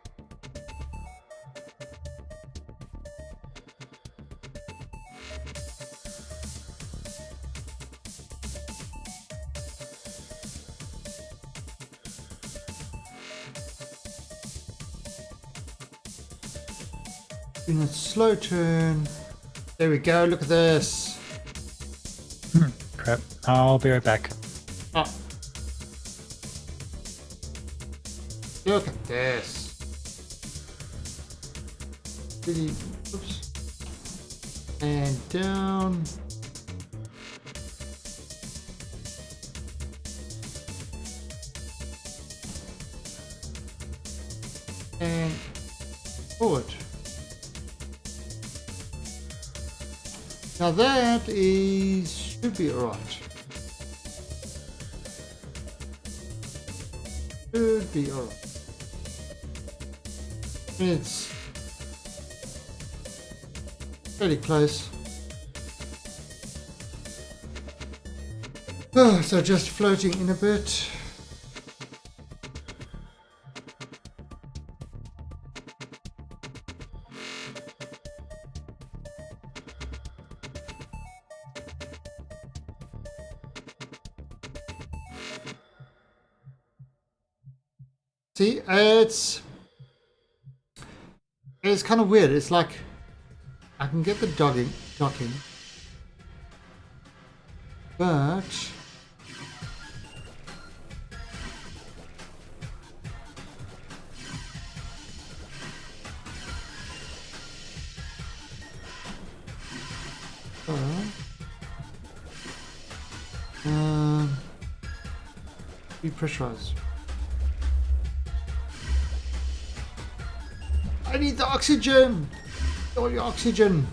In a slow turn. There we go, look at this. Crap. I'll be right back. Oh. Look at this. Really, oops. And down. And forward. Now that should be alright. Should be alright. It's pretty close. Oh, so just floating in a bit. See, it's kind of weird. It's like I can get the docking, But repressurize. I need the oxygen. All your oxygen.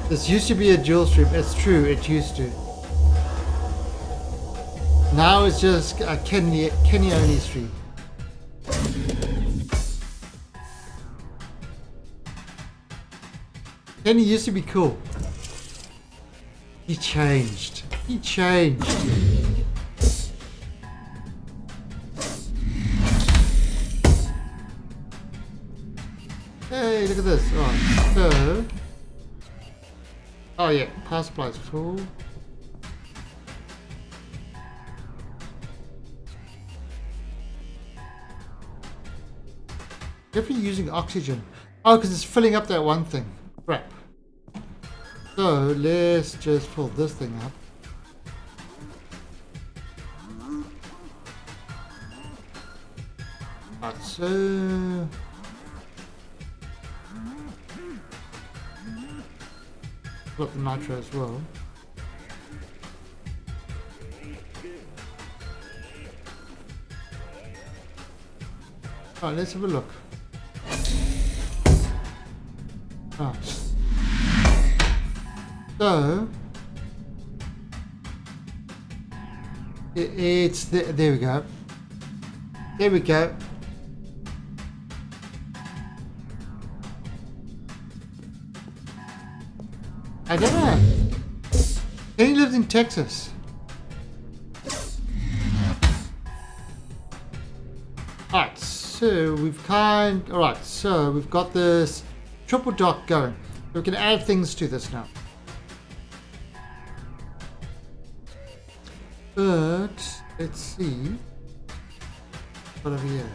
This used to be a dual stream. It's true, it used to. Now it's just a Kenny only stream. Kenny used to be cool. He changed. He changed. Hey, look at this. Right, so. Oh yeah, power supply is full. Definitely using oxygen. Oh, because it's filling up that one thing. Crap. So let's just fill this thing up. Right, so got the nitro as well. Alright, let's have a look. Right. So it's there we go. There we go. I don't know. He lives in Texas. Alright, so we've so we've got this triple dock going. We can add things to this now. But let's see. What over here?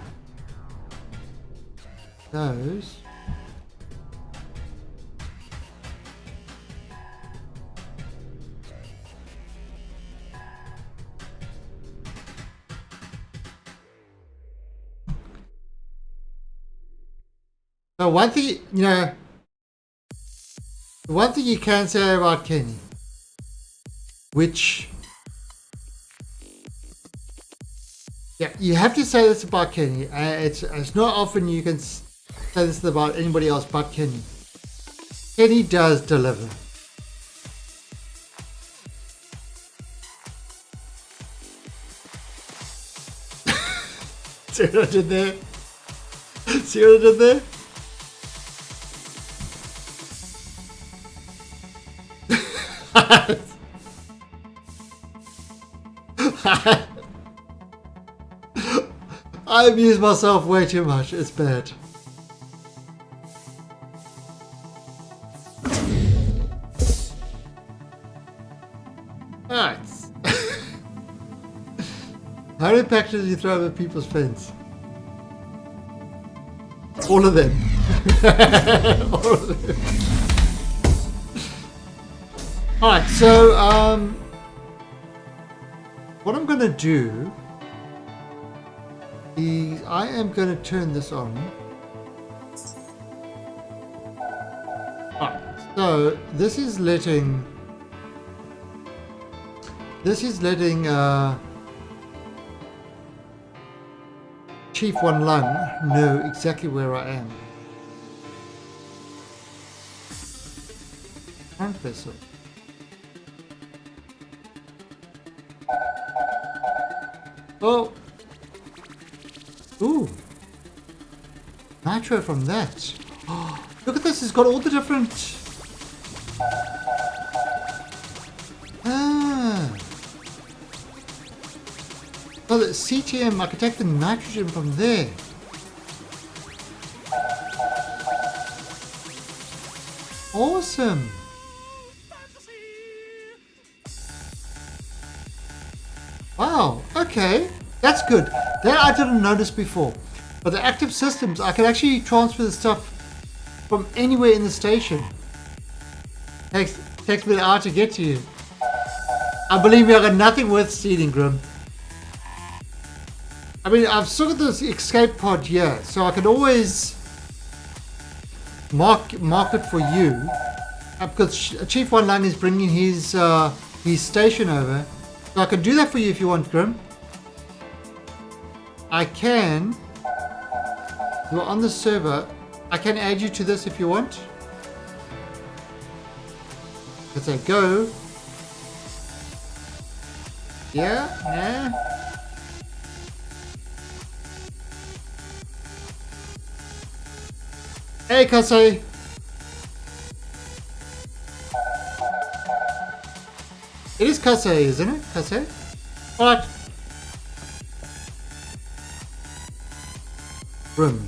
Those. So one thing, the one thing you can say about Kenny, which, yeah, you have to say this about Kenny. It's not often you can say this about anybody else but Kenny. Kenny does deliver. See what I did there? See what I did there? I amuse myself way too much. It's bad. Alright. How many packages do you throw over people's fence? All of them. All of them. Alright, so what I'm gonna do is I am gonna turn this on. Alright, so this is letting Chief One Lung know exactly where I am. Current vessel. Oh! Ooh! Nitro from that. Oh, look at this, it's got all the different... Oh, the CTM, I can take the nitrogen from there. Wow, okay. That's good. That I didn't notice before. But the active systems, I can actually transfer the stuff from anywhere in the station. Takes me an hour to get to you. I believe me, I got nothing worth stealing, Grim. I mean, I've still got this escape pod here, so I can always mark it for you. Because Chief One Line is bringing his station over. So I can do that for you if you want, Grim. I can. You're on the server. I can add you to this if you want. Let's say go. Yeah. Hey, Kasei. It is Kasei, isn't it? Kasei? Alright. Grim.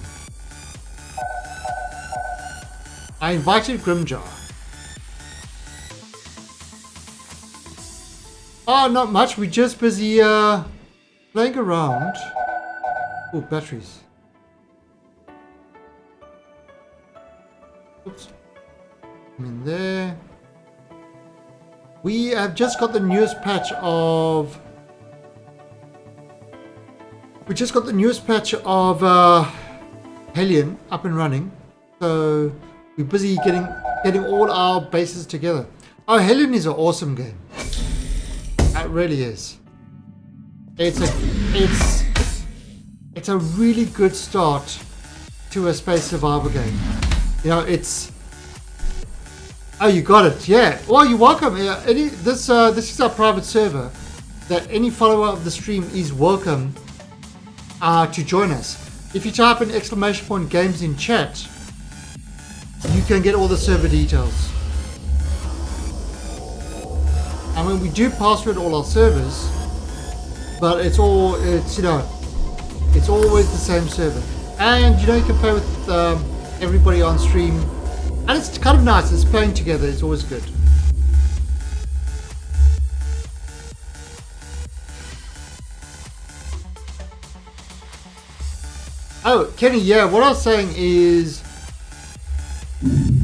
I invited Grimjar. Oh, not much. We're just busy playing around. Oh, batteries. Oops. I'm in there. We have just got the newest patch of... Hellion up and running. So we're busy getting all our bases together. Oh, Hellion is an awesome game. It really is. It's a really good start to a space survival game. You know, it's... Oh, you got it. Yeah. Well, you're welcome. This is our private server. That any follower of the stream is welcome to join us. If you type in !games in chat, you can get all the server details. I mean, we do password all our servers, but it's always the same server. And you can play with everybody on stream. And it's kind of nice. It's playing together. It's always good. Oh, Kenny, yeah, what I was saying is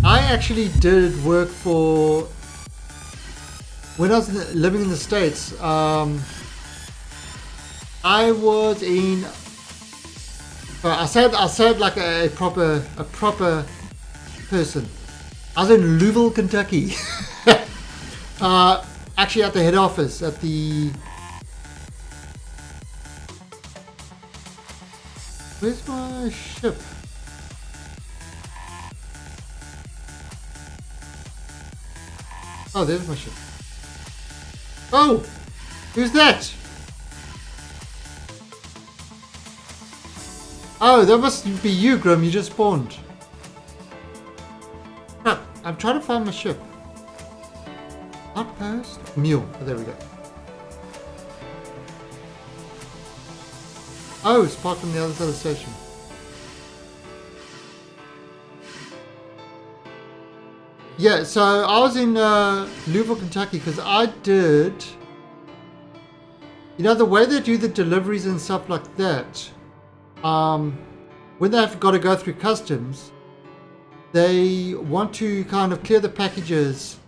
I actually did work for... When I was living in the States, I was in... I said like a proper person. I was in Louisville, Kentucky. Actually at the head office, at the... Where's my ship? Oh, there's my ship. Oh! Who's that? Oh, that must be you, Grim. You just spawned. Crap. I'm trying to find my ship. Outpost? Mule. Oh, there we go. Oh, it's parked on the other side of the station. Yeah, so I was in Louisville, Kentucky, because I did... You know, the way they do the deliveries and stuff like that, when they've got to go through customs, they want to kind of clear the packages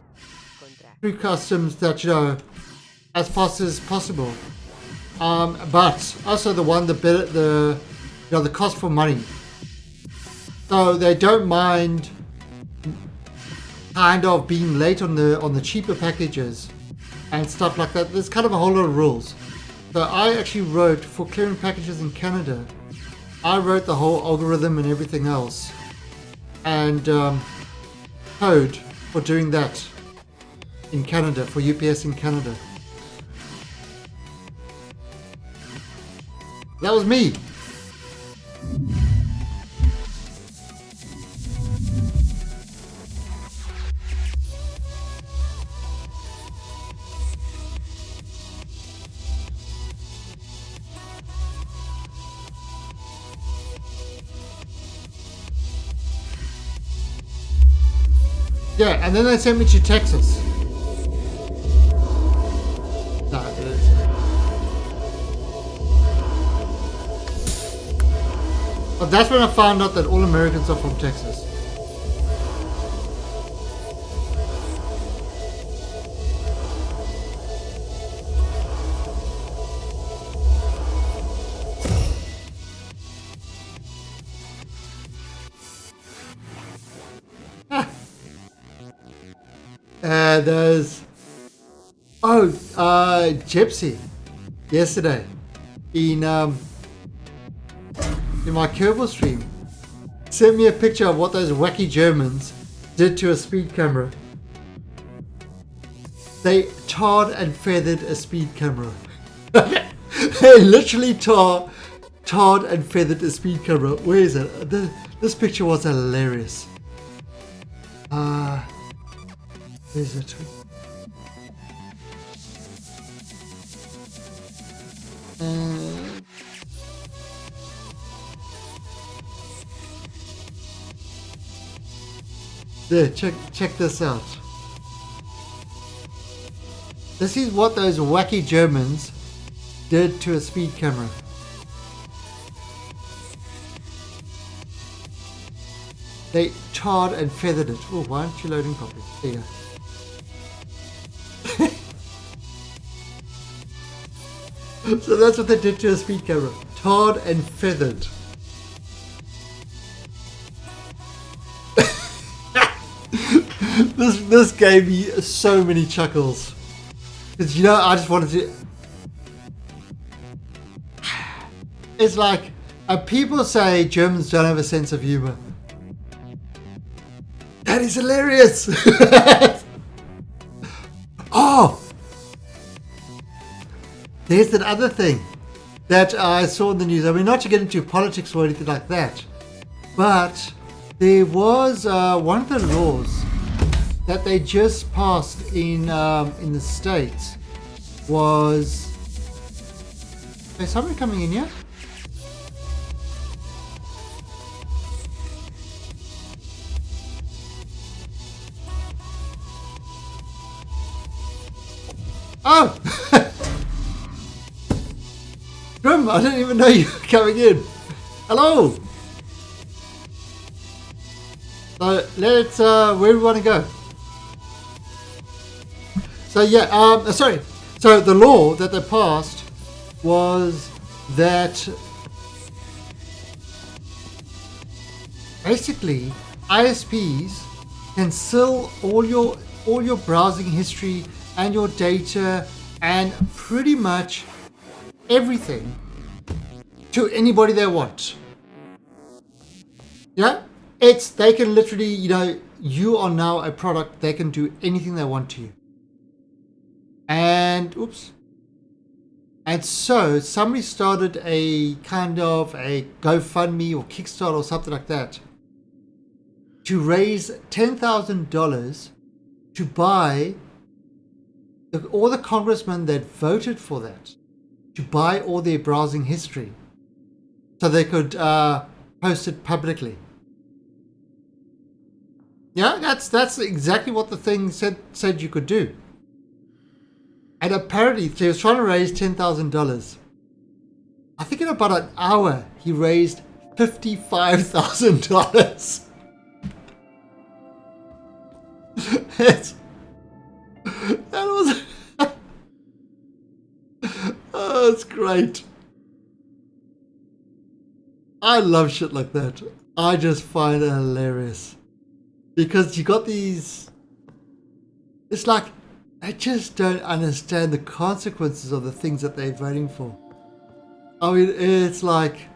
through customs that, as fast as possible. But also the cost for money. So they don't mind kind of being late on the cheaper packages and stuff like that. There's kind of a whole lot of rules. So I actually wrote for clearing packages in Canada. I wrote the whole algorithm and everything else, and code for doing that in Canada for UPS in Canada. That was me. Yeah, and then they sent me to Texas. No, it is. But that's when I found out that all Americans are from Texas. There's Gypsy yesterday in my Kerbal stream sent me a picture of what those wacky Germans did to a speed camera. They tarred and feathered a speed camera. They literally tarred and feathered a speed camera. Where is it? This picture was hilarious. Where is it? There, check this out. This is what those wacky Germans did to a speed camera. They tarred and feathered it. Oh, why aren't you loading properly? There you go. So that's what they did to a speed camera. Tarred and feathered. This gave me so many chuckles. Because, you know, I just wanted to... It's like, people say Germans don't have a sense of humor. That is hilarious! Oh! There's that other thing that I saw in the news. I mean, not to get into politics or anything like that, but there was one of the laws that they just passed in the States was... Is somebody coming in here? Oh! Grim, I didn't even know you were coming in. Hello! So let's, where do we want to go? So yeah, sorry. So the law that they passed was that basically ISPs can sell all your browsing history and your data and pretty much everything to anybody they want. Yeah, they can literally, you know, you are now a product. They can do anything they want to you. And so somebody started a kind of a GoFundMe or Kickstarter or something like that to raise $10,000 to buy all the congressmen that voted for that, to buy all their browsing history so they could post it publicly. Yeah, that's exactly what the thing said you could do. And apparently he was trying to raise $10,000. I think in about an hour he raised $55,000. That was... Oh, it's great. I love shit like that. I just find it hilarious. Because you got these... It's like, I just don't understand the consequences of the things that they're voting for. I mean, it's like...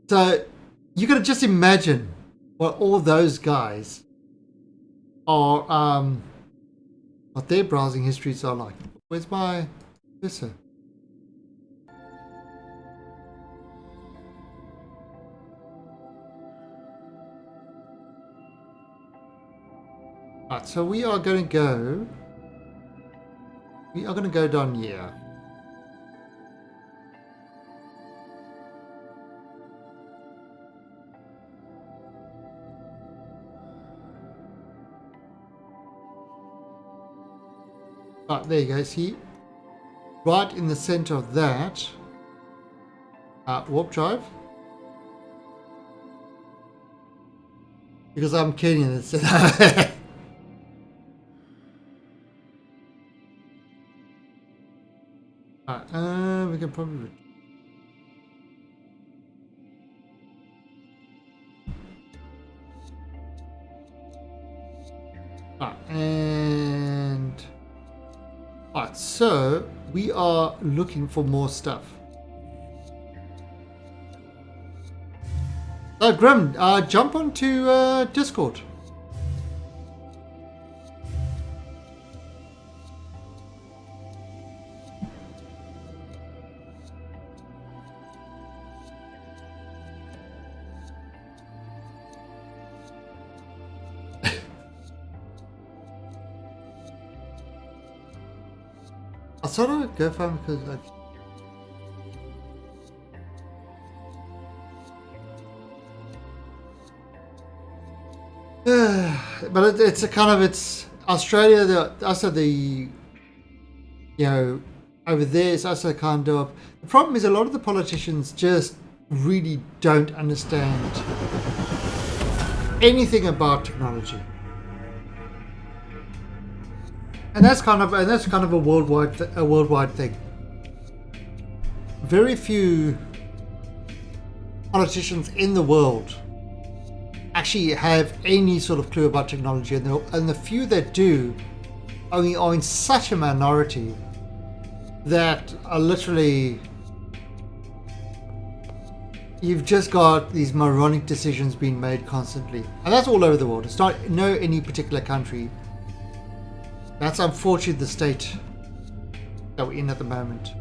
So, you gotta just imagine what all those guys are, what their browsing histories are like. Where's my cursor? Right, so we are going to go down here. Right, there you go, see? Right in the center of that Warp drive. Because I'm Kenyan. It's we can probably. Alright, so we are looking for more stuff. Grim, jump onto Discord. I sort of go for him because but it's a kind of, it's Australia, over there it's also kind of, the problem is a lot of the politicians just really don't understand anything about technology. And that's kind of a worldwide thing. Very few politicians in the world actually have any sort of clue about technology, and the few that do are in such a minority that are literally, you've just got these moronic decisions being made constantly, and that's all over the world. It's not any particular country. That's unfortunately the state that we're in at the moment.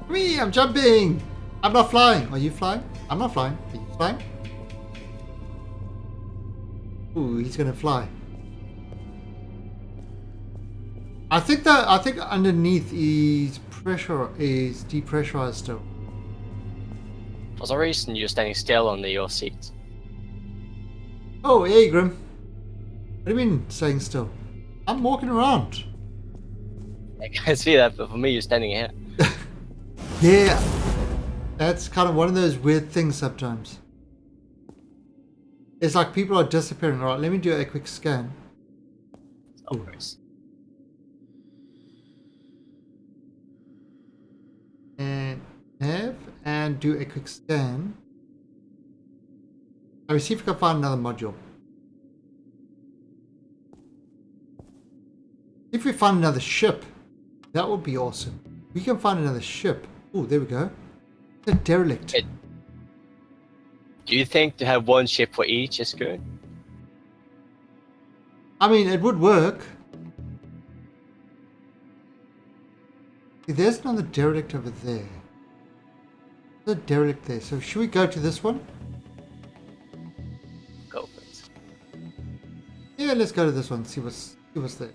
Me, I'm jumping! I'm not flying. Are you flying? I'm not flying. Are you flying? Ooh, he's gonna fly. I think underneath is depressurized still. For some reason, you're standing still on your seat. Oh, hey, Grim. What do you mean, staying still? I'm walking around. I can see that, but for me, you're standing here. Yeah. That's kind of one of those weird things sometimes. It's like people are disappearing. Alright, let me do a quick scan. Of course. And do a quick scan. Let me see if we can find another module. If we find another ship, that would be awesome. We can find another ship. Oh, there we go. A derelict. Do you think to have one ship for each is good? I mean, it would work. There's another derelict over there. There's a derelict there. So should we go to this one? Go for it. Yeah, let's go to this one. See what's there.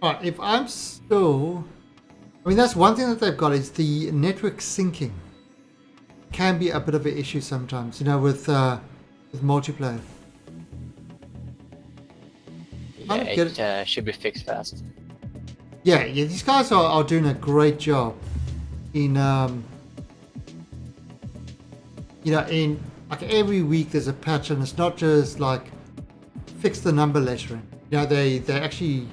Alright, if I'm still... I mean, that's one thing that they've got is the network syncing. Can be a bit of an issue sometimes, with multiplayer. Yeah, it should be fixed fast. Yeah, these guys are doing a great job in, in like every week there's a patch, and it's not just like fix the number lettering. They're actually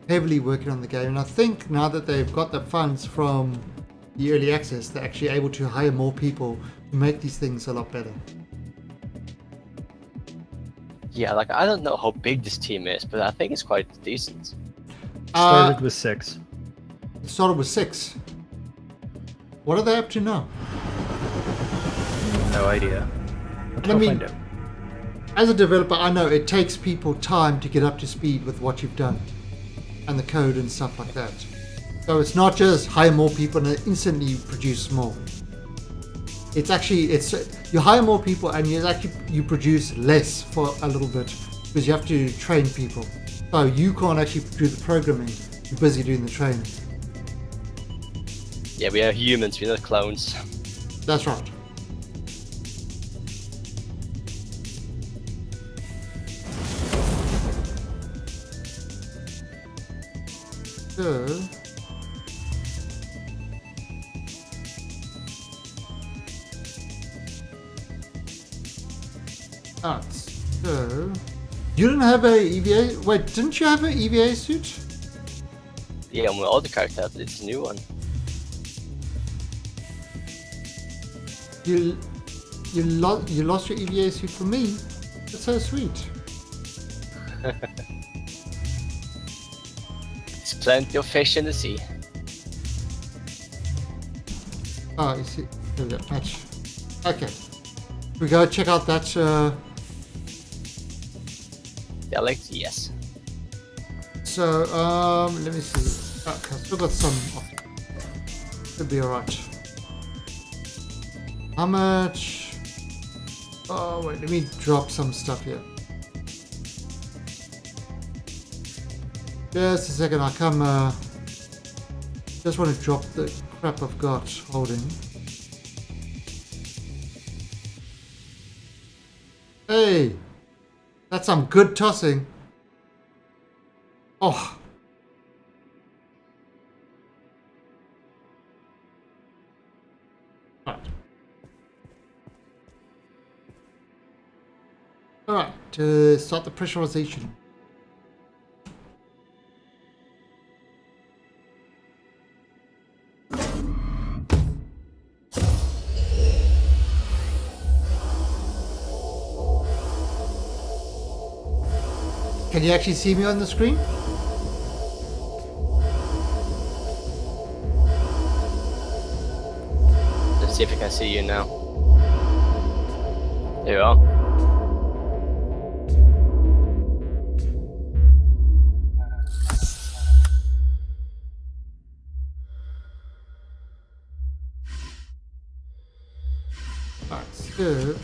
heavily working on the game, and I think now that they've got the funds from the early access, they're actually able to hire more people to make these things a lot better. Yeah, I don't know how big this team is, but I think it's quite decent. Started with 6. It started with 6. What are they up to now? No idea. I mean, as a developer, I know it takes people time to get up to speed with what you've done and the code and stuff like that. So it's not just hire more people and instantly produce more. It's actually, you hire more people and you produce less for a little bit because you have to train people. So you can't actually do the programming, you're busy doing the training. Yeah, we are humans, we're not clones. That's right. So. Alright, so. You didn't have a EVA? Wait, didn't you have an EVA suit? Yeah, on my other character, but it's a new one. You lost your EVA suit for me? That's so sweet. There's plenty of fish in the sea. Oh, you see, there we go, match. Okay, we go check out that. Dialect, yes. So, let me see. Okay, still got some. Should be alright. How much? Oh wait, let me drop some stuff here. Just a second, I come. Just want to drop the crap I've got holding. Hey, that's some good tossing. Oh. Alright, to start the pressurization. Can you actually see me on the screen? Let's see if I can see you now. There you are. Alright, so...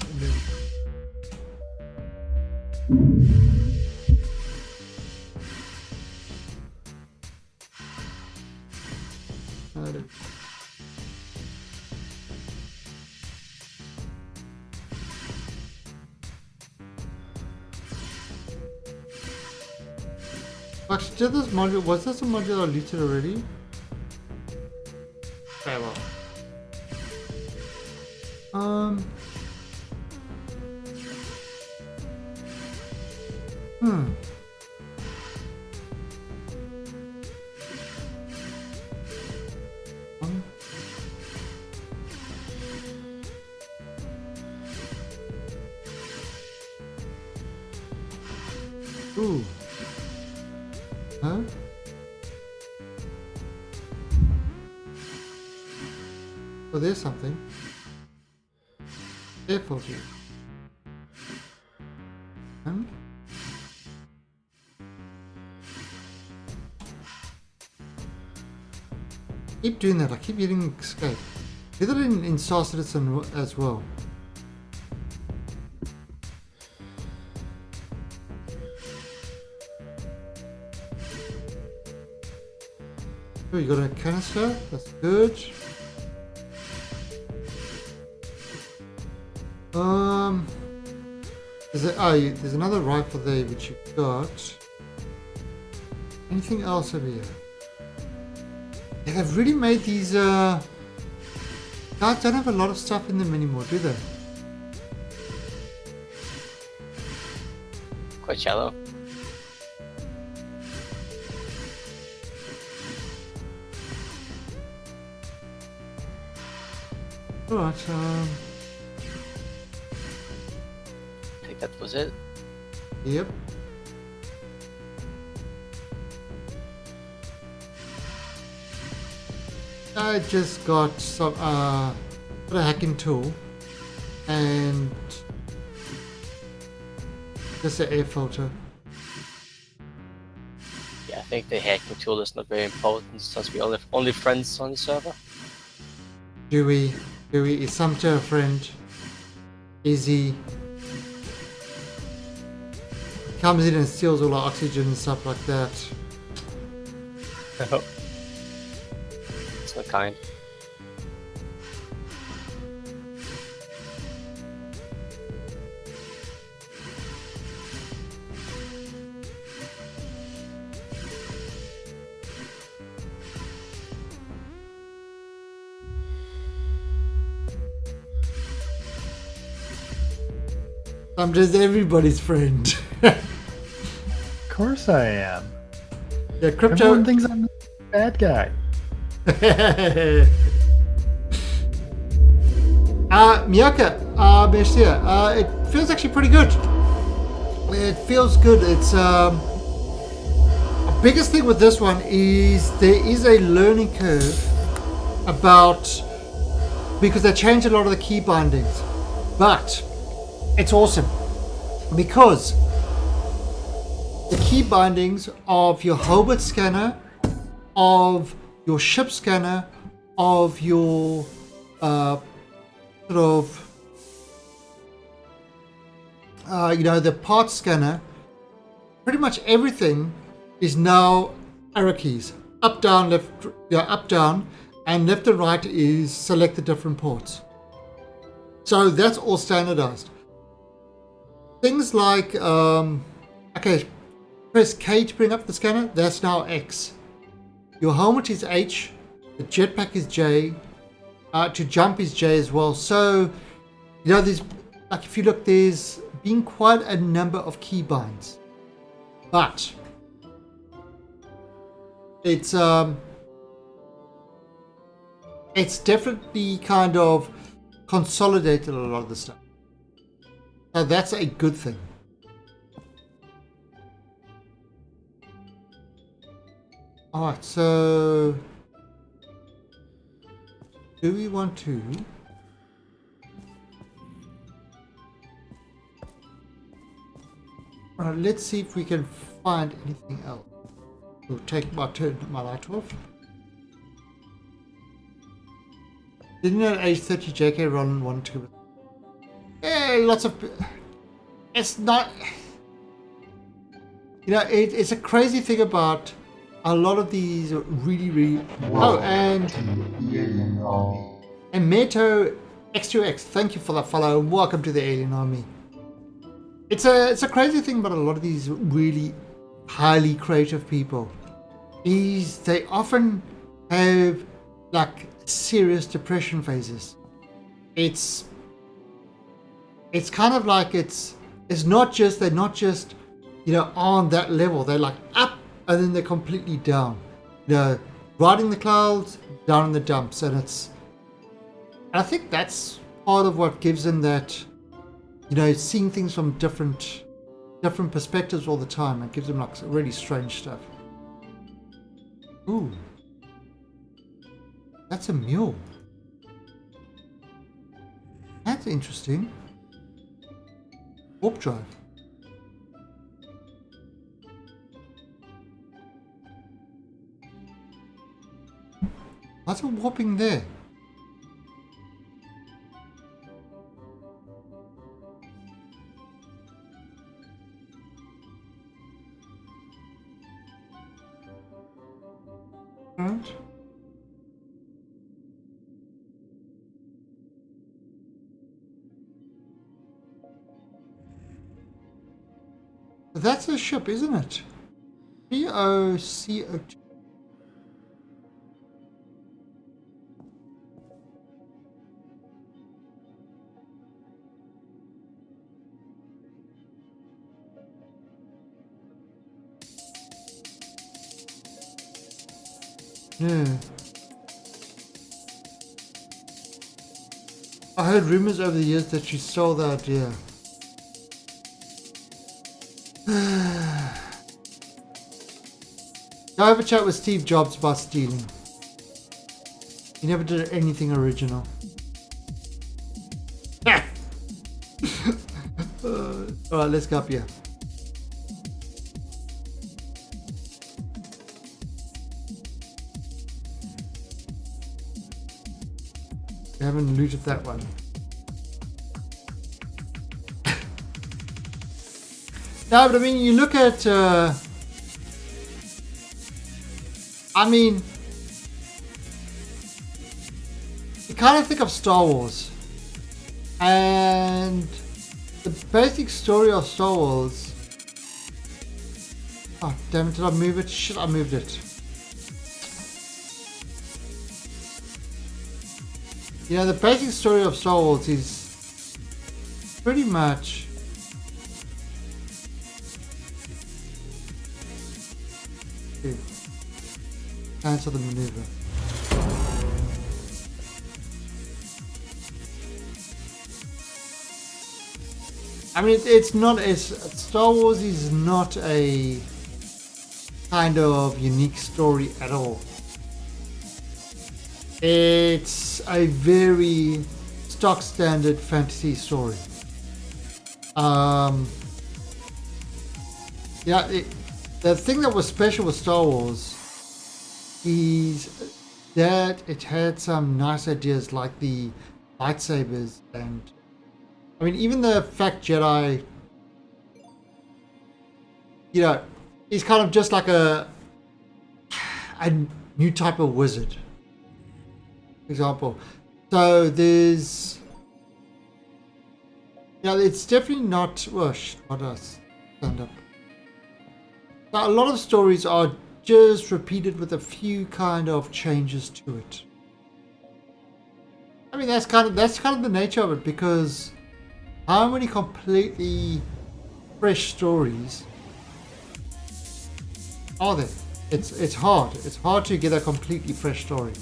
Actually, did this module, was this a module I looted already? Okay, well. Ooh. Huh? Oh, there's something. Air filter. Keep doing that. I keep hitting escape. Do that in Star Citizen as well. Oh, you got a canister? That's good. There's another rifle there which you've got. Anything else over here? Yeah, they've really made these guys don't have a lot of stuff in them anymore, do they? Quite shallow. Alright, I think that was it. Yep. I just got some got a hacking tool and just an air filter. Yeah, I think the hacking tool is not very important since we only friends on the server. Dewey is Sumter a friend? Is he? Comes in and steals all our oxygen and stuff like that. It's not kind. I'm just everybody's friend. Of course I am. Yeah, crypto. Everyone thinks I'm the bad guy. Miyaka, Mercia, it feels actually pretty good. It feels good. It's biggest thing with this one is there is a learning curve because they changed a lot of the key bindings, but it's awesome because the key bindings of your Hobart scanner, of your ship scanner, of your the part scanner, pretty much everything is now arrow keys. Up, down, left, up, down, and left and right is select the different ports. So that's all standardized. Things like, press K to bring up the scanner, that's now X. Your helmet is H, the jetpack is J, to jump is J as well. So, there's, like if you look, there's been quite a number of key binds. But it's definitely kind of consolidated a lot of the stuff. So that's a good thing. Alright, so do we want to let's see if we can find anything else. We'll take my light off. Didn't know at age 30 J.K. Rowling wanted to go with... Yeah, lots of... It's not... it's a crazy thing about a lot of these really... Oh, and Meto X2X, thank you for that follow and welcome to the Alien Army. It's a crazy thing about a lot of these really highly creative people. They often have like serious depression phases. It's kind of like it's not just they're not just on that level. They're like up and then they're completely down. Riding the clouds, down in the dumps, and I think that's part of what gives them that. Seeing things from different perspectives all the time. It gives them like really strange stuff. Ooh. That's a mule. That's interesting. Warp drive. What's a warping there? Right. That's a ship, isn't it? POCO2. Yeah. I heard rumors over the years that she stole the idea. I have a chat with Steve Jobs about stealing. He never did anything original. Alright, let's go up here. We haven't looted that one. No, but I mean, you look at... you kind of think of Star Wars. And the basic story of Star Wars... Oh, damn it, did I move it? Shit, I moved it. The basic story of Star Wars is pretty much to cancel the maneuver. I mean, it's not as Star Wars is not a kind of unique story at all. It's a very stock standard fantasy story. Yeah, the thing that was special with Star Wars is that it had some nice ideas like the lightsabers, and I mean even the fact Jedi, you know, is kind of just like a new type of wizard, for example. So there's, yeah, it's definitely not, well, not us, stand up. Now, a lot of stories are just repeated with a few kind of changes to it. I mean, that's kind of the nature of it, because how many completely fresh stories are there? It's hard. It's hard to get a completely fresh story.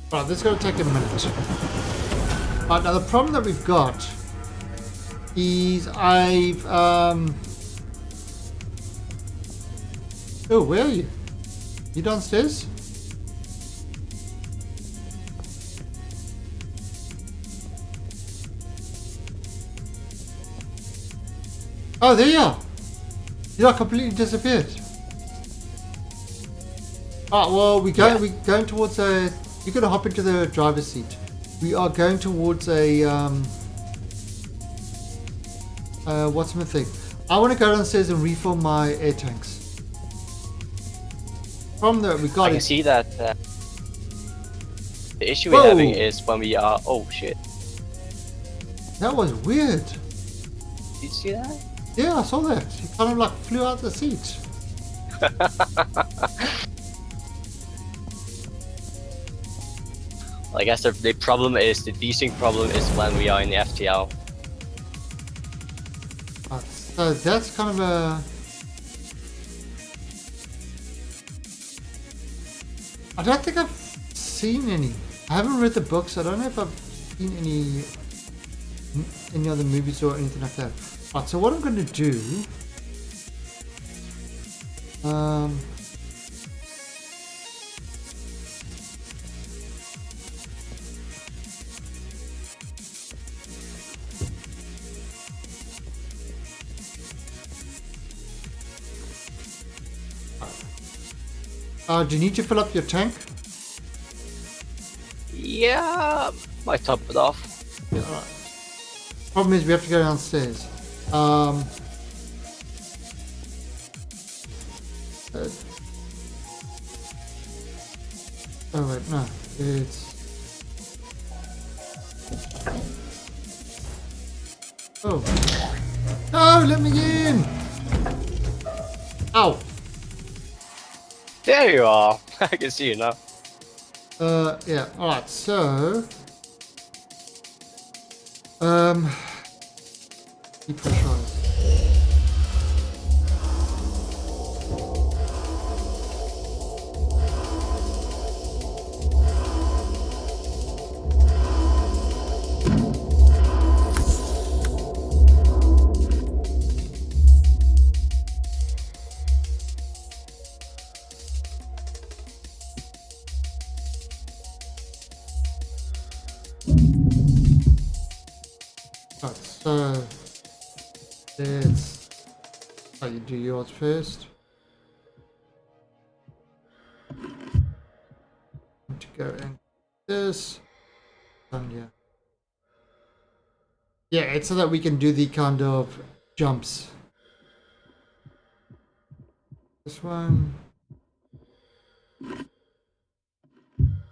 Right, this is going to take a minute. Right, now the problem that we've got is I've oh, where are you? You downstairs? Oh, there you are. You are completely disappeared. Ah, well, we're going towards a. You're gonna hop into the driver's seat. We are going towards a what's my thing? I want to go downstairs and refill my air tanks. From there, we got. I can see that the issue we're having is when we are. Oh shit! That was weird. Did you see that? Yeah, I saw that. He kind of like flew out the seat. I guess the problem is, the desync problem is when we are in the FTL. So that's kind of a. I don't think I've seen any. I haven't read the books. I don't know if I've seen any other movies or anything like that. Right, so what I'm going to do. Do you need to fill up your tank? Yeah, might top it off. Yeah, alright. Problem is we have to go downstairs. Oh wait, no. It's... Oh. No, let me in! Ow! There you are. I can see you now. Yeah, alright, so... Depressurize. Right, so let's you do yours first. Need to go and this. Yeah. Yeah, it's so that we can do the kind of jumps. This one.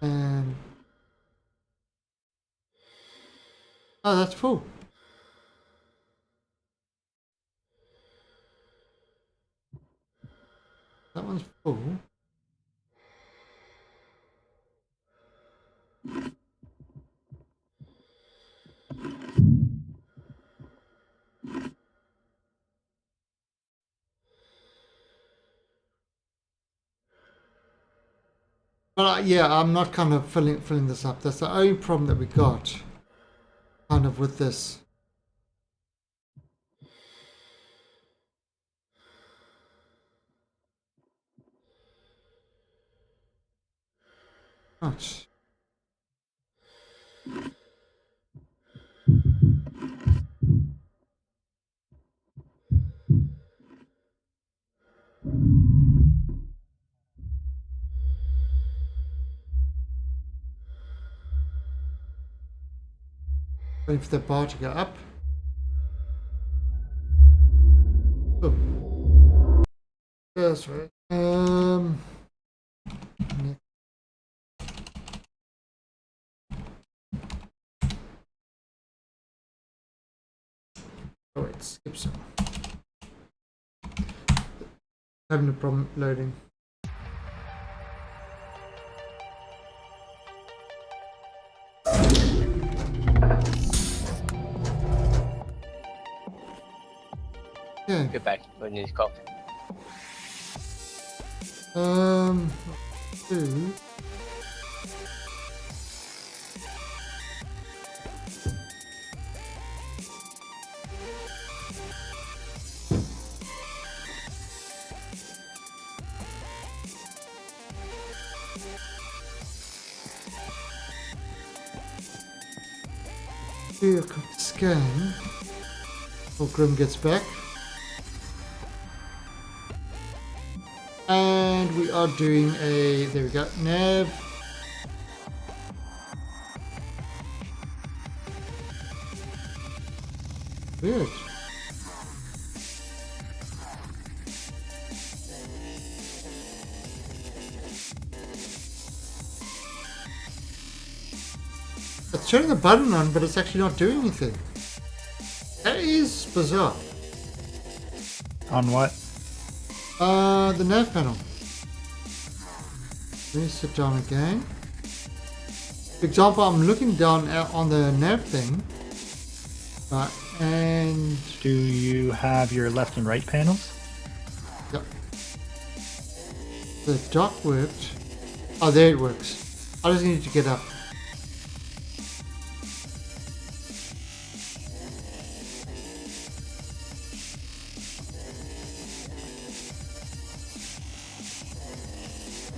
And oh, that's full. That one's full. But yeah, I'm not kind of filling this up. That's the only problem that we got, kind of with this. Right. Waiting for the bar to go up. Oh. That's right. Oh wait, skip some. Having a problem loading. Yeah. Go back when you need coffee. Two. Do a quick scan before Grim gets back. And we are doing a, there we go, nav. Weird. It's turning the button on, but it's actually not doing anything. That is bizarre. On what? The nav panel. Let me sit down again. For example, I'm looking down on the nav thing. And Do you have your left and right panels? yep. The dock worked. Oh, there it works. I just need to get up.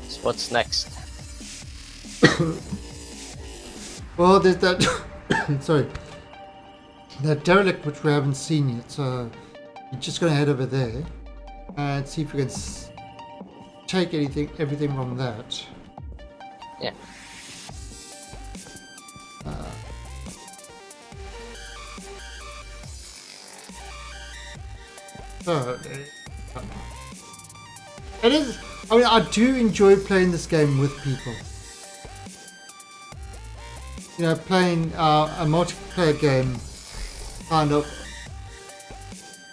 So what's next? Well, there's that. Sorry. That derelict which we haven't seen yet, so we're just gonna head over there and see if we can take everything from that. Yeah. So it is. I mean, I do enjoy playing this game with people. You know, playing a multiplayer game kind of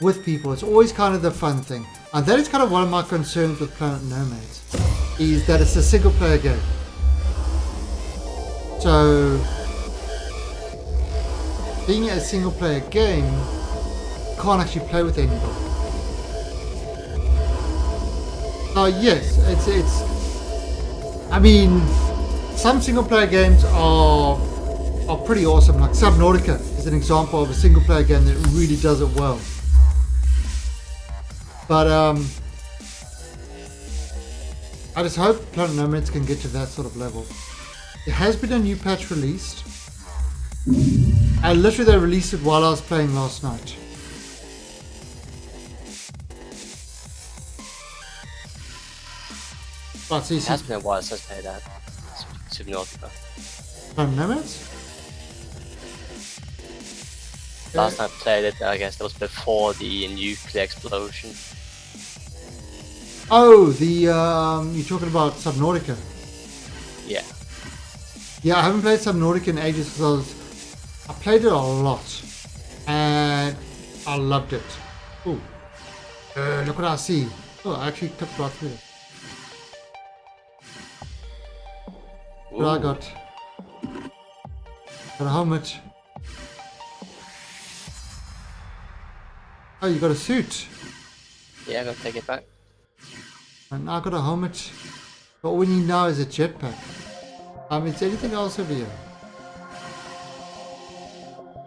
with people. It's always kind of the fun thing. And that is kind of one of my concerns with Planet Nomads, is that it's a single player game. So, being a single player game, you can't actually play with anybody. Yes, it's. I mean, some single player games are pretty awesome. Like Subnautica is an example of a single player game that really does it well. But I just hope Planet Nomads can get to that sort of level. There has been a new patch released. Literally they released it while I was playing last night. Right, so you It see has been a while since I played that. Subnautica. Planet Nomads? Last time I played it, I guess that was before the nuclear explosion. Oh, the you're talking about Subnautica. Yeah. Yeah, I haven't played Subnautica in ages because I played it a lot and I loved it. Ooh. Look what I see. Oh, I actually clipped right through it. What I got? Got a helmet. Oh, you got a suit. Yeah, I'm gonna take it back. And I got a helmet. What we need now is a jetpack. Is there anything else over here?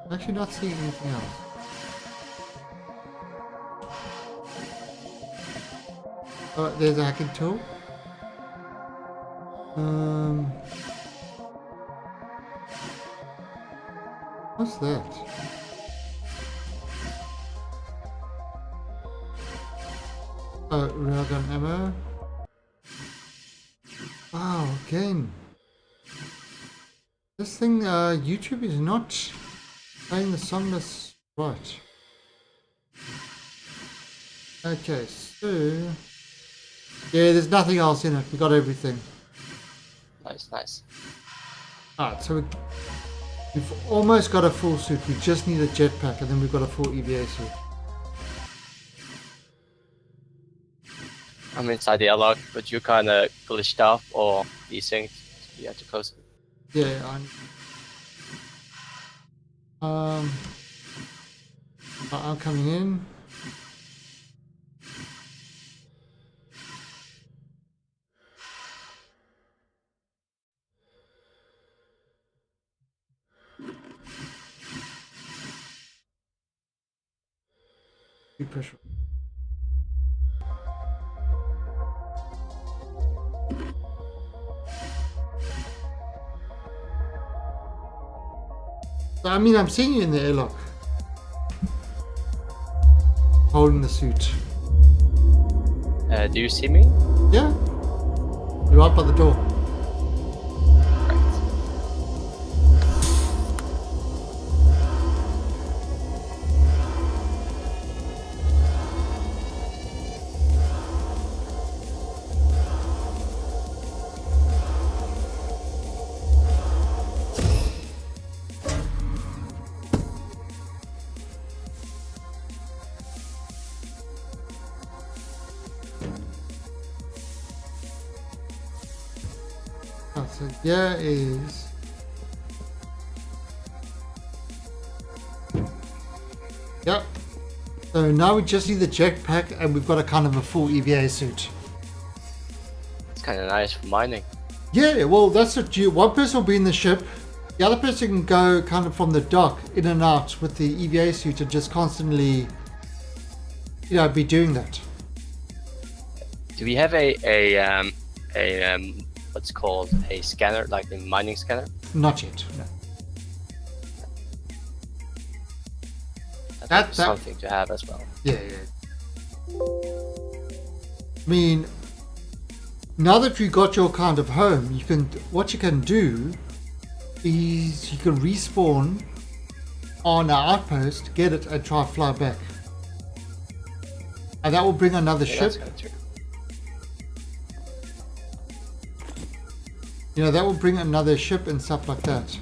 I'm actually not seeing anything else. Oh, there's a hacking tool. What's that? Oh, railgun ammo. Wow, again. This thing, YouTube is not playing the song that's right. Okay, so... yeah, there's nothing else in it. We got everything. Nice, nice. Alright, so we've almost got a full suit. We just need a jetpack and then we've got a full EVA suit. I'm inside the airlock, but you kind of glitched out or desynced. So you have to close it. Yeah, I'm coming in. Deep pressure. So, I mean, I'm seeing you in the airlock. Holding the suit. Do you see me? Yeah. You're right by the door. Right. So there is... yep. So now we just need the jetpack and we've got a kind of a full EVA suit. It's kind of nice for mining. Yeah, well that's what you... one person will be in the ship. The other person can go kind of from the dock in and out with the EVA suit and just constantly, you know, be doing that. Do we have a what's called a scanner, like the mining scanner? Not yet, no. That's something to have as well. Yeah. I mean, now that you got your kind of home, you can... what you can do is you can respawn on an outpost, get it, and try to fly back. And that will bring another ship. That's kind of true. You know, that will bring another ship and stuff like that.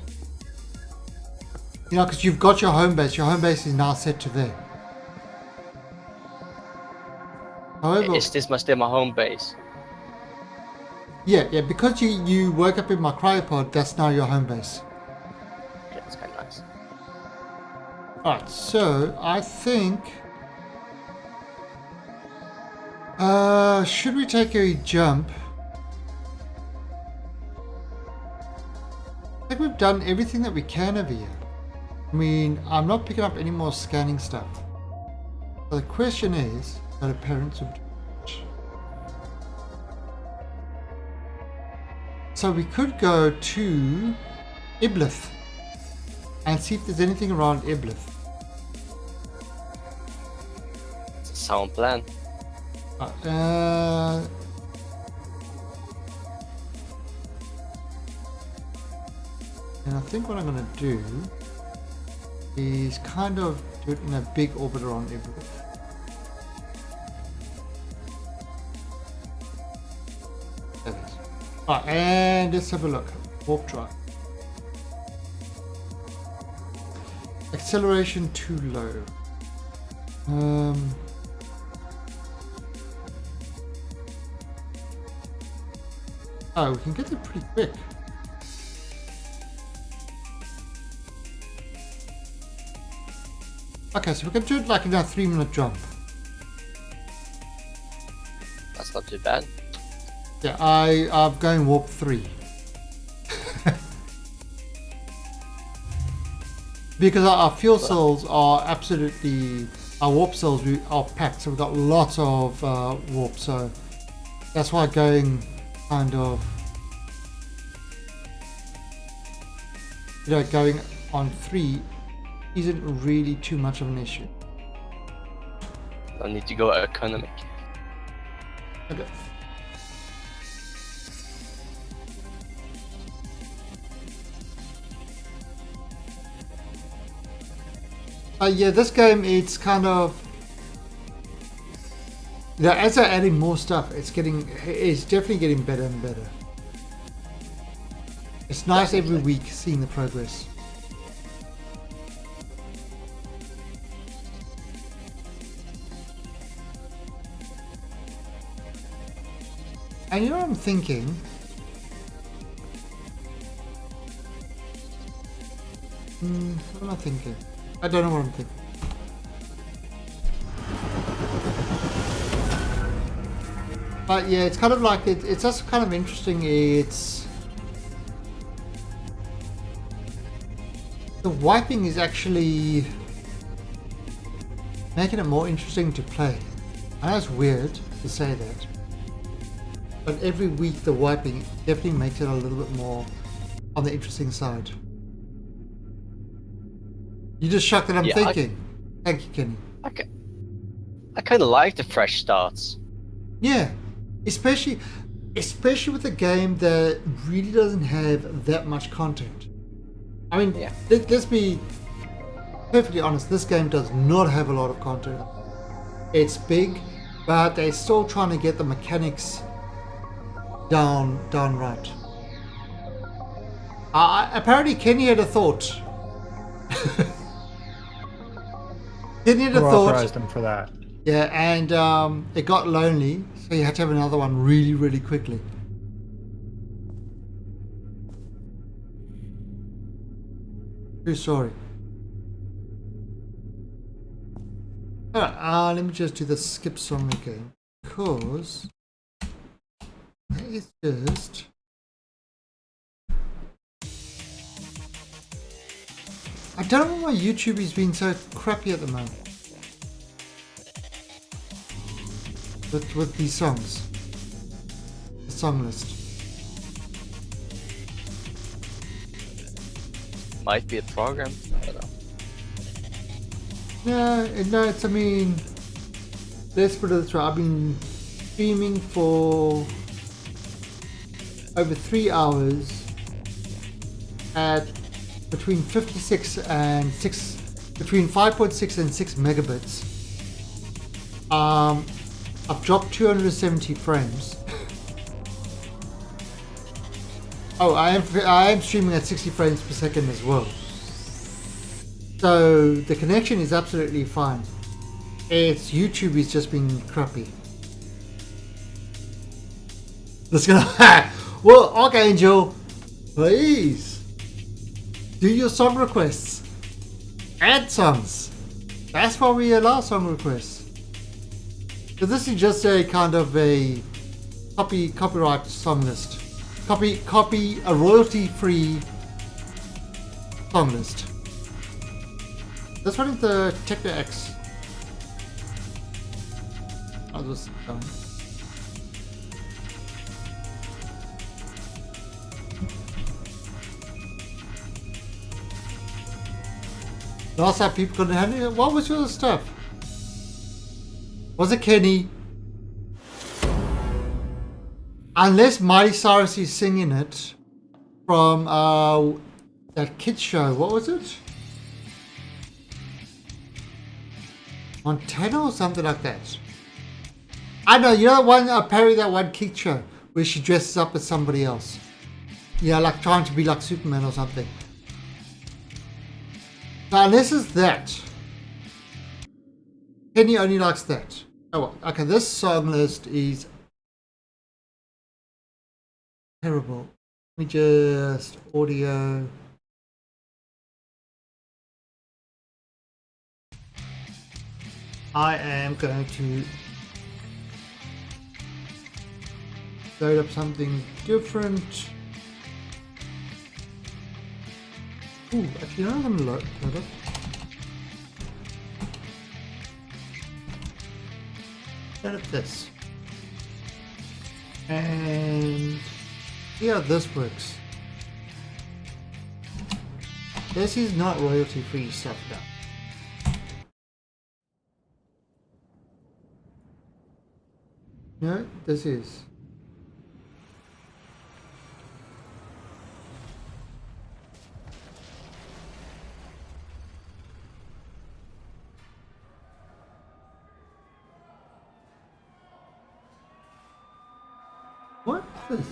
You know, because you've got your home base. Your home base is now set to there. However... is this still my home base? yeah, because you woke up in my cryopod, that's now your home base. Okay, that's kind of nice. Alright, so I think... should we take a jump? I think we've done everything that we can over here. I mean, I'm not picking up any more scanning stuff. So the question is, are the parents of... so we could go to Iblith and see if there's anything around Iblith. It's a sound plan. And I think what I'm going to do is kind of do it in a big orbit around Iblith. There it is. Alright, and let's have a look. Warp drive. Acceleration too low. Oh, we can get there pretty quick. Okay, so we can do it like in a 3-minute jump. That's not too bad. Yeah, I'm going warp 3. Because our fuel cells are absolutely, our warp cells are packed, so we've got lots of warp, so that's why going kind of, going on 3 isn't really too much of an issue. I need to go economic. Okay. Yeah, this game, it's kind of, as they're adding more stuff, it's definitely getting better and better. It's nice every week seeing the progress. And you know what I'm thinking? What am I thinking? I don't know what I'm thinking. But yeah, it's kind of like, it's just kind of interesting. It's, the wiping is actually making it more interesting to play. I know it's weird to say that, but every week the wiping definitely makes it a little bit more on the interesting side. You just shocked that I'm thinking. Thank you, Kenny. I kind of like the fresh starts. Yeah, especially with a game that really doesn't have that much content. I mean, let's be perfectly honest. This game does not have a lot of content. It's big, but they're still trying to get the mechanics down right. Apparently, Kenny had a thought. Kenny had a thought. Authorized him for that. Yeah, and it got lonely, so you had to have another one really, really quickly. True story. Alright, let me just do the skip song again, because it's just... I don't know why YouTube is being so crappy at the moment. With these songs. The song list. Might be a program. I don't know. No, it's, I mean, let's put it this way. I've been streaming for over 3 hours at between 56 and 6, between 5.6 and 6 megabits. I've dropped 270 frames. Oh, I am streaming at 60 frames per second as well. So the connection is absolutely fine. It's YouTube is just being crappy. Let's go. Well, Archangel, please do your song requests. Add songs. That's why we allow song requests. So this is just a kind of a copyright song list. Copy a royalty-free song list. Let's run into Techno X. I'll just done. Last time people couldn't handle it. What was your stuff? Was it Kenny? Unless Miley Cyrus is singing it from that kids show. What was it? Montana or something like that. I know, you know one, apparently that one kids show where she dresses up as somebody else. Yeah, like trying to be like Superman or something. So unless it's that, Kenny only likes that. Oh, well, okay, this song list is terrible. Let me just audio. I am going to load up something different. Ooh, actually, I'm going to load up. Load up this. And see how this works. This is not royalty-free stuff now. No, this is. What is this?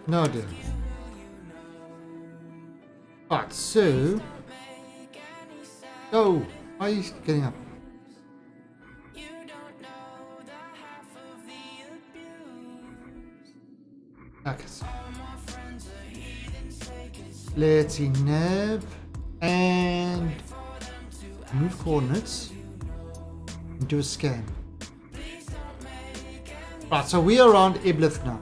No idea. Alright, so... Oh, why are you getting up? Okay. Let's see, nav and move coordinates and do a scan. Right, so we are around Iblith now.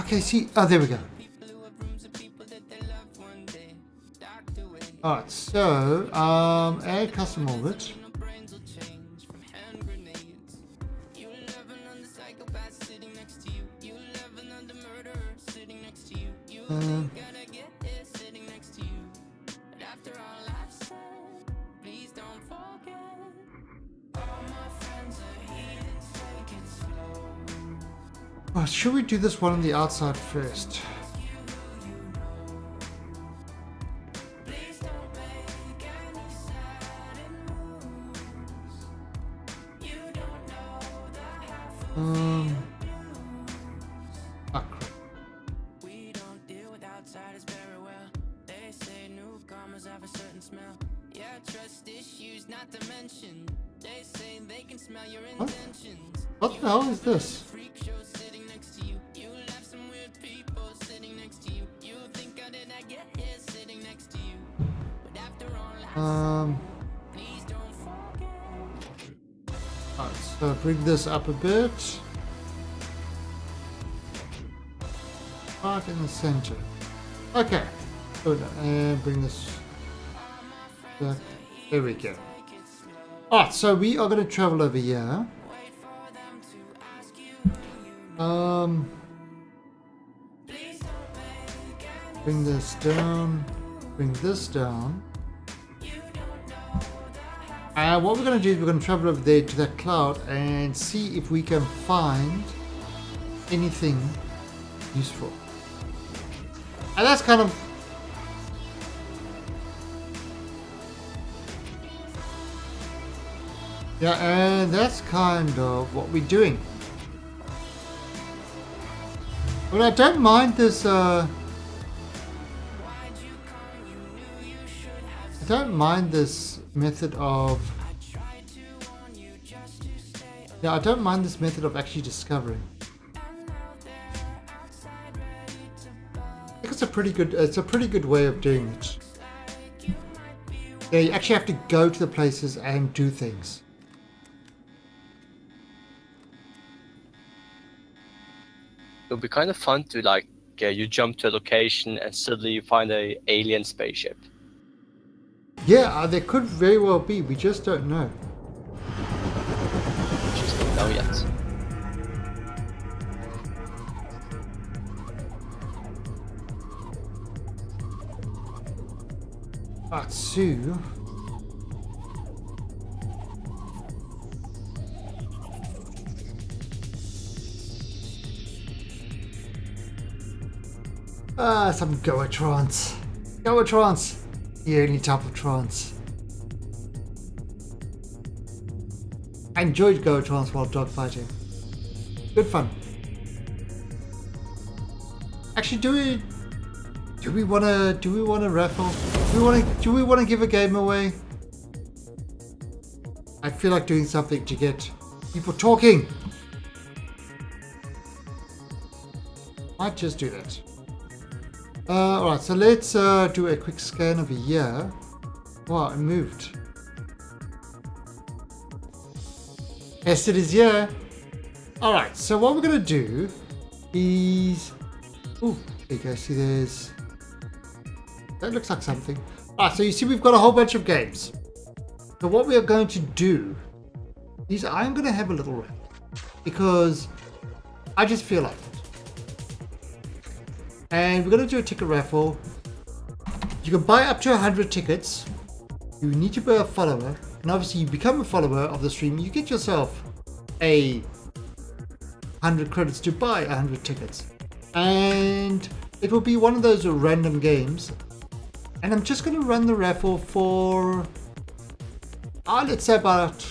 Okay, see, oh, there we go. Alright, so, add custom orbit. Oh, should we do this one on the outside first? Oh, crap. We don't deal with outsiders very well. They say newcomers have a certain smell. Yeah, trust issues not to mention. They say they can smell your intentions. What the hell is this? Freak show sitting next to you. You have some weird people sitting next to you. You think how did I get here sitting next to you? But after all, please don't forget. Alright, so bring this up a bit. Right in the center. Okay. Good. And bring this back. There we go. Alright, so we are going to travel over here. Bring this down. Bring this down. And what we're going to do is we're going to travel over there to that cloud and see if we can find anything useful. And that's kind of... Yeah, and that's kind of what we're doing. But I don't mind this, I don't mind this method of... Yeah, I don't mind this method of actually discovering. I think it's a pretty good way of doing it. Yeah, you actually have to go to the places and do things. It would be kind of fun to you jump to a location and suddenly you find a alien spaceship. Yeah, there could very well be. We just don't know. Just don't know yet. Atsu. Some Goa trance. Goa trance. The only type of trance. I enjoyed Goa trance while dogfighting. Good fun. Actually, do we want to raffle? Do we want to give a game away? I feel like doing something to get people talking. Might just do that. Alright, so let's do a quick scan over here. Wow, it moved. Yes, it is here. Alright, so what we're going to do is... Oh, there you go. See, there's... That looks like something. Alright, so you see we've got a whole bunch of games. So what we are going to do is I'm going to have a little run. Because I just feel like it. And we're going to do a ticket raffle. You can buy up to 100 tickets. You need to be a follower. And obviously you become a follower of the stream. You get yourself a 100 credits to buy 100 tickets. And it will be one of those random games. And I'm just going to run the raffle for, let's say about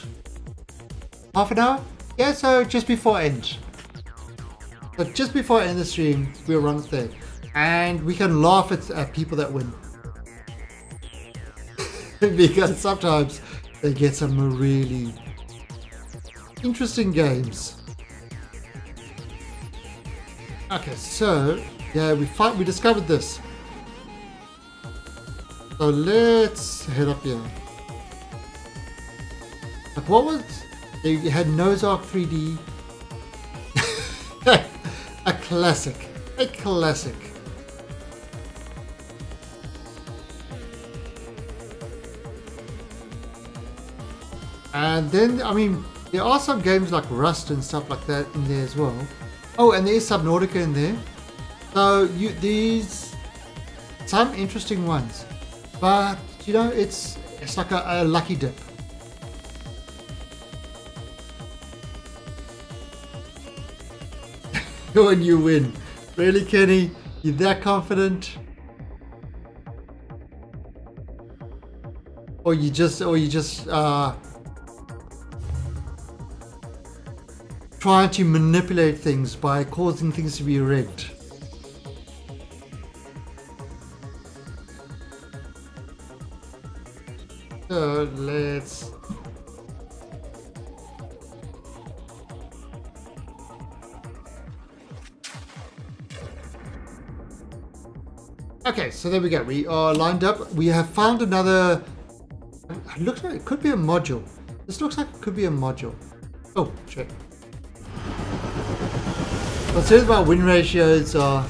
half an hour. Yeah, so just before end. So just before I end the stream, we'll run it there. And we can laugh at people that win. Because sometimes they get some really interesting games. Okay, so yeah, we discovered this. So let's head up here. Like what was... You had Noah's Ark 3D. A classic. A classic. And then, I mean, there are some games like Rust and stuff like that in there as well. Oh, and there's Subnautica in there. So these some interesting ones, but you know, it's like a lucky dip. When you win, really, Kenny? You that confident? Or you just trying to manipulate things by causing things to be rigged? So let's... Okay, so there we go. We are lined up. We have found another... It looks like it could be a module. This looks like it could be a module. Oh, shit. Consider about win ratios are...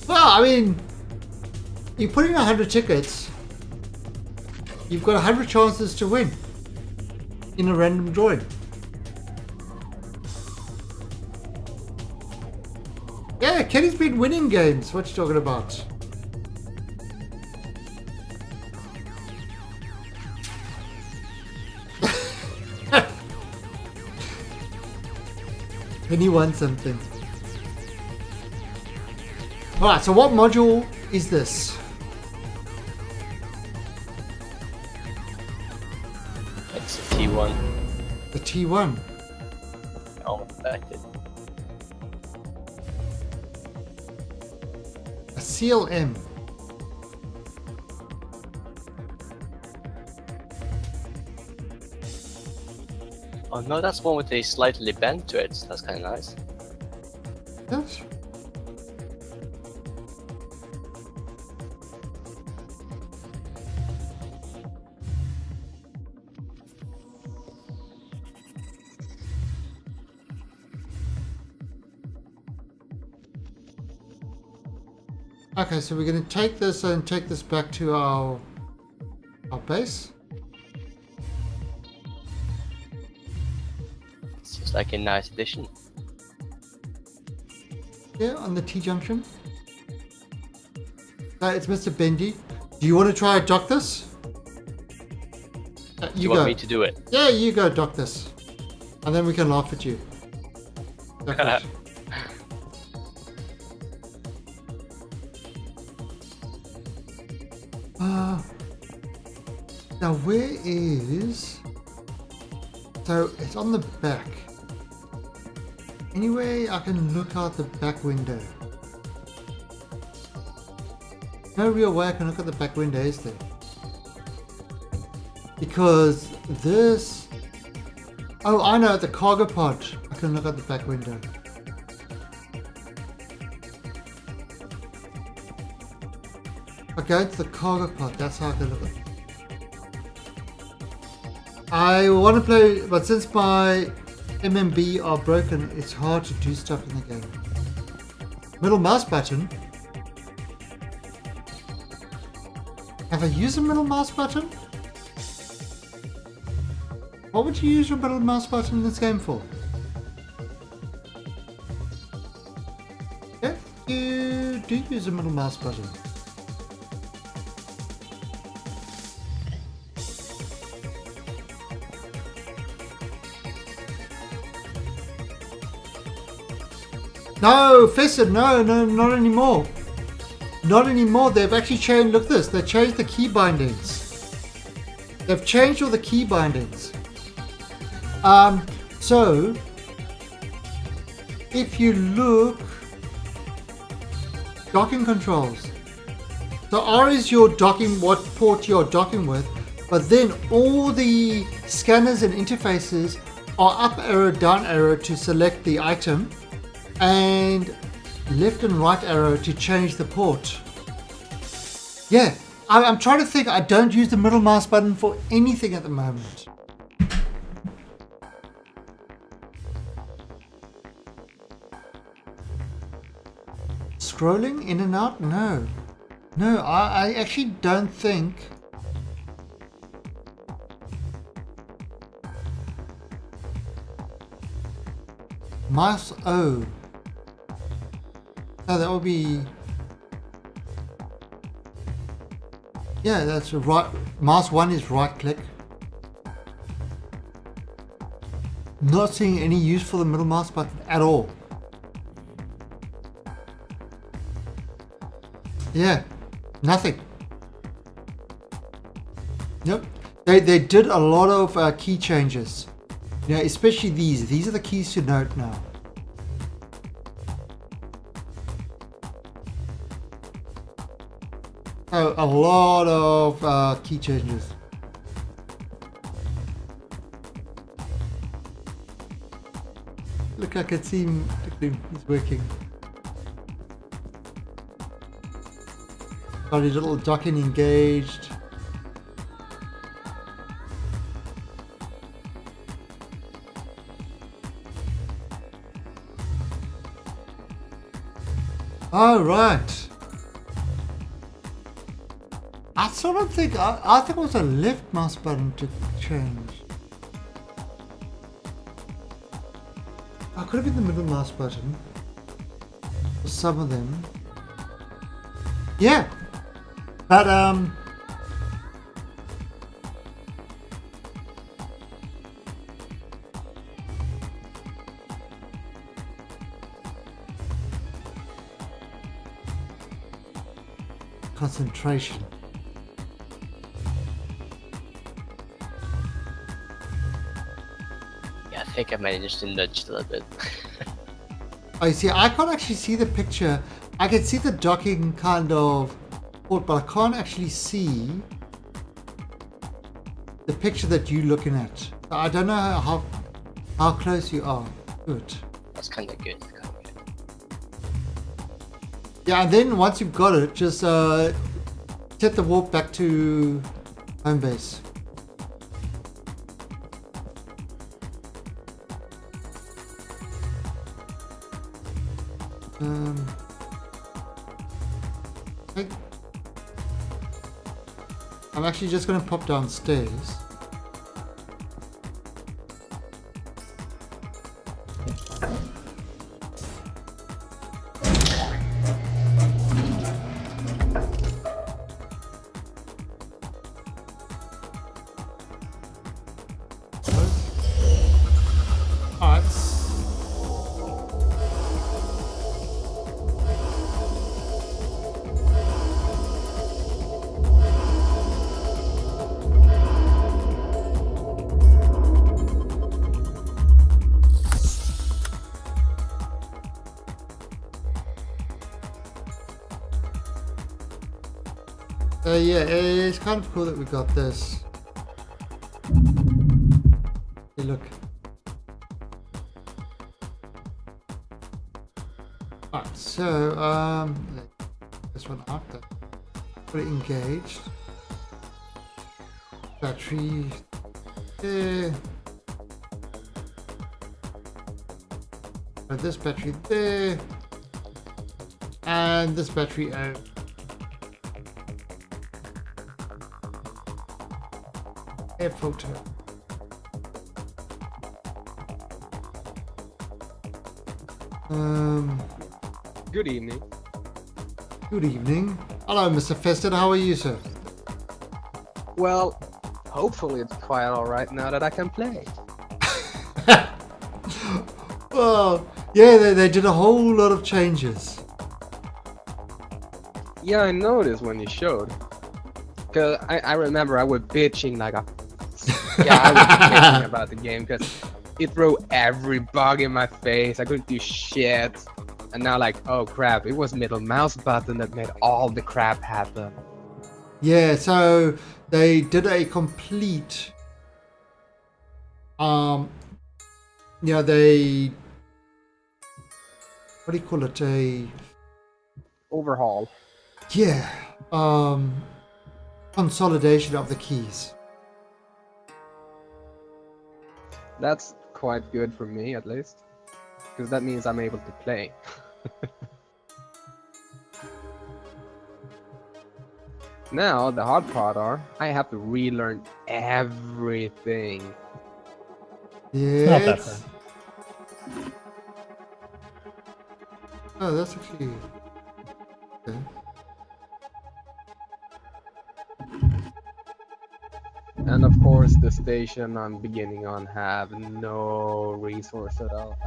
Well, I mean... You put in 100 tickets, you've got 100 chances to win in a random drawing. Yeah, Kenny's been winning games. What you talking about? Kenny won something. Alright, so what module is this? It's a T1. The T1. Almost backed it. A CLM. Oh no, that's one with a slightly bent to it. That's kind of nice. Yes. Okay, so we're going to take this and take this back to our base. Seems like a nice addition. Yeah, on the T-junction. It's Mr. Bendy. Do you want to try dock this? You want me to do it? Yeah, you go dock this. And then we can laugh at you. Dock it. Now where is... So it's on the back. Anyway, I can look out the back window. No real way I can look at the back window, is there? Because this... Oh, I know, the cargo pod. I can look at the back window. I go into the cargo pod, that's how I can look at it. I want to play, but since my MMB are broken, it's hard to do stuff in the game. Middle mouse button. Have I used a middle mouse button? What would you use your middle mouse button in this game for? Yeah, you do use a middle mouse button. No, Fester, no, not anymore. Not anymore. They've actually changed, look at this, they've changed the key bindings. They've changed all the key bindings. So, if you look, docking controls. So R is your docking, what port you're docking with, but then all the scanners and interfaces are up arrow, down arrow to select the item, and left and right arrow to change the port. Yeah, I'm trying to think. I don't use the middle mouse button for anything at the moment. Scrolling in and out? No. No, I actually don't think. Mouse O. Oh, that would be. Yeah, that's a right. Mouse 1 is right click. Not seeing any use for the middle mouse button at all. Yeah, nothing. Nope. They did a lot of key changes. Yeah, especially these. These are the keys to note now. Oh, a lot of key changes. Look, I can see him. He's working. Got his little docking engaged. Oh, right. I sort of think, I think it was a left mouse button to change. I could have been the middle mouse button. For some of them. Yeah. But, concentration. Yeah, I think I managed to nudge a little bit. Oh, you see, I can't actually see the picture. I can see the docking kind of port, but I can't actually see the picture that you're looking at. I don't know how close you are. Good. That's kind of good. Yeah, and then once you've got it, just set the warp back to home base. Okay. I'm actually just going to pop downstairs. Yeah, it's kind of cool that we got this. Hey, look. Alright, so, this one out there. fully engaged. Battery there. This battery there. And this battery out. Air filter. Good evening. Good evening. Hello, Mr. Fested. How are you, sir? Well, hopefully it's quite alright now that I can play. Well, yeah, they did a whole lot of changes. Yeah, I noticed when you showed. Cause I remember I was bitching like a... Yeah, I was bitching about the game because it threw every bug in my face. I couldn't do shit. And now like, oh crap, it was middle mouse button that made all the crap happen. Yeah, so they did a complete they, what do you call it, Overhaul. consolidation of the keys. That's quite good for me at least. Because that means I'm able to play. Now, the hard part are, I have to relearn everything. Yeah. not that hard. Oh, that's actually... Okay. And of course, the station I'm beginning on have no resource at all.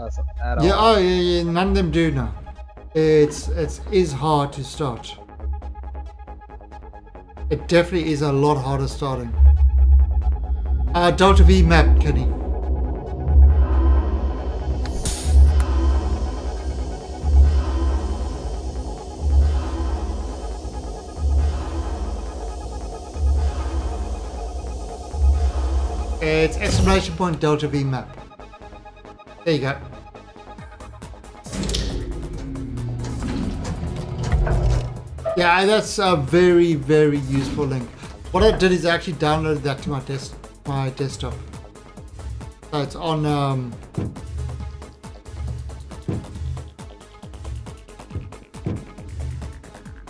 Yeah, oh yeah, none of them do now. It is hard to start. It definitely is a lot harder starting. Delta V map, Kenny. It's exclamation point Delta V map. There you go. Yeah, that's a very, very useful link. What I did is I actually downloaded that to my desktop. So it's on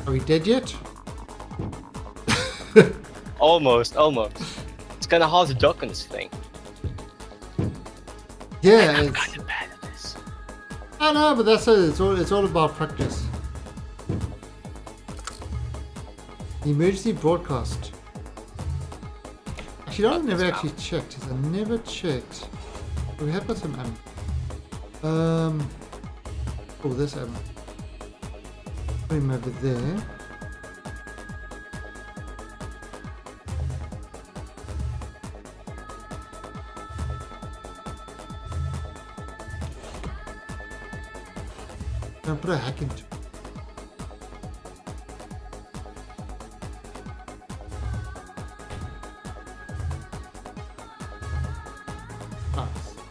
Are we dead yet? Almost. It's kind of hard to duck on this thing. Yeah, I'm it's, kind of bad at this. I know, but that's it. It's all about practice. Emergency broadcast. Actually, I never actually checked. I never checked. We have got some ammo. Oh, this ammo. Put him over there. Don't put a hack into it.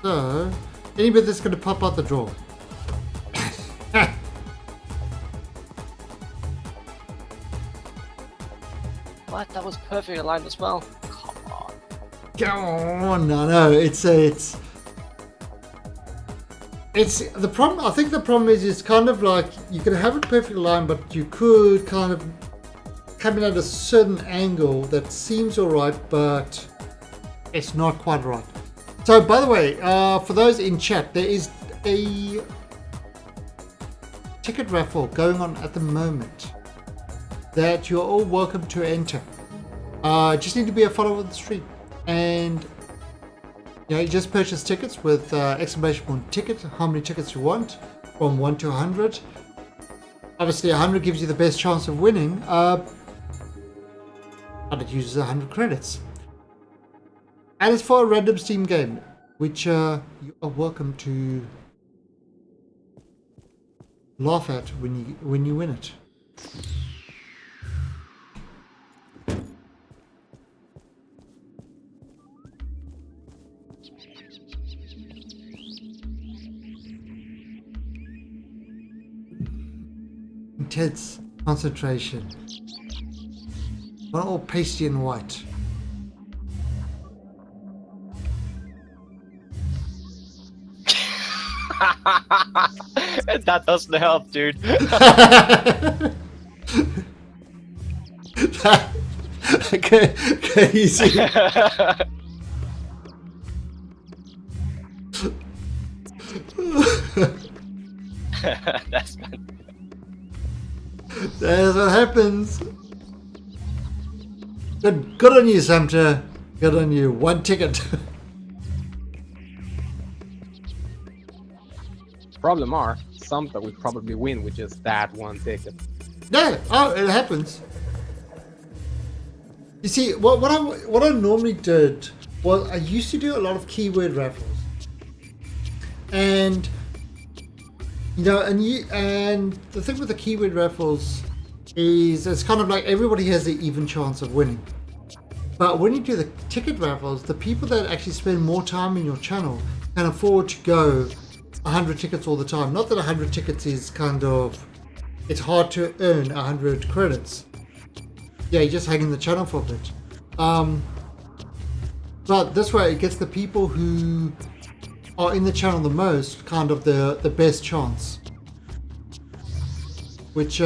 So, anybody that's going to pop out the drawer. What? That was perfectly aligned as well. Come on. Come on, no, it's the problem. I think the problem is it's kind of like you can have it perfectly aligned, but you could kind of come in at a certain angle that seems alright, but it's not quite right. So, by the way, for those in chat, there is a ticket raffle going on at the moment that you're all welcome to enter. Just need to be a follower of the stream, and you just purchase tickets with exclamation point ticket, how many tickets you want, from 1 to 100. Obviously, 100 gives you the best chance of winning, but it uses 100 credits. And it's for a random Steam game, which you are welcome to laugh at when you win it. Intense concentration. Not all pasty and white. That doesn't help, dude. Okay, easy. That's good. That's what happens. Good on you, Sumter. Good on you. 1 ticket. Problem are, Sumter would probably win with just that 1 ticket. Yeah, oh, it happens. You see, what I normally did was I used to do a lot of keyword raffles, and you know, and the thing with the keyword raffles is it's kind of like everybody has an even chance of winning. But when you do the ticket raffles, the people that actually spend more time in your channel can afford to go 100 tickets all the time. Not that 100 tickets is kind of, it's hard to earn 100 credits. Yeah, you just hang in the channel for a bit. But this way it gets the people who are in the channel the most kind of the best chance. Which,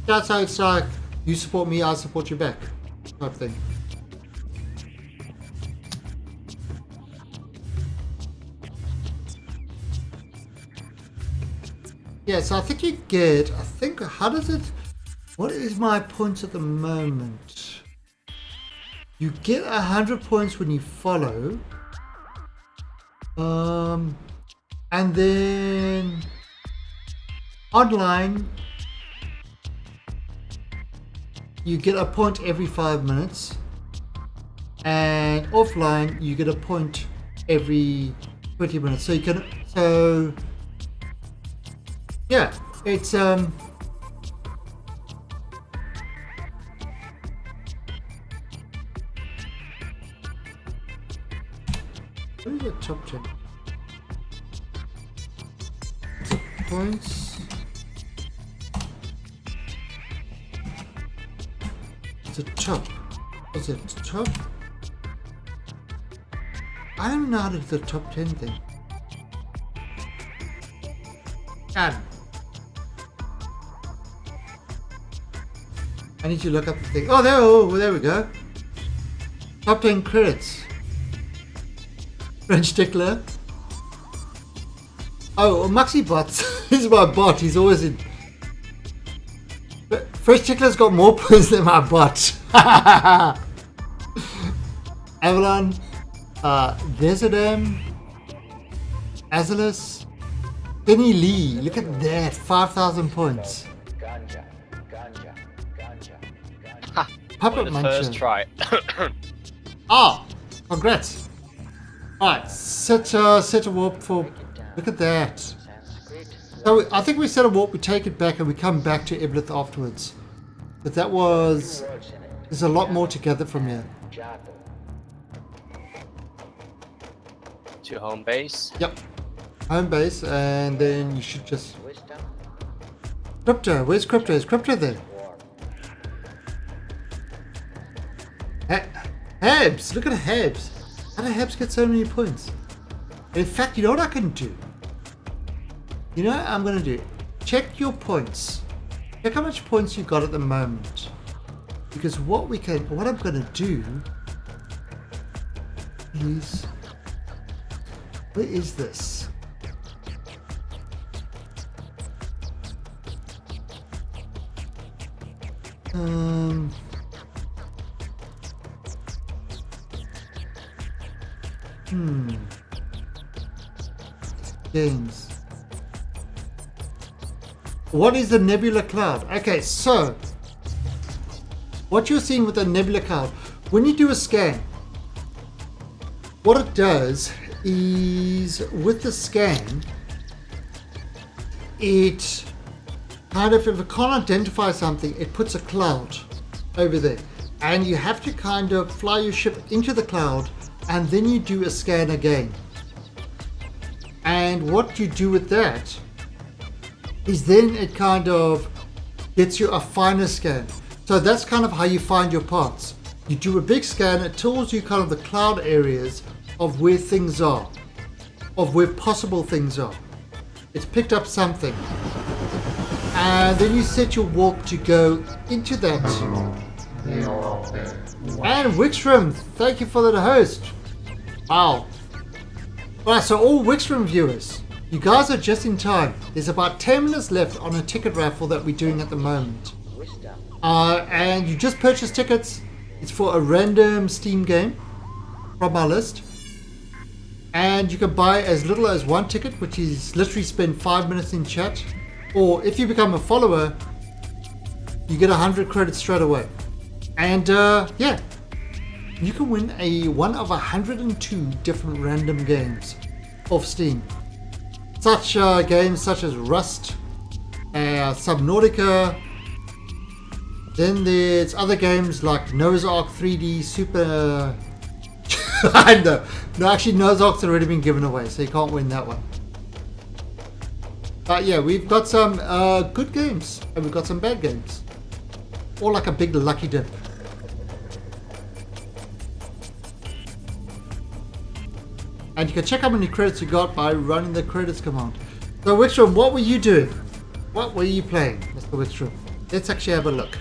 that's how it's like, you support me, I support you back type thing. Yeah, so I think you get, how does it, what is my points at the moment? You get 100 points when you follow. And then online, you get a point every 5 minutes. And offline, you get a point every 20 minutes. So you can, yeah, it's what is the top 10? Points. It's a top. Is it top? I don't know how to do the top 10 thing. God. I need to look up the thing. Oh, there we go. Top 10 credits. French Tickler. Oh, Maxi Bots. He's my bot. He's always in. French Tickler's got more points than my bot. Avalon. Desidem. Azalus. Penny Lee. Look at that. 5,000 points. Puppet the Muncher. first try. Ah, congrats. Alright, set a warp for, look at that. So I think we set a warp, we take it back and we come back to Iblith afterwards. But that was, there's a lot more together from here. To home base. Yep. Home base, and then you should just... Crypto, where's Crypto? Is Crypto there? Habs, look at Habs. How did Habs get so many points? In fact, you know what I can do? You know what I'm going to do? Check your points. Check how much points you got at the moment. Because what I'm going to do is... Where is this? Games. What is the Nebula Cloud? Okay, so what you're seeing with the Nebula Cloud, when you do a scan, what it does is with the scan, it kind of, if it can't identify something, it puts a cloud over there, and you have to kind of fly your ship into the cloud, and then you do a scan again. And what you do with that is then it kind of gets you a finer scan. So that's kind of how you find your parts. You do a big scan, it tells you kind of the cloud areas of where things are, of where possible things are. It's picked up something. And then you set your warp to go into that. And Wixroom, thank you for the host. Wow. Alright, so all Wixroom viewers, you guys are just in time. There's about 10 minutes left on a ticket raffle that we're doing at the moment. And you just purchased tickets. It's for a random Steam game from our list. And you can buy as little as one ticket, which is literally spend 5 minutes in chat. Or if you become a follower, you get 100 credits straight away. And yeah, you can win one of 102 different random games off Steam. Such games such as Rust, Subnautica. Then there's other games like Noah's Ark 3D, Super... I know. No, actually Noah's Ark's already been given away, so you can't win that one. But yeah, we've got some good games, and we've got some bad games. All like a big lucky dip. And you can check how many credits you got by running the credits command. So Wixroom, what were you doing? What were you playing, Mr. Wixroom? Let's actually have a look.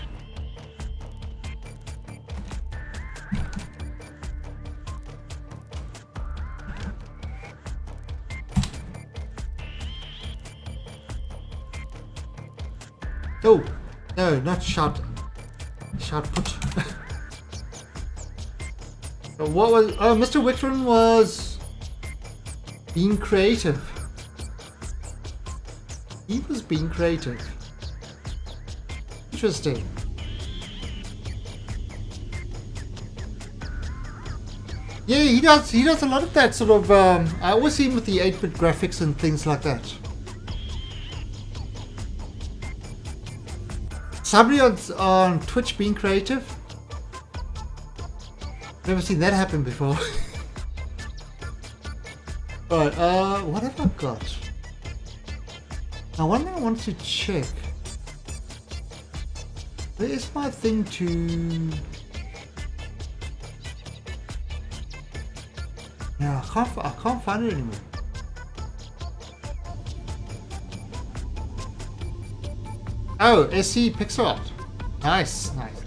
Oh, no, not shot put. So what was, oh, Mr. Wixroom was being creative. He was being creative. Interesting. Yeah, he does a lot of that sort of, I always see him with the 8-bit graphics and things like that. Somebody on Twitch being creative? Never seen that happen before. Right, what have I got? Now, one thing I want to check. Where is my thing to... No, I can't find it anymore. Oh, SC pixel art. Nice, nice.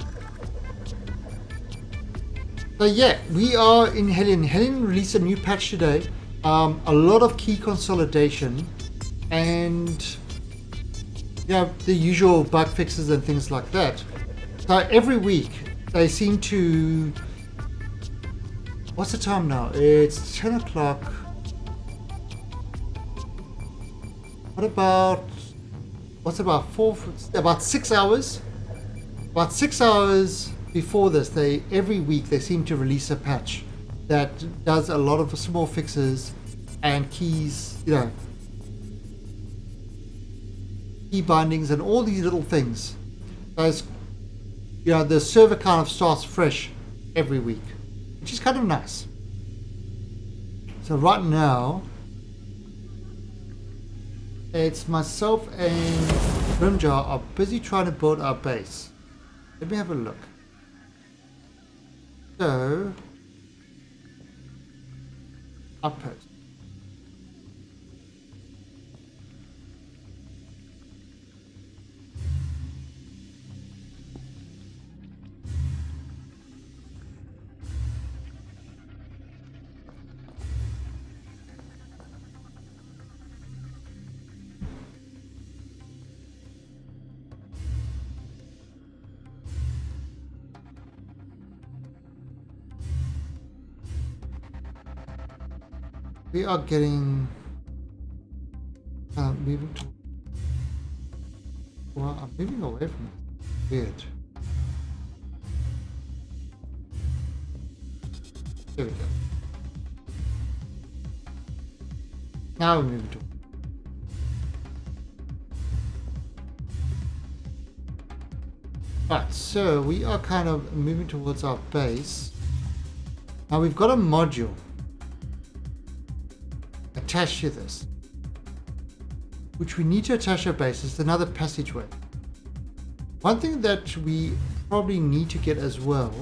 So yeah, we are in Hellion. Hellion released a new patch today. A lot of key consolidation and yeah, the usual bug fixes and things like that. So every week they seem to... What's the time now? It's 10 o'clock. What about... What's it about? About 6 hours? About 6 hours before this, every week they seem to release a patch that does a lot of small fixes and keys, you know, key bindings and all these little things. As you know, the server kind of starts fresh every week, which is kind of nice. So right now, it's myself and Grimjar are busy trying to build our base. Let me have a look. So, outpost. We are getting moving to. Well, I'm moving away from it. Weird. There we go. Now we're moving to. Right, so we are kind of moving towards our base. Now we've got a module attached to this, which we need to attach our base. Is another passageway. One thing that we probably need to get as well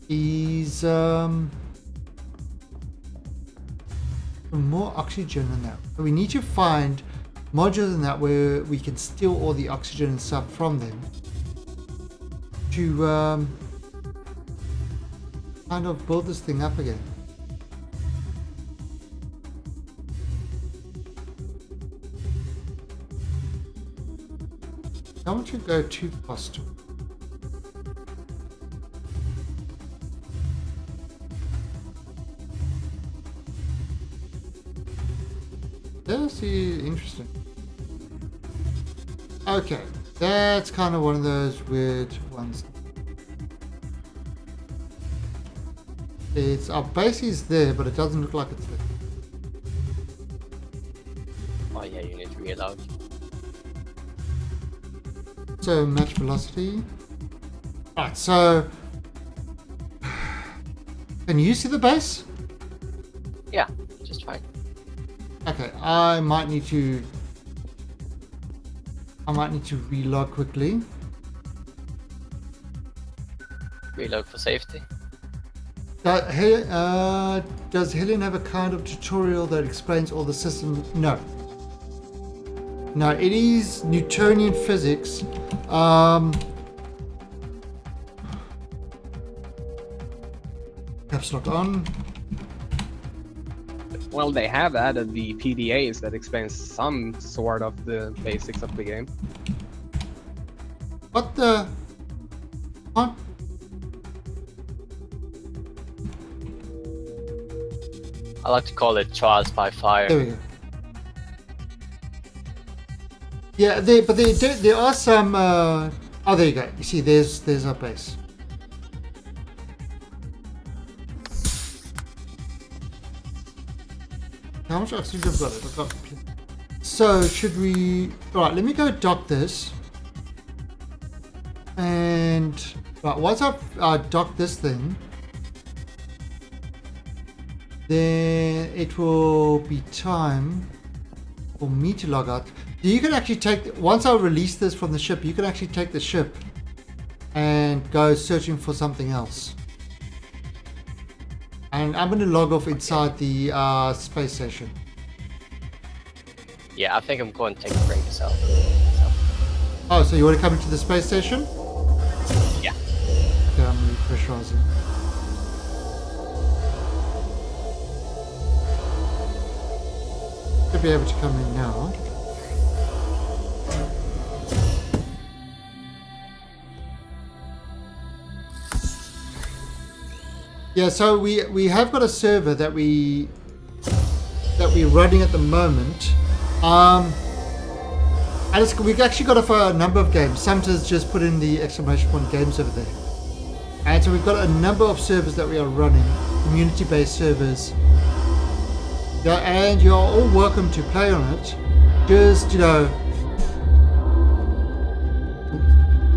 is some more oxygen in that. So we need to find modules in that where we can steal all the oxygen and stuff from them to kind of build this thing up again. I don't want to go too fast. That's interesting. Okay, that's kind of one of those weird ones. It's our base is there, but it doesn't look like it's there. Oh yeah, you need to reload. So match velocity. Right, so can you see the base? Yeah, just fine. Okay, I might need to reload quickly. Reload for safety. Does Hellion have a kind of tutorial that explains all the systems? No. No, it is Newtonian physics. Caps lock on. Well, they have added the PDAs that explains some sort of the basics of the game. What the? What? I like to call it trials by fire. There we go. Yeah, there are some. Oh, there you go. You see, there's our base. How much oxygen have I got? I've got. So should we? All right, let me go dock this. And right, once I've docked this thing, then it will be time for me to log out. You can actually take, once I release this from the ship, you can actually take the ship and go searching for something else. And I'm going to log off inside the space station. Yeah, I think I'm going to take a break myself. Oh, so you want to come into the space station? Yeah. Okay, I'm repressurizing. Should be able to come in now. Yeah, so we have got a server that we're running at the moment. And we've actually got it for a number of games. Samta's just put in the exclamation point games over there. And so we've got a number of servers that we are running, community-based servers. Yeah, and you're all welcome to play on it. Just, you know,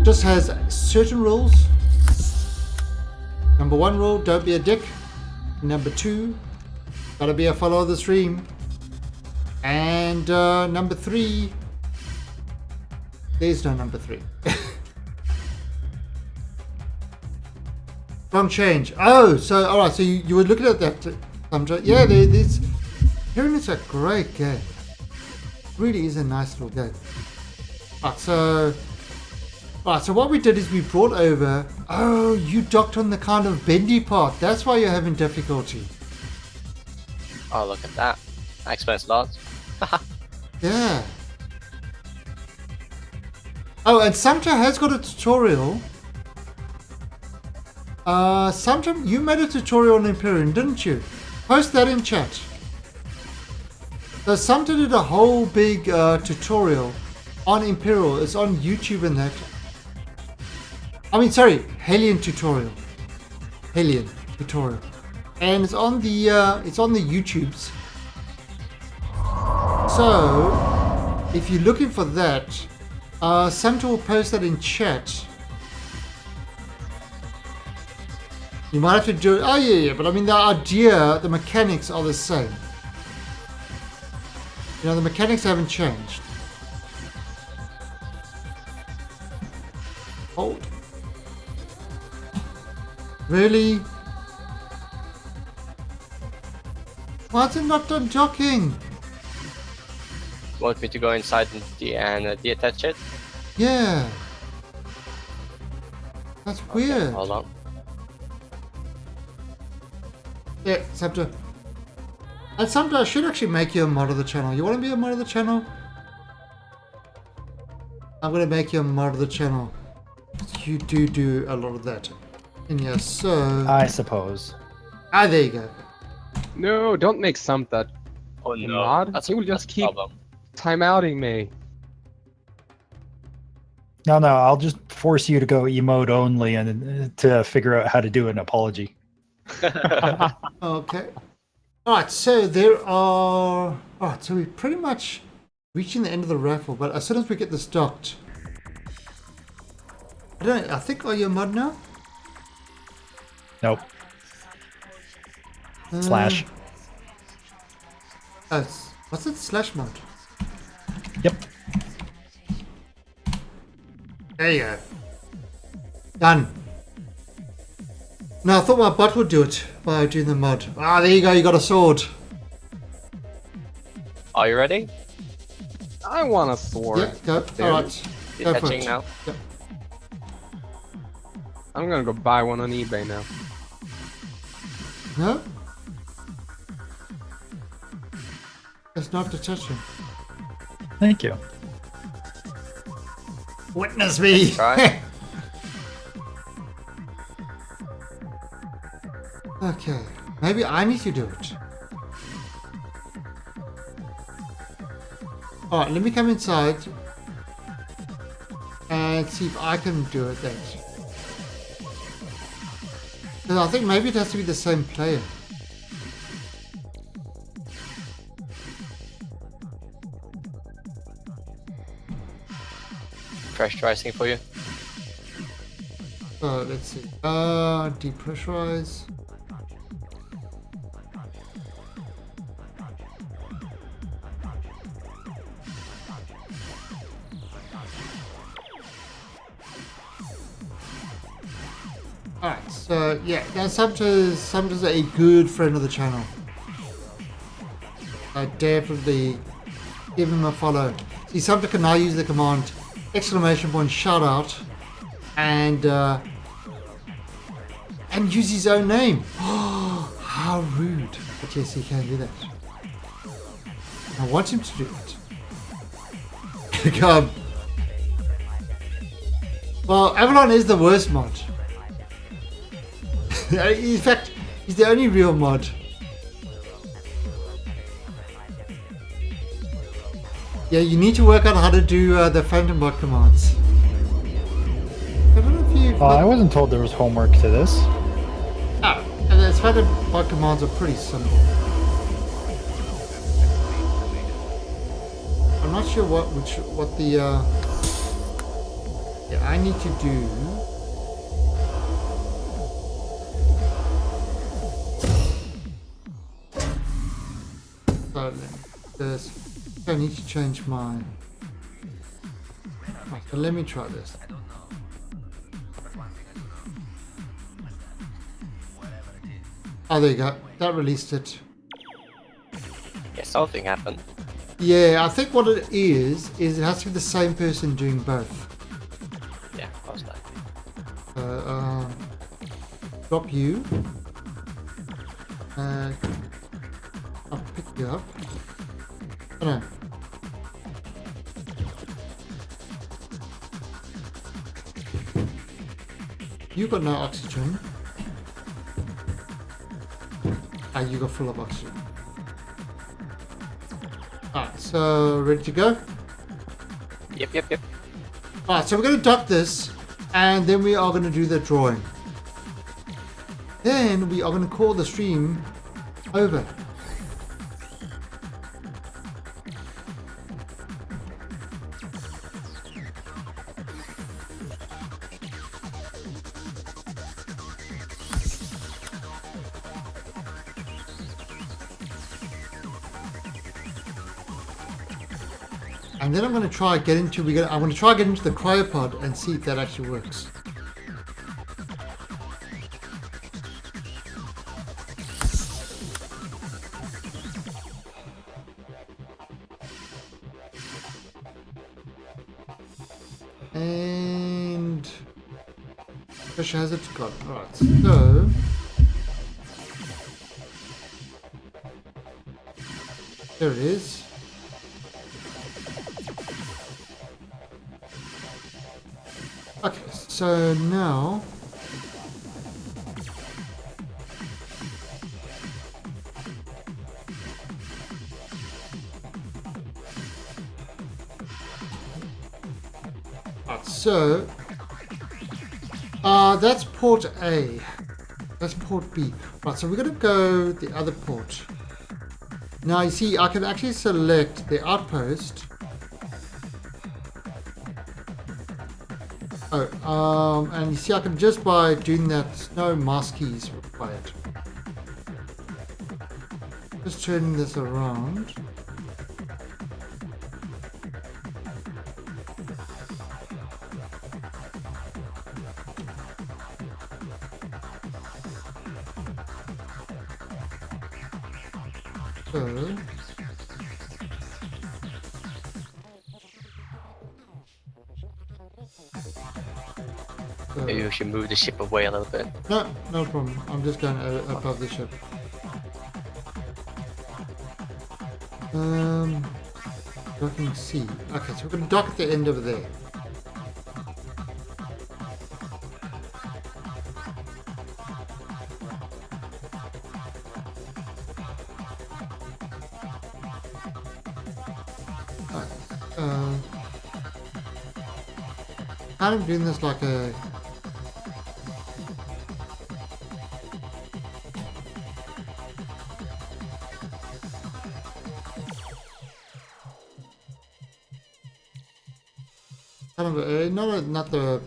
just has certain rules. Number 1 rule, don't be a dick. Number 2, gotta be a follower of the stream. And number 3, there's no number 3. Wrong change. Oh, so alright, so you were looking at that, Sandra. Yeah, there's Hellion is a great game. It really is a nice little game. Right, so what we did is we brought over. Oh, you docked on the kind of bendy part. That's why you're having difficulty. Oh, look at that. That explains a lot. Yeah. Oh, and Samta has got a tutorial. Samta, you made a tutorial on Imperium, didn't you? Post that in chat. So Samta did a whole big tutorial on Imperial. It's on YouTube and that. I mean, sorry, Hellion tutorial. Hellion tutorial, and it's on the YouTubes. So if you're looking for that, Samta will post that in chat. You might have to do it. Oh yeah, but I mean the idea, the mechanics are the same. You know, the mechanics haven't changed. Hold. Really? Why is it not done docking? Want me to go inside and detach it? Yeah. That's Okay, weird. hold on. Yeah, Sabta. And Sabta, I should actually make you a mod of the channel. You want to be a mod of the channel? I'm going to make you a mod of the channel. You do a lot of that. And yeah, so... I suppose. Ah, there you go. No, don't make some that Oh a no, mod. that's He will that's just a keep problem. timeouting me. No, I'll just force you to go emote only and to figure out how to do an apology. Okay. Alright, so there are... Alright, so we're pretty much reaching the end of the raffle, but as soon as we get this docked... I don't know, I think, are you a mod now? Nope. Slash. What's it? Slash mod? Yep. There you go. Done. No, I thought my bot would do it by doing the mod. Ah, there you go, you got a sword. Are you ready? I want a sword. Yeah, go. There. Alright. Go for Detaching it. now. Yep. I'm gonna go buy one on eBay now. No? It's not detaching. Thank you. Witness me! Try. Okay, maybe I need to do it. Alright, let me come inside and see if I can do it then. 'Cause I think maybe it has to be the same player. Pressurizing for you. So let's see. Depressurize. Alright, so yeah, now Sumter's a good friend of the channel. I definitely give him a follow. See, Sumter can now use the command !shout out and use his own name. Oh, how rude. But yes, he can do that. I want him to do it. God. Well, Avalon is the worst mod. In fact, he's the only real mod. Yeah, you need to work out how to do the Phantom Bot commands. I don't know if you've... I wasn't told there was homework to this. Oh, and the Phantom Bot commands are pretty simple. I'm not sure what the... Yeah, I need to do... So, I need to change my... Right, so let me try this. Oh, there you go. That released it. Yeah, something happened. Yeah, I think what it is it has to be the same person doing both. Yeah, most likely. Drop you. I'll pick you up. Oh, no. You got no oxygen. Ah, you got full of oxygen. Alright, so ready to go? Yep. Alright, so we're going to dock this, and then we are going to do the drawing. Then we are going to call the stream over. And then I'm going to try get into I'm going to try get into the cryopod and see if that actually works. And pressure has it got. Alright, so there it is. Okay, so now so that's port A. That's port B. Right, so we're gonna go the other port. Now you see I can actually select the outpost. Oh, and you see I can just by doing that, no mouse keys required. Just turning this around. So Maybe we should move the ship away a little bit. no problem. I'm just going above the ship. Docking C. Okay, so we're going to dock at the end over there. Kind of doing this like a kind of not the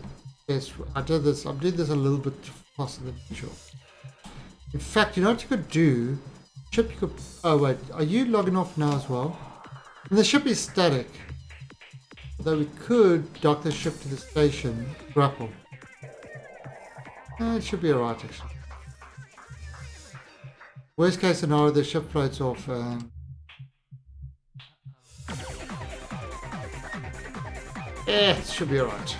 best. I'm doing this a little bit faster than usual. In fact, you know what you could do? Ship you could. Oh wait, are you logging off now as well? And the ship is static. Although we could dock the ship to the station, grapple. It should be alright actually. Worst case scenario, the ship floats off. Yeah, it should be alright.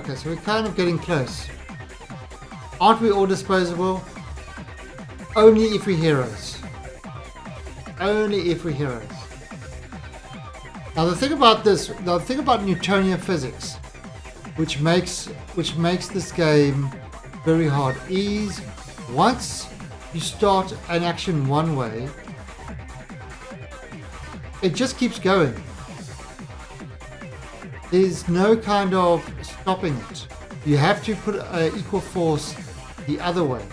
Okay, so we're kind of getting close. Aren't we all disposable? Only if we're heroes. Only if we're heroes. Now the thing about Newtonian physics, which makes this game very hard, is once you start an action one way, it just keeps going. There's no kind of stopping it. You have to put equal force the other way,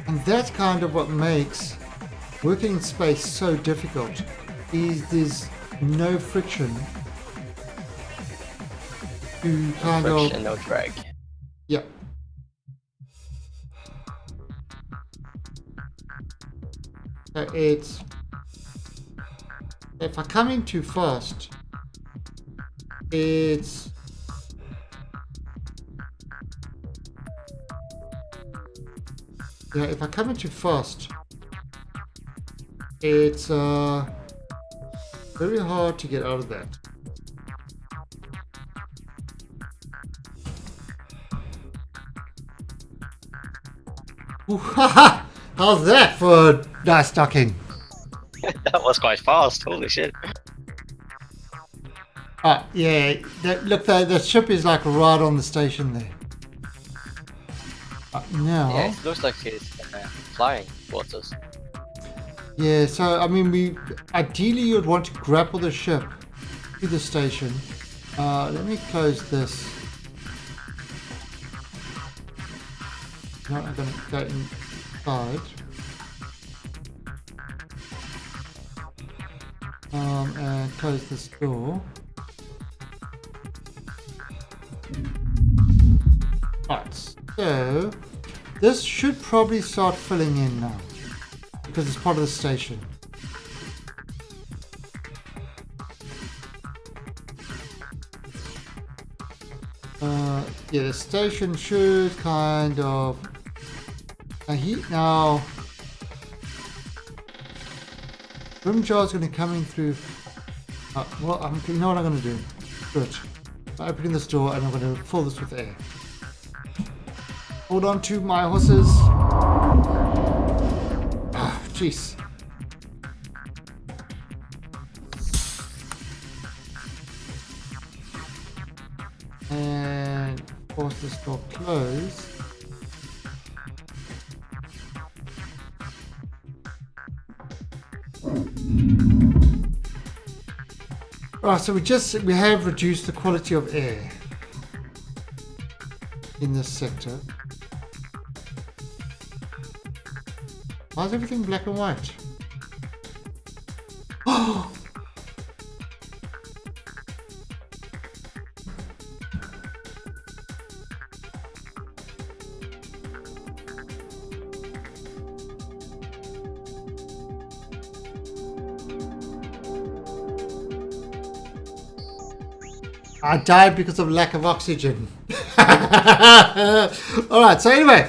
and that's kind of what makes working in space so difficult. Is there's no friction to kind of friction, no drag. Yeah. So it's if I come in too fast, it's if I come in too fast, it's very hard to get out of that. Ooh, how's that for nice docking? That was quite fast, holy shit. Yeah, look, the ship is like right on the station there. Now... Yeah, it looks like it's flying towards us. Yeah, so I mean, ideally you'd want to grapple the ship to the station. Let me close this. Now I'm going to go inside. And close this door. Right, so this should probably start filling in now, because it's part of the station. Yeah, the station should kind of heat now. Grimjar's going to come in through. Well, you know what I'm going to do? Good. I'm opening this door and I'm going to fill this with air. Hold on to my horses. Ah, jeez. And force this door closed. Right, so we have reduced the quality of air in this sector. Why is everything black and white? Oh! I died because of lack of oxygen. Alright, so anyway,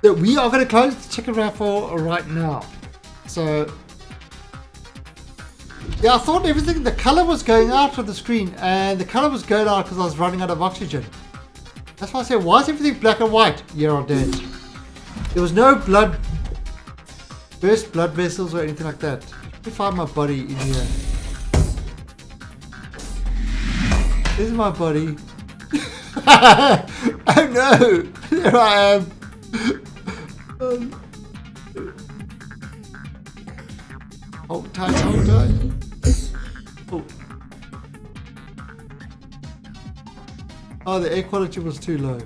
we are going to close the chicken raffle right now. So, yeah, I thought everything, the color was going out of the screen, and the color was going out because I was running out of oxygen. That's why I said, why is everything black and white? You're all dead. There was no burst blood vessels or anything like that. Let me find my body in here. This is my body. Oh no! There I am. Hold tight, hold tight. Oh. Oh, the air quality was too low.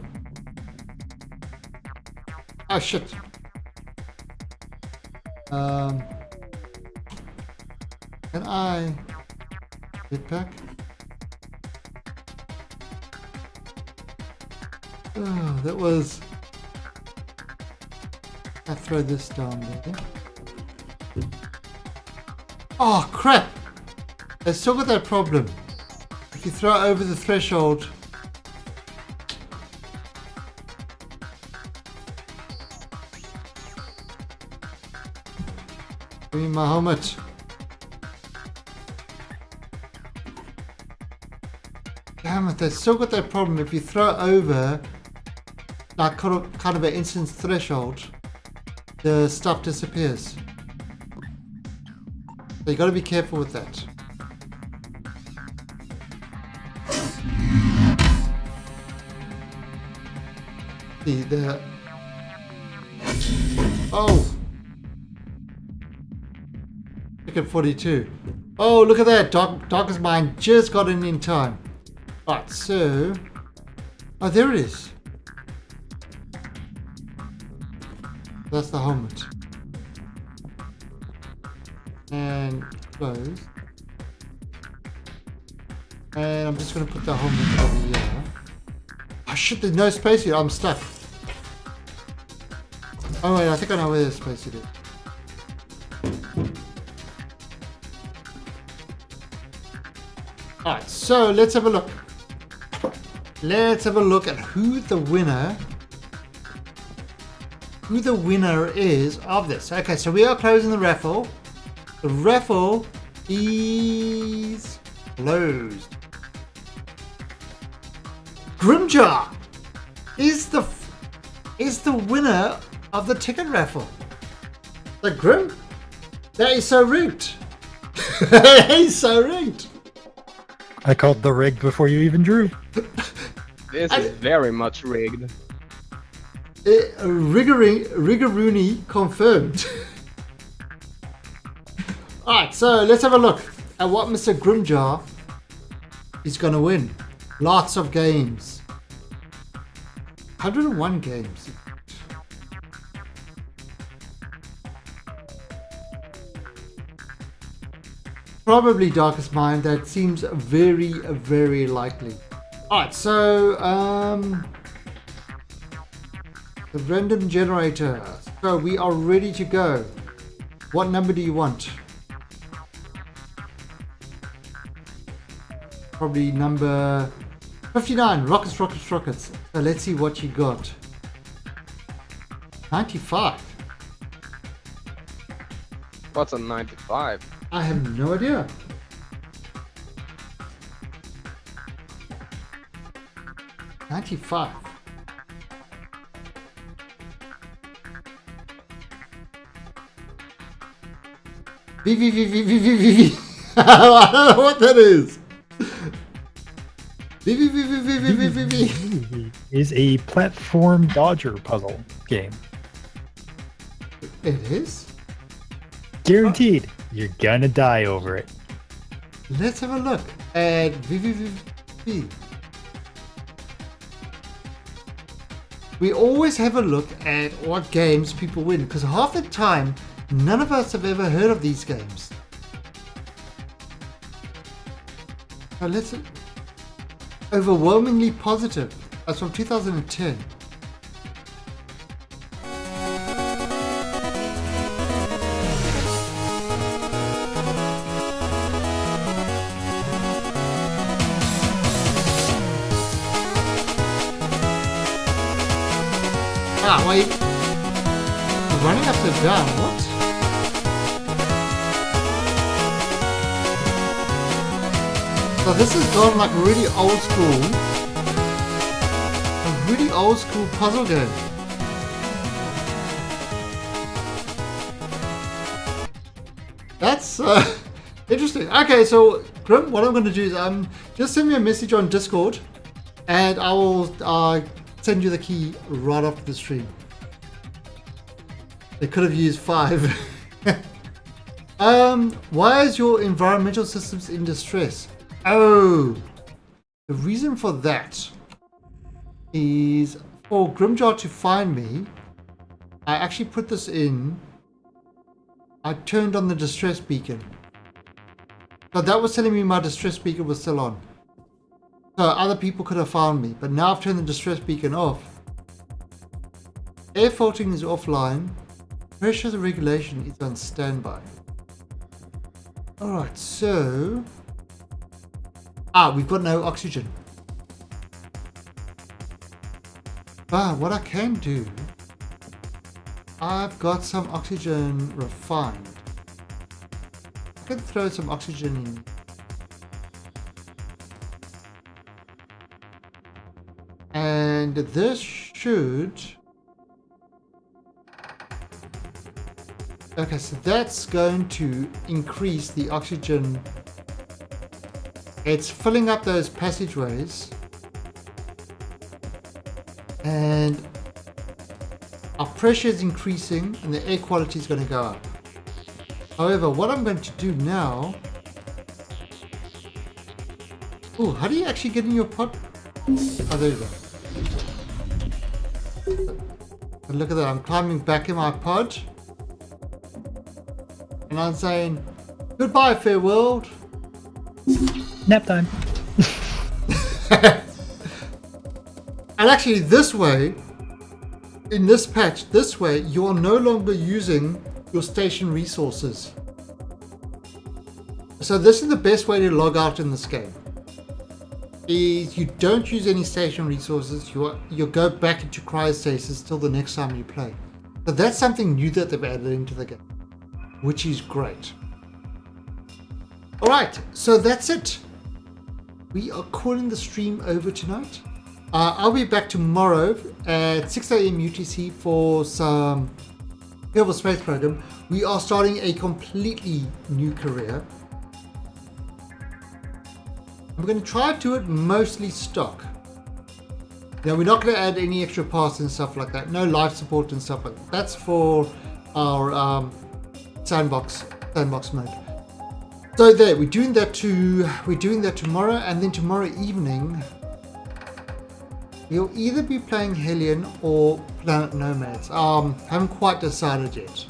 Oh shit. Can I get back? Oh, that was... I'll throw this down there. Oh, crap! They still got that problem. If you throw over the threshold... Give me my helmet. Damn it, they still got that problem. If you throw over... like kind of an instant threshold, the stuff disappears. So you got to be careful with that. See the Ticket 42. Oh, look at that! Darkest Mind just got in time. Right, so there it is. That's the helmet. And close. And I'm just going to put the helmet over here. Oh shit, there's no space here. I'm stuck. Oh wait, I think I know where the space it is. Alright, so let's have a look. Let's have a look at who the winner is of this. Okay, so we are closing the raffle. The raffle is closed. Grimjar is the winner of the ticket raffle. The Grim? That is so rigged. That is so rigged. I called the rig before you even drew. This is very much rigged. Riggeroony confirmed. Alright, so let's have a look at what Mr. Grimjar is going to win. Lots of games. 101 games. Probably Darkest Mind. That seems very, very likely. Alright, so the random generator. So we are ready to go. What number do you want? Probably number 59. Rockets, rockets, rockets. So let's see what you got. 95. What's a 95? I have no idea. $95. V. I don't know what that is. V. Is a platform dodger puzzle game. It is? Guaranteed, you're gonna die over it. Let's have a look at V. We always have a look at what games people win, because half the time, none of us have ever heard of these games. Now let's... Overwhelmingly positive. That's from 2010. Ah, wait. Running upside down, what? So this has gone like really old school. A really old school puzzle game. That's interesting. Okay, so Grim, what I'm going to do is just send me a message on Discord, and I will send you the key right after the stream. They could have used 5. Why is your environmental systems in distress? Oh, the reason for that is for Grimjar to find me. I actually put this in. I turned on the distress beacon. So that was telling me my distress beacon was still on. So other people could have found me, but now I've turned the distress beacon off. Air filtering is offline. Pressure regulation is on standby. Alright, so... we've got no oxygen. But what I can do... I've got some oxygen refined. I can throw some oxygen in. And this should... Okay, so that's going to increase the oxygen. It's filling up those passageways. And our pressure is increasing and the air quality is going to go up. However, what I'm going to do now... Oh, how do you actually get in your pod? Oh, there you go. And look at that, I'm climbing back in my pod. And I'm saying, goodbye, fair world. Nap time. And actually, this way, in this patch, this way, you are no longer using your station resources. So this is the best way to log out in this game. Is you don't use any station resources. You go back into cryostasis till the next time you play. So that's something new that they've added into the game, which is great. Alright, so that's it. We are calling the stream over tonight. I'll be back tomorrow at 6 AM UTC for some Kerbal Space Program. We are starting a completely new career. I'm going to try to do it mostly stock. Now, we're not going to add any extra parts and stuff like that. No life support and stuff like that. That's for our sandbox mode. So there, we're doing that tomorrow, and then tomorrow evening we'll either be playing Hellion or Planet Nomads. Haven't quite decided yet.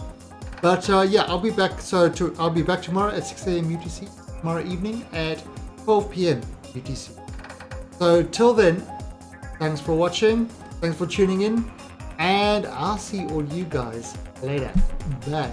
But yeah, I'll be back. I'll be back tomorrow at 6 AM UTC. Tomorrow evening at 12 PM UTC. So till then, thanks for watching. Thanks for tuning in, and I'll see all you guys later. Bye.